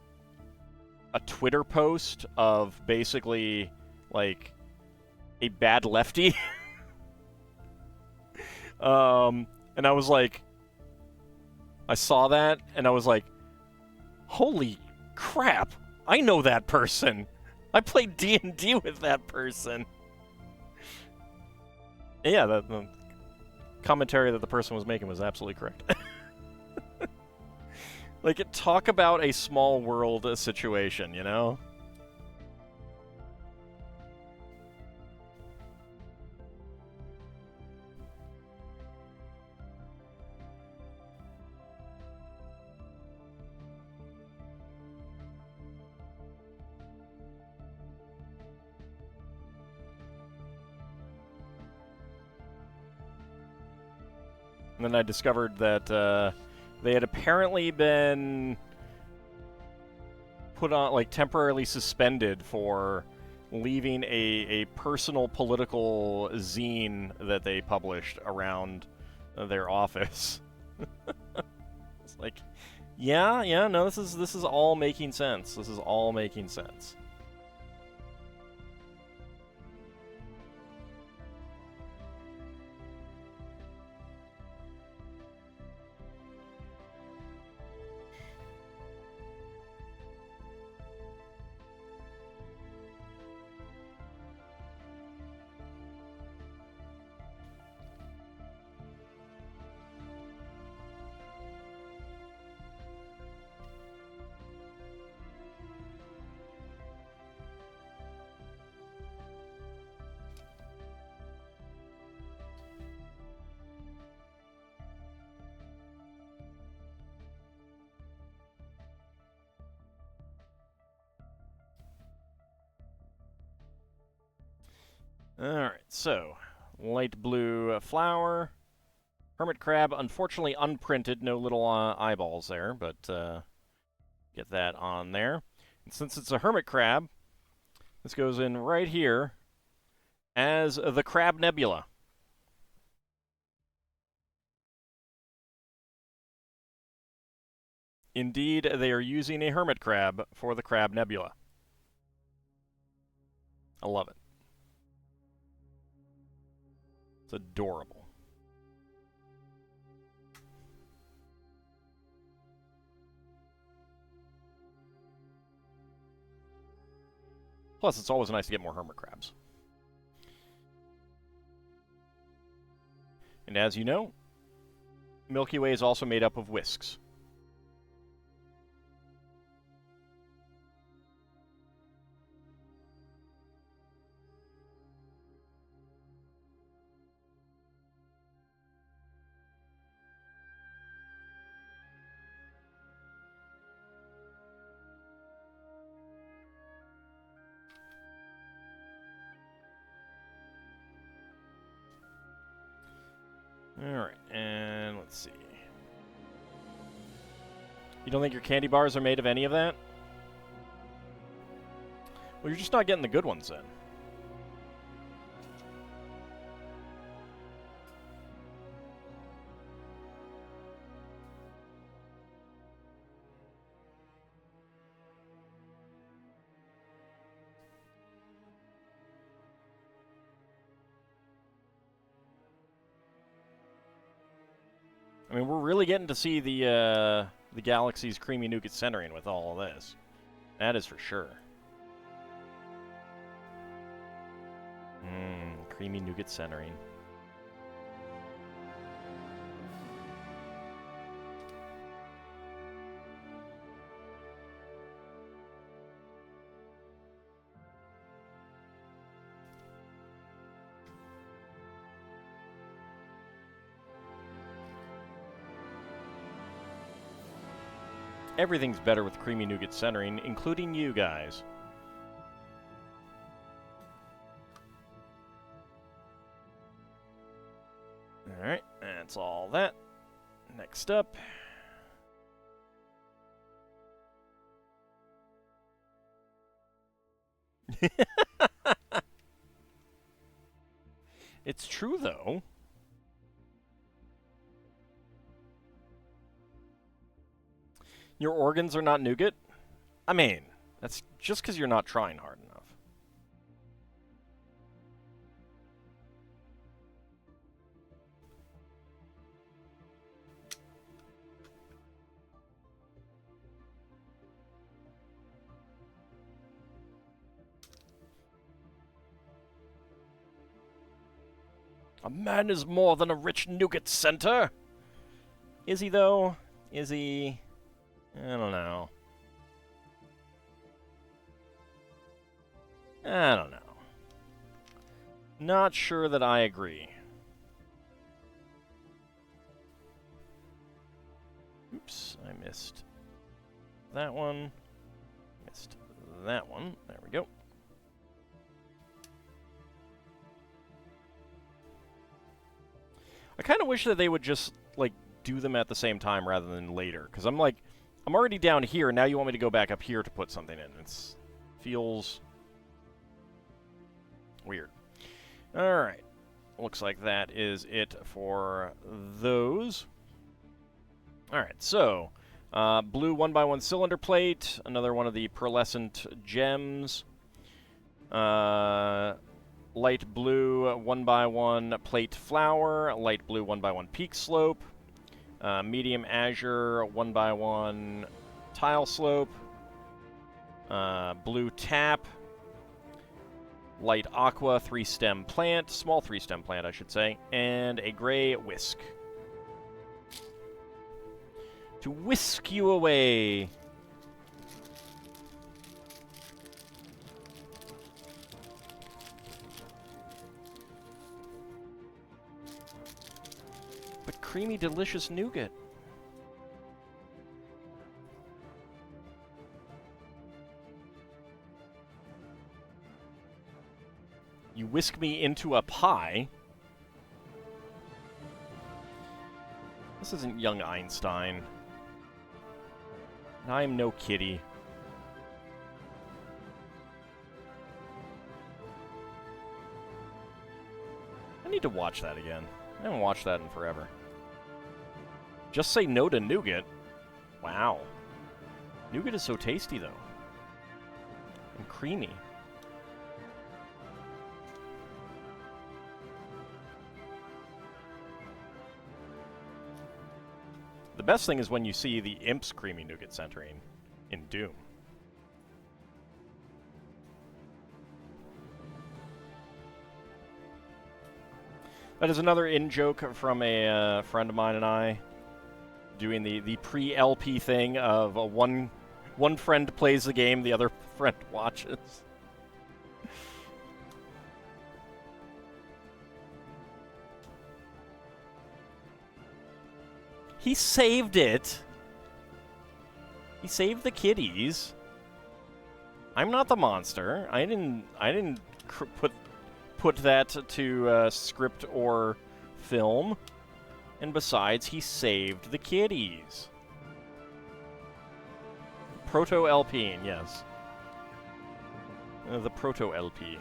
Twitter post of basically like a bad lefty. And I was like, I saw that and I was like, holy crap, I know that person. I played D&D with that person. Yeah, the commentary that the person was making was absolutely correct. Like, talk about a small world situation, you know? And then I discovered that they had apparently been put on, like, temporarily suspended for leaving a personal political zine that they published around their office. It's like, yeah, no, this is all making sense. This is all making sense. Alright, so light blue flower. Hermit crab, unfortunately unprinted, no little eyeballs there, but get that on there. And since it's a hermit crab, this goes in right here as the Crab Nebula. Indeed, they are using a hermit crab for the Crab Nebula. I love it. It's adorable. Plus, it's always nice to get more hermit crabs. And as you know, Milky Way is also made up of whisks. Alright, and let's see. You don't think your candy bars are made of any of that? Well, you're just not getting the good ones then. I mean, we're really getting to see the galaxy's creamy nougat centering with all of this. That is for sure. Creamy nougat centering. Everything's better with creamy nougat centering, including you guys. Alright, that's all that. Next up. It's true, though. Your organs are not nougat? I mean, that's just because you're not trying hard enough. A man is more than a rich nougat center. Is he, though? Is he? I don't know. I don't know. Not sure that I agree. Oops, I missed that one. Missed that one. There we go. I kind of wish that they would just, like, do them at the same time rather than later. Because I'm like, I'm already down here, now you want me to go back up here to put something in. It feels weird. Alright. Looks like that is it for those. Alright, so, blue 1x1 cylinder plate, another one of the pearlescent gems. Light blue 1x1 plate flower, light blue 1x1 peak slope, medium azure 1x1 tile slope, blue tap, light aqua 3-stem plant, small 3-stem plant I should say, and a gray whisk. To whisk you away. But creamy, delicious nougat. You whisk me into a pie. This isn't young Einstein. I'm no kitty. I need to watch that again. I haven't watched that in forever. Just say no to nougat. Wow. Nougat is so tasty, though. And creamy. The best thing is when you see the Imp's Creamy Nougat centering in Doom. That is another in-joke from a friend of mine and I, doing the pre-LP thing of one friend plays the game, the other friend watches. He saved it. He saved the kitties. I'm not the monster. I didn't put that to script or film. And besides, he saved the kitties. Proto-LP, yes. The Proto-LP.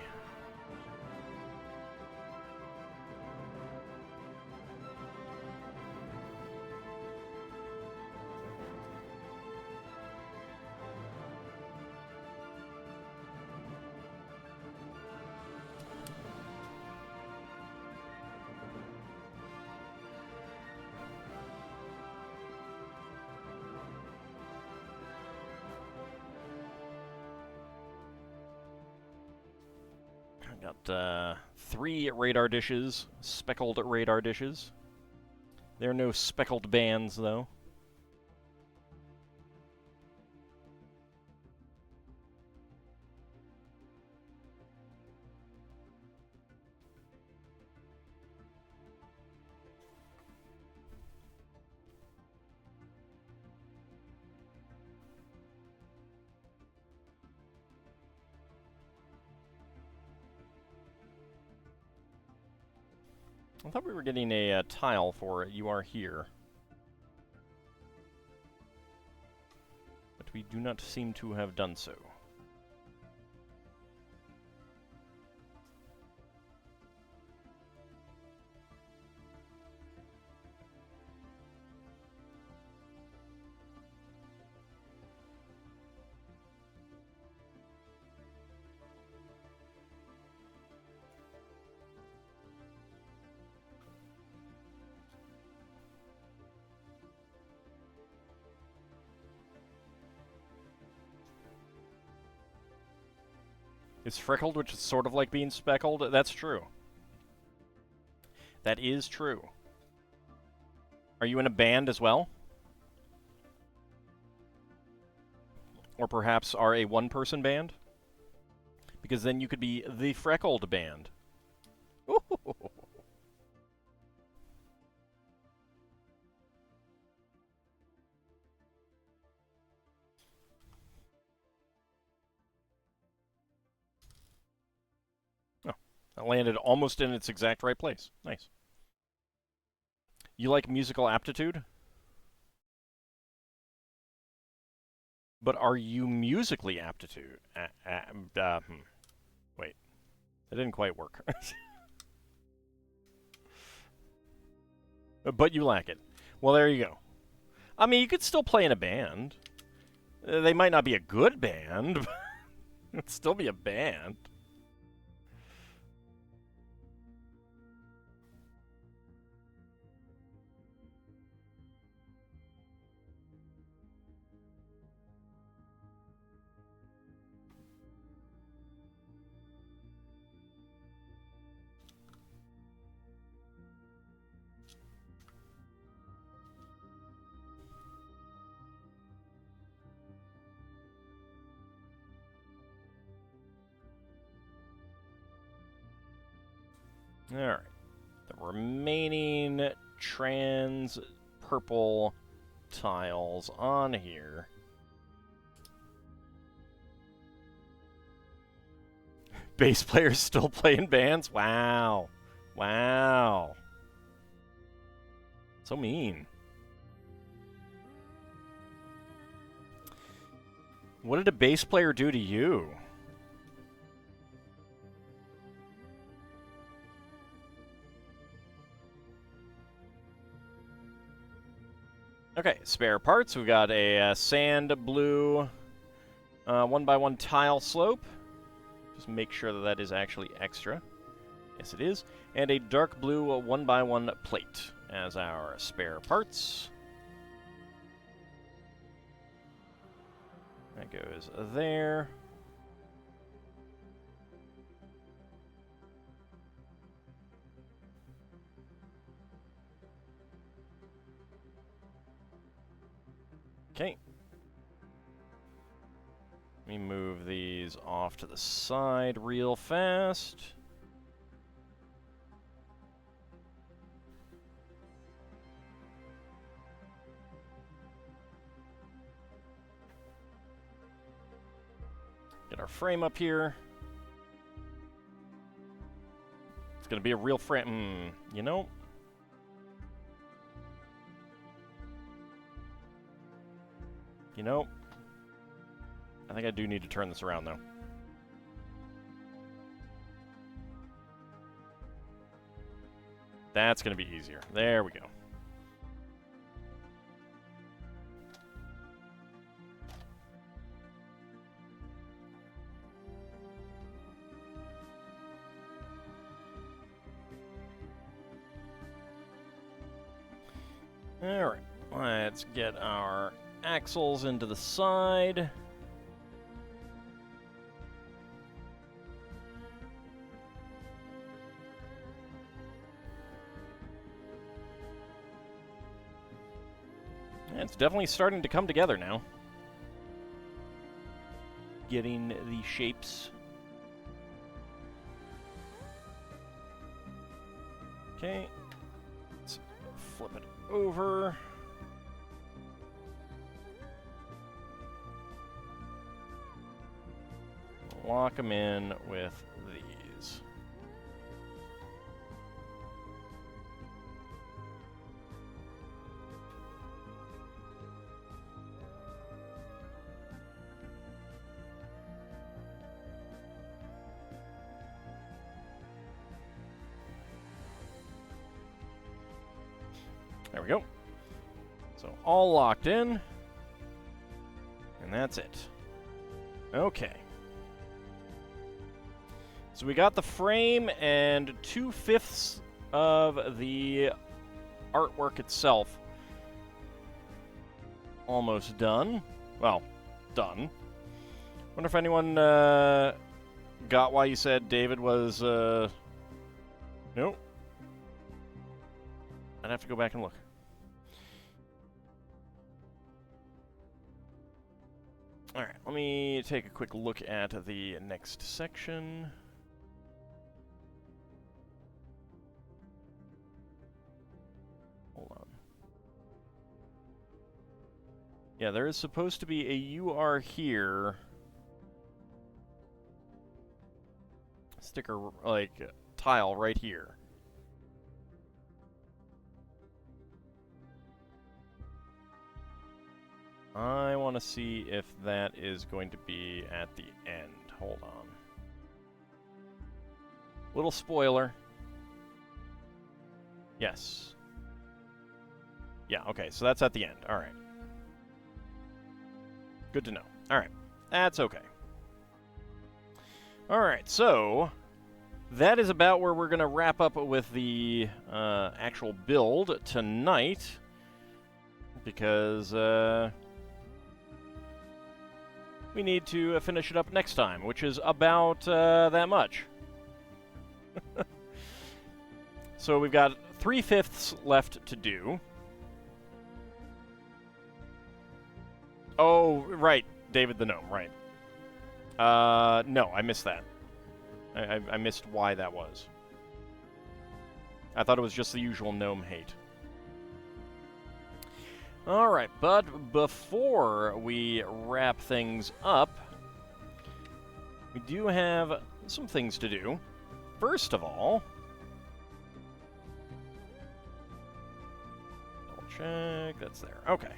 Got 3 radar dishes, speckled radar dishes. There are no speckled bands, though. I thought we were getting a tile for You Are Here. But we do not seem to have done so. It's freckled, which is sort of like being speckled. That's true. That is true. Are you in a band as well? Or perhaps are a one-person band? Because then you could be the Freckled Band. Ooh. That landed almost in its exact right place. Nice. You like musical aptitude? But are you musically aptitude? Wait. That didn't quite work. But you lack it. Well, there you go. I mean, you could still play in a band. They might not be a good band, but it'd still be a band. Alright. The remaining trans purple tiles on here. Bass players still play in bands? Wow. Wow. So mean. What did a bass player do to you? Okay, spare parts. We've got a sand blue 1x1 tile slope. Just make sure that that is actually extra. Yes, it is. And a dark blue 1x1 plate as our spare parts. That goes there. Okay. Let me move these off to the side real fast. Get our frame up here. It's going to be a real frame. You know? You know? I think I do need to turn this around, though. That's going to be easier. There we go. Alright, let's get our axles into the side. It's definitely starting to come together now. Getting the shapes. Okay. Let's flip it over. Lock them in with these. There we go. So all locked in. And that's it. Okay. So we got the frame and 2/5 of the artwork itself almost done. Well, done. Wonder if anyone got why you said David was... Nope. I'd have to go back and look. Alright, let me take a quick look at the next section. Hold on. Yeah, there is supposed to be a "You Are Here" sticker, like, tile right here. I want to see if that is going to be at the end. Hold on. Little spoiler. Yes. Yeah, okay, so that's at the end. Alright. Good to know. Alright. That's okay. Alright, so that is about where we're going to wrap up with the actual build tonight. Because, we need to finish it up next time, which is about that much. So we've got 3/5 left to do. Oh, right. David the Gnome, right. No, I missed that. I missed why that was. I thought it was just the usual gnome hate. Alright, but before we wrap things up, we do have some things to do. First of all, double check, that's there. Okay.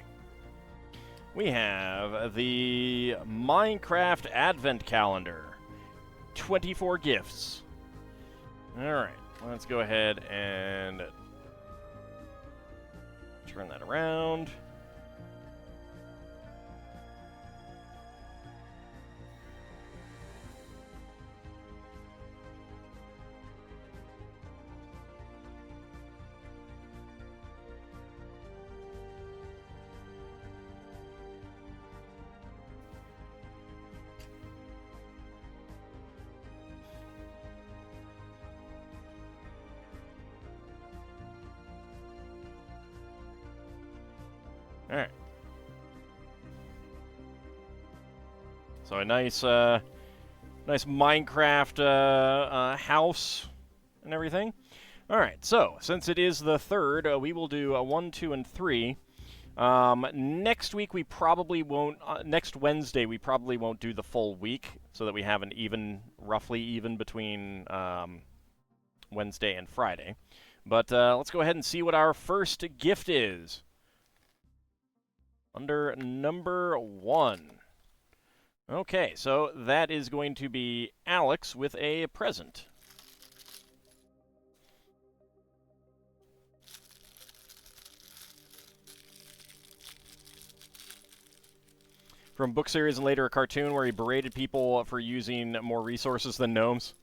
We have the Minecraft Advent Calendar. 24 gifts. Alright, let's go ahead and turn that around. Alright. So a nice Minecraft house and everything. Alright, so since it is the 3rd, we will do a 1, 2, and 3. Next week we probably won't, next Wednesday we probably won't do the full week, so that we have an even, roughly even between Wednesday and Friday. But let's go ahead and see what our first gift is. Under number 1. Okay, so that is going to be Alex with a present. From book series and later a cartoon where he berated people for using more resources than gnomes.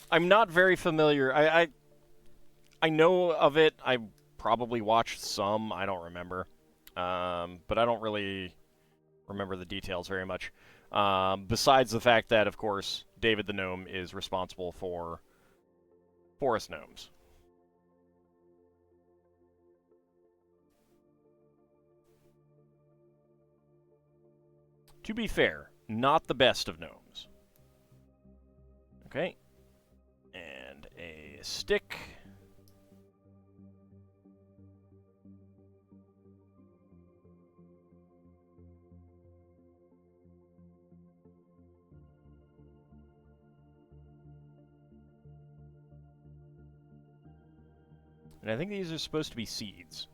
I'm not very familiar. I know of it. I probably watched some. I don't remember. But I don't really remember the details very much. Besides the fact that, of course, David the Gnome is responsible for forest gnomes. To be fair, not the best of gnomes. Okay. And a stick. And I think these are supposed to be seeds.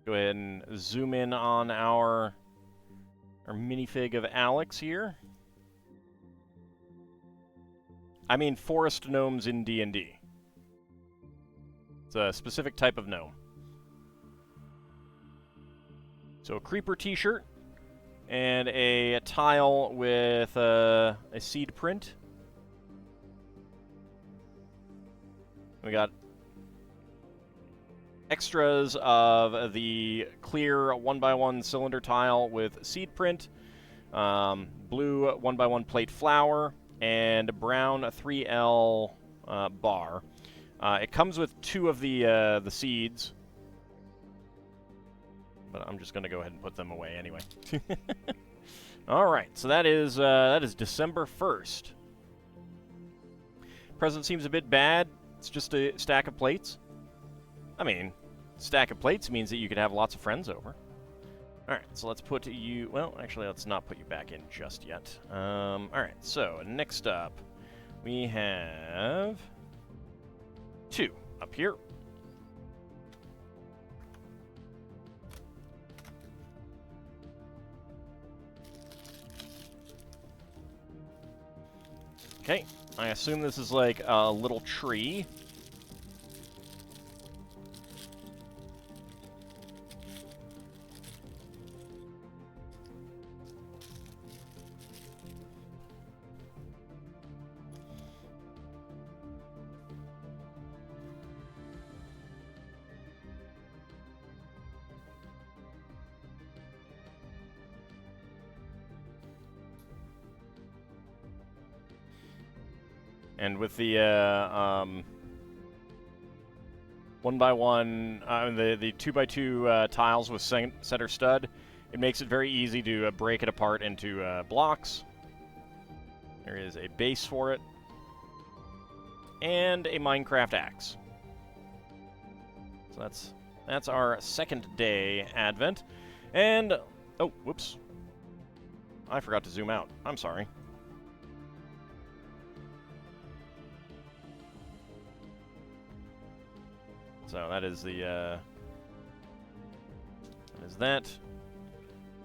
Go ahead and zoom in on our minifig of Alex here. I mean forest gnomes in D&D. It's a specific type of gnome. So a creeper t-shirt and a tile with a seed print. We got extras of the clear 1x1 cylinder tile with seed print, blue 1x1 plate flower, and brown 3L bar. It comes with 2 of the seeds, but I'm just going to go ahead and put them away anyway. All right, so that is December 1st. Present seems a bit bad. It's just a stack of plates. I mean, stack of plates means that you could have lots of friends over. Alright, so let's put you... Well, actually, let's not put you back in just yet. Alright, so next up, we have 2 up here. Okay, I assume this is like a little tree. And with the 1x1, the 2x2 tiles with center stud, it makes it very easy to break it apart into blocks. There is a base for it. And a Minecraft axe. So that's our second day Advent. And, oh, whoops. I forgot to zoom out. I'm sorry. So that is the, that is that.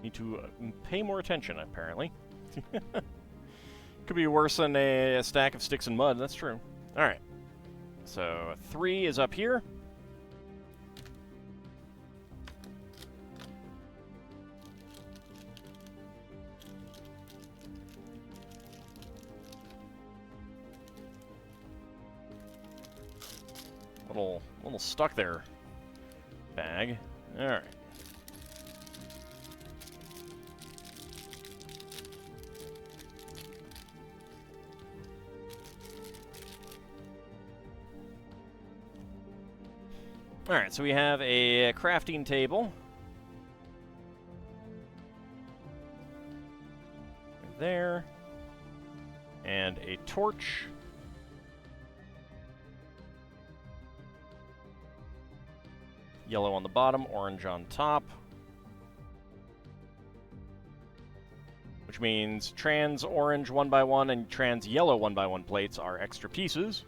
Need to pay more attention, apparently. Could be worse than a stack of sticks and mud, that's true. Alright. So 3 is up here. Little stuck there. Bag. Alright. Alright, so we have a crafting table. Right there. And a torch. Yellow on the bottom, orange on top. Which means trans orange 1x1 and trans yellow 1x1 plates are extra pieces.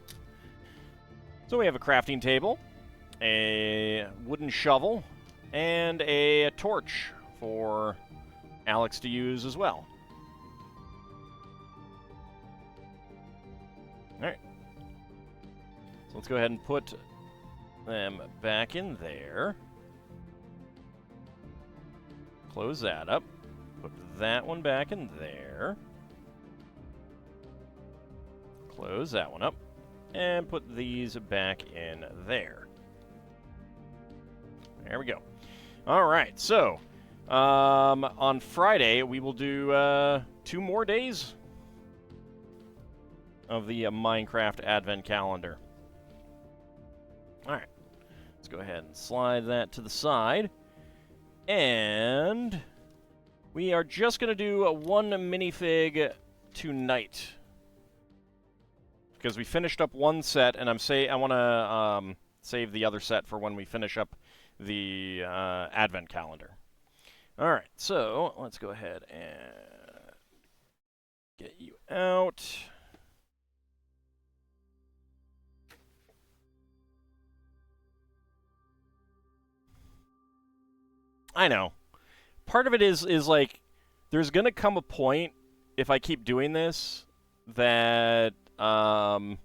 So we have a crafting table, a wooden shovel, and a torch for Alex to use as well. Alright. So let's go ahead and put them back in there. Close that up. Put that one back in there. Close that one up. And put these back in there. There we go. Alright, so on Friday we will do 2 more days of the Minecraft Advent Calendar. Alright. Let's go ahead and slide that to the side. And we are just going to do one minifig tonight. Because we finished up one set, and I want to save the other set for when we finish up the Advent Calendar. Alright, so let's go ahead and get you out. I know. Part of it is like, there's going to come a point, if I keep doing this, that I'm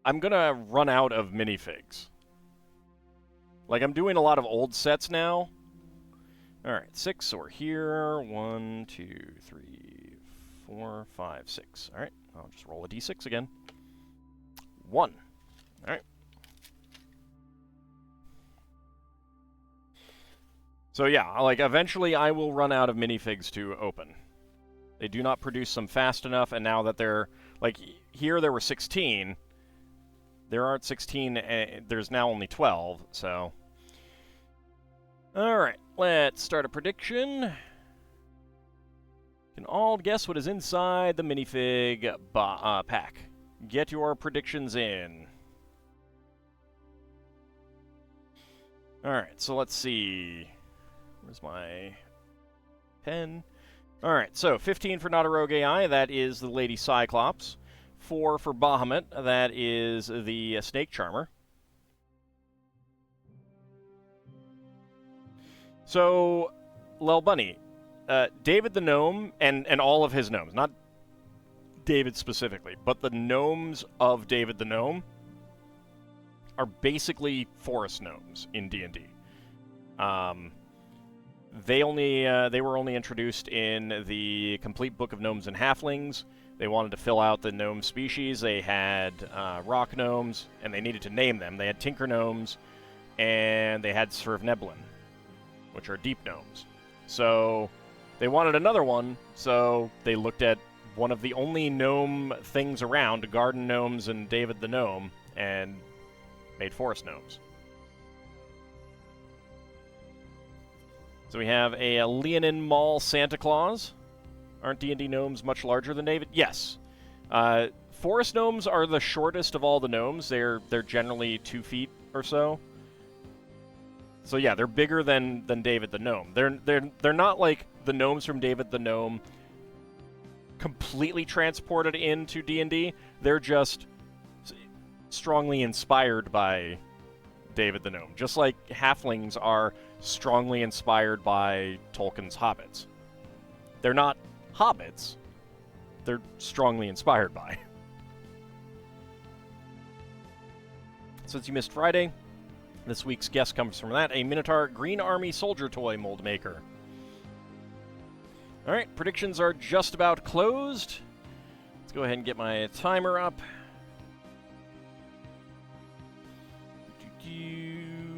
going to run out of minifigs. Like, I'm doing a lot of old sets now. Alright, 6, so we're here. 1, 2, 3, 4, 5, 6. Alright, I'll just roll a d6 again. 1. Alright. So yeah, like, eventually I will run out of minifigs to open. They do not produce them fast enough, and now that they're, like, here there were 16. There aren't 16, there's now only 12, so. Alright, let's start a prediction. You can all guess what is inside the minifig pack. Get your predictions in. Alright, so let's see. Where's my pen? Alright, so 15 for Not a Rogue AI, that is the Lady Cyclops. 4 for Bahamut, that is the Snake Charmer. So, Lel Bunny, David the Gnome, and all of his gnomes, not David specifically, but the gnomes of David the Gnome are basically forest gnomes in D&D. They were only introduced in the Complete Book of Gnomes and Halflings. They wanted to fill out the gnome species. They had rock gnomes, and they needed to name them. They had tinker gnomes, and they had Svirfneblin, which are deep gnomes. So they wanted another one, so they looked at one of the only gnome things around, garden gnomes and David the Gnome, and made forest gnomes. So we have a Leonin Mall Santa Claus. Aren't D&D gnomes much larger than David? Yes. Forest gnomes are the shortest of all the gnomes. They're generally 2 feet or so. So yeah, they're bigger than David the Gnome. They're not like the gnomes from David the Gnome completely transported into D&D. They're just strongly inspired by David the Gnome, just like halflings are strongly inspired by Tolkien's hobbits. They're not hobbits. They're strongly inspired by. Since you missed Friday, this week's guest comes from that, a Minotaur Green Army soldier toy mold maker. Alright, predictions are just about closed. Let's go ahead and get my timer up.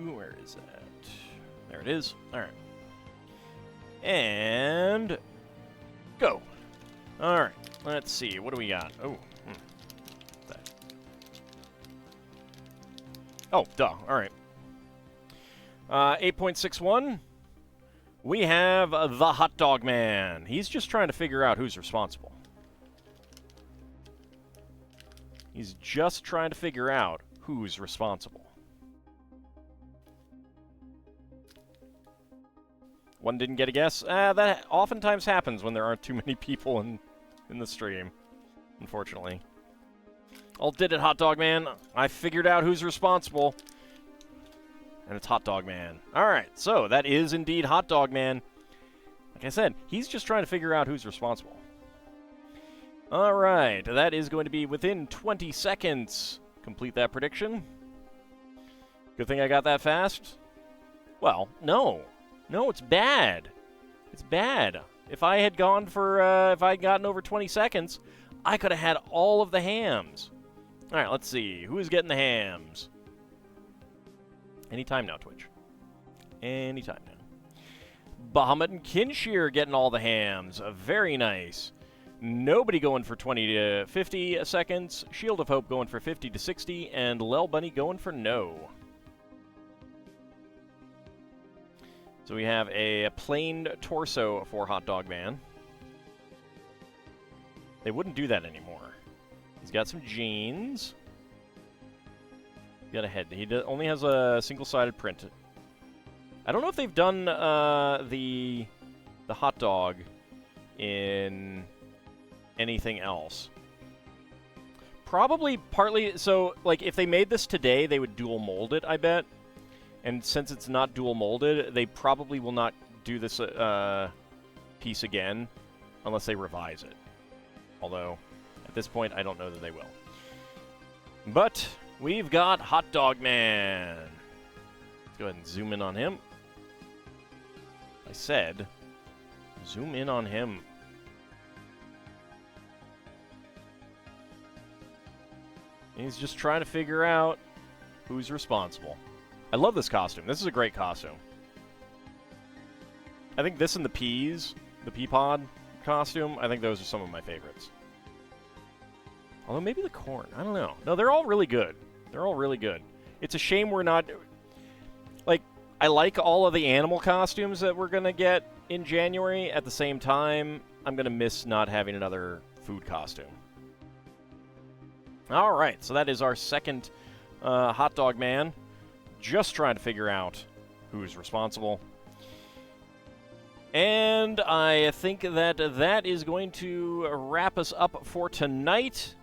Where is that? There it is. Alright. And go. Alright, let's see. What do we got? Oh. That. Oh, duh. Alright. 8.61. We have the Hot Dog Man. He's just trying to figure out who's responsible. He's just trying to figure out who's responsible. One didn't get a guess. That oftentimes happens when there aren't too many people in the stream, unfortunately. All did it, Hot Dog Man. I figured out who's responsible. And it's Hot Dog Man. Alright, so that is indeed Hot Dog Man. Like I said, he's just trying to figure out who's responsible. Alright, that is going to be within 20 seconds. Complete that prediction. Good thing I got that fast. Well, no. No, it's bad. It's bad. If I had gone for, if I had gotten over 20 seconds, I could have had all of the hams. Alright, let's see. Who's getting the hams? Anytime now, Twitch. Anytime now. Bahamut and Kinshir getting all the hams. Very nice. Nobody going for 20 to 50 seconds. Shield of Hope going for 50 to 60. And Lel Bunny going for no. So we have a plain torso for Hot Dog Man. They wouldn't do that anymore. He's got some jeans. He's got a head. He only has a single-sided print. I don't know if they've done the hot dog in anything else. Probably partly... So, like, if they made this today, they would dual mold it, I bet. And since it's not dual molded, they probably will not do this piece again unless they revise it. Although, at this point, I don't know that they will. But we've got Hot Dog Man. Let's go ahead and zoom in on him. I said, zoom in on him. He's just trying to figure out who's responsible. I love this costume. This is a great costume. I think this and the peas, the pea pod costume, I think those are some of my favorites. Although maybe the corn, I don't know. No, they're all really good. They're all really good. It's a shame we're not... Like, I like all of the animal costumes that we're going to get in January. At the same time, I'm going to miss not having another food costume. Alright, so that is our second Hot Dog Man. Just trying to figure out who's responsible. And I think that that is going to wrap us up for tonight.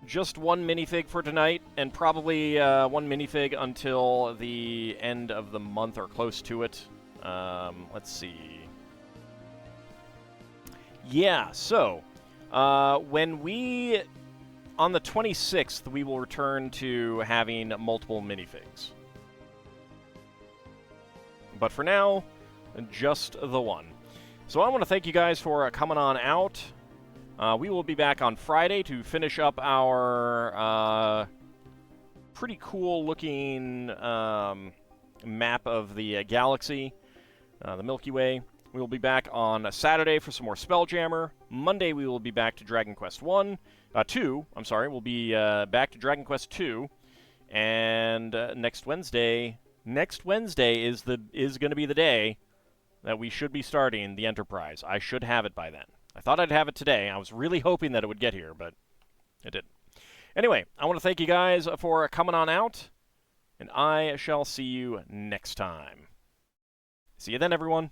Just one minifig for tonight, and probably one minifig until the end of the month or close to it. Let's see. Yeah, so when we... On the 26th, we will return to having multiple minifigs. But for now, just the one. So I want to thank you guys for coming on out. We will be back on Friday to finish up our pretty cool-looking map of the galaxy, the Milky Way. We will be back on Saturday for some more Spelljammer. Monday, we will be back to Dragon Quest 2. I'm sorry, we'll be back to Dragon Quest 2. And next Wednesday is going to be the day that we should be starting the Enterprise. I should have it by then. I thought I'd have it today. I was really hoping that it would get here, but it didn't. Anyway, I want to thank you guys for coming on out, and I shall see you next time. See you then, everyone.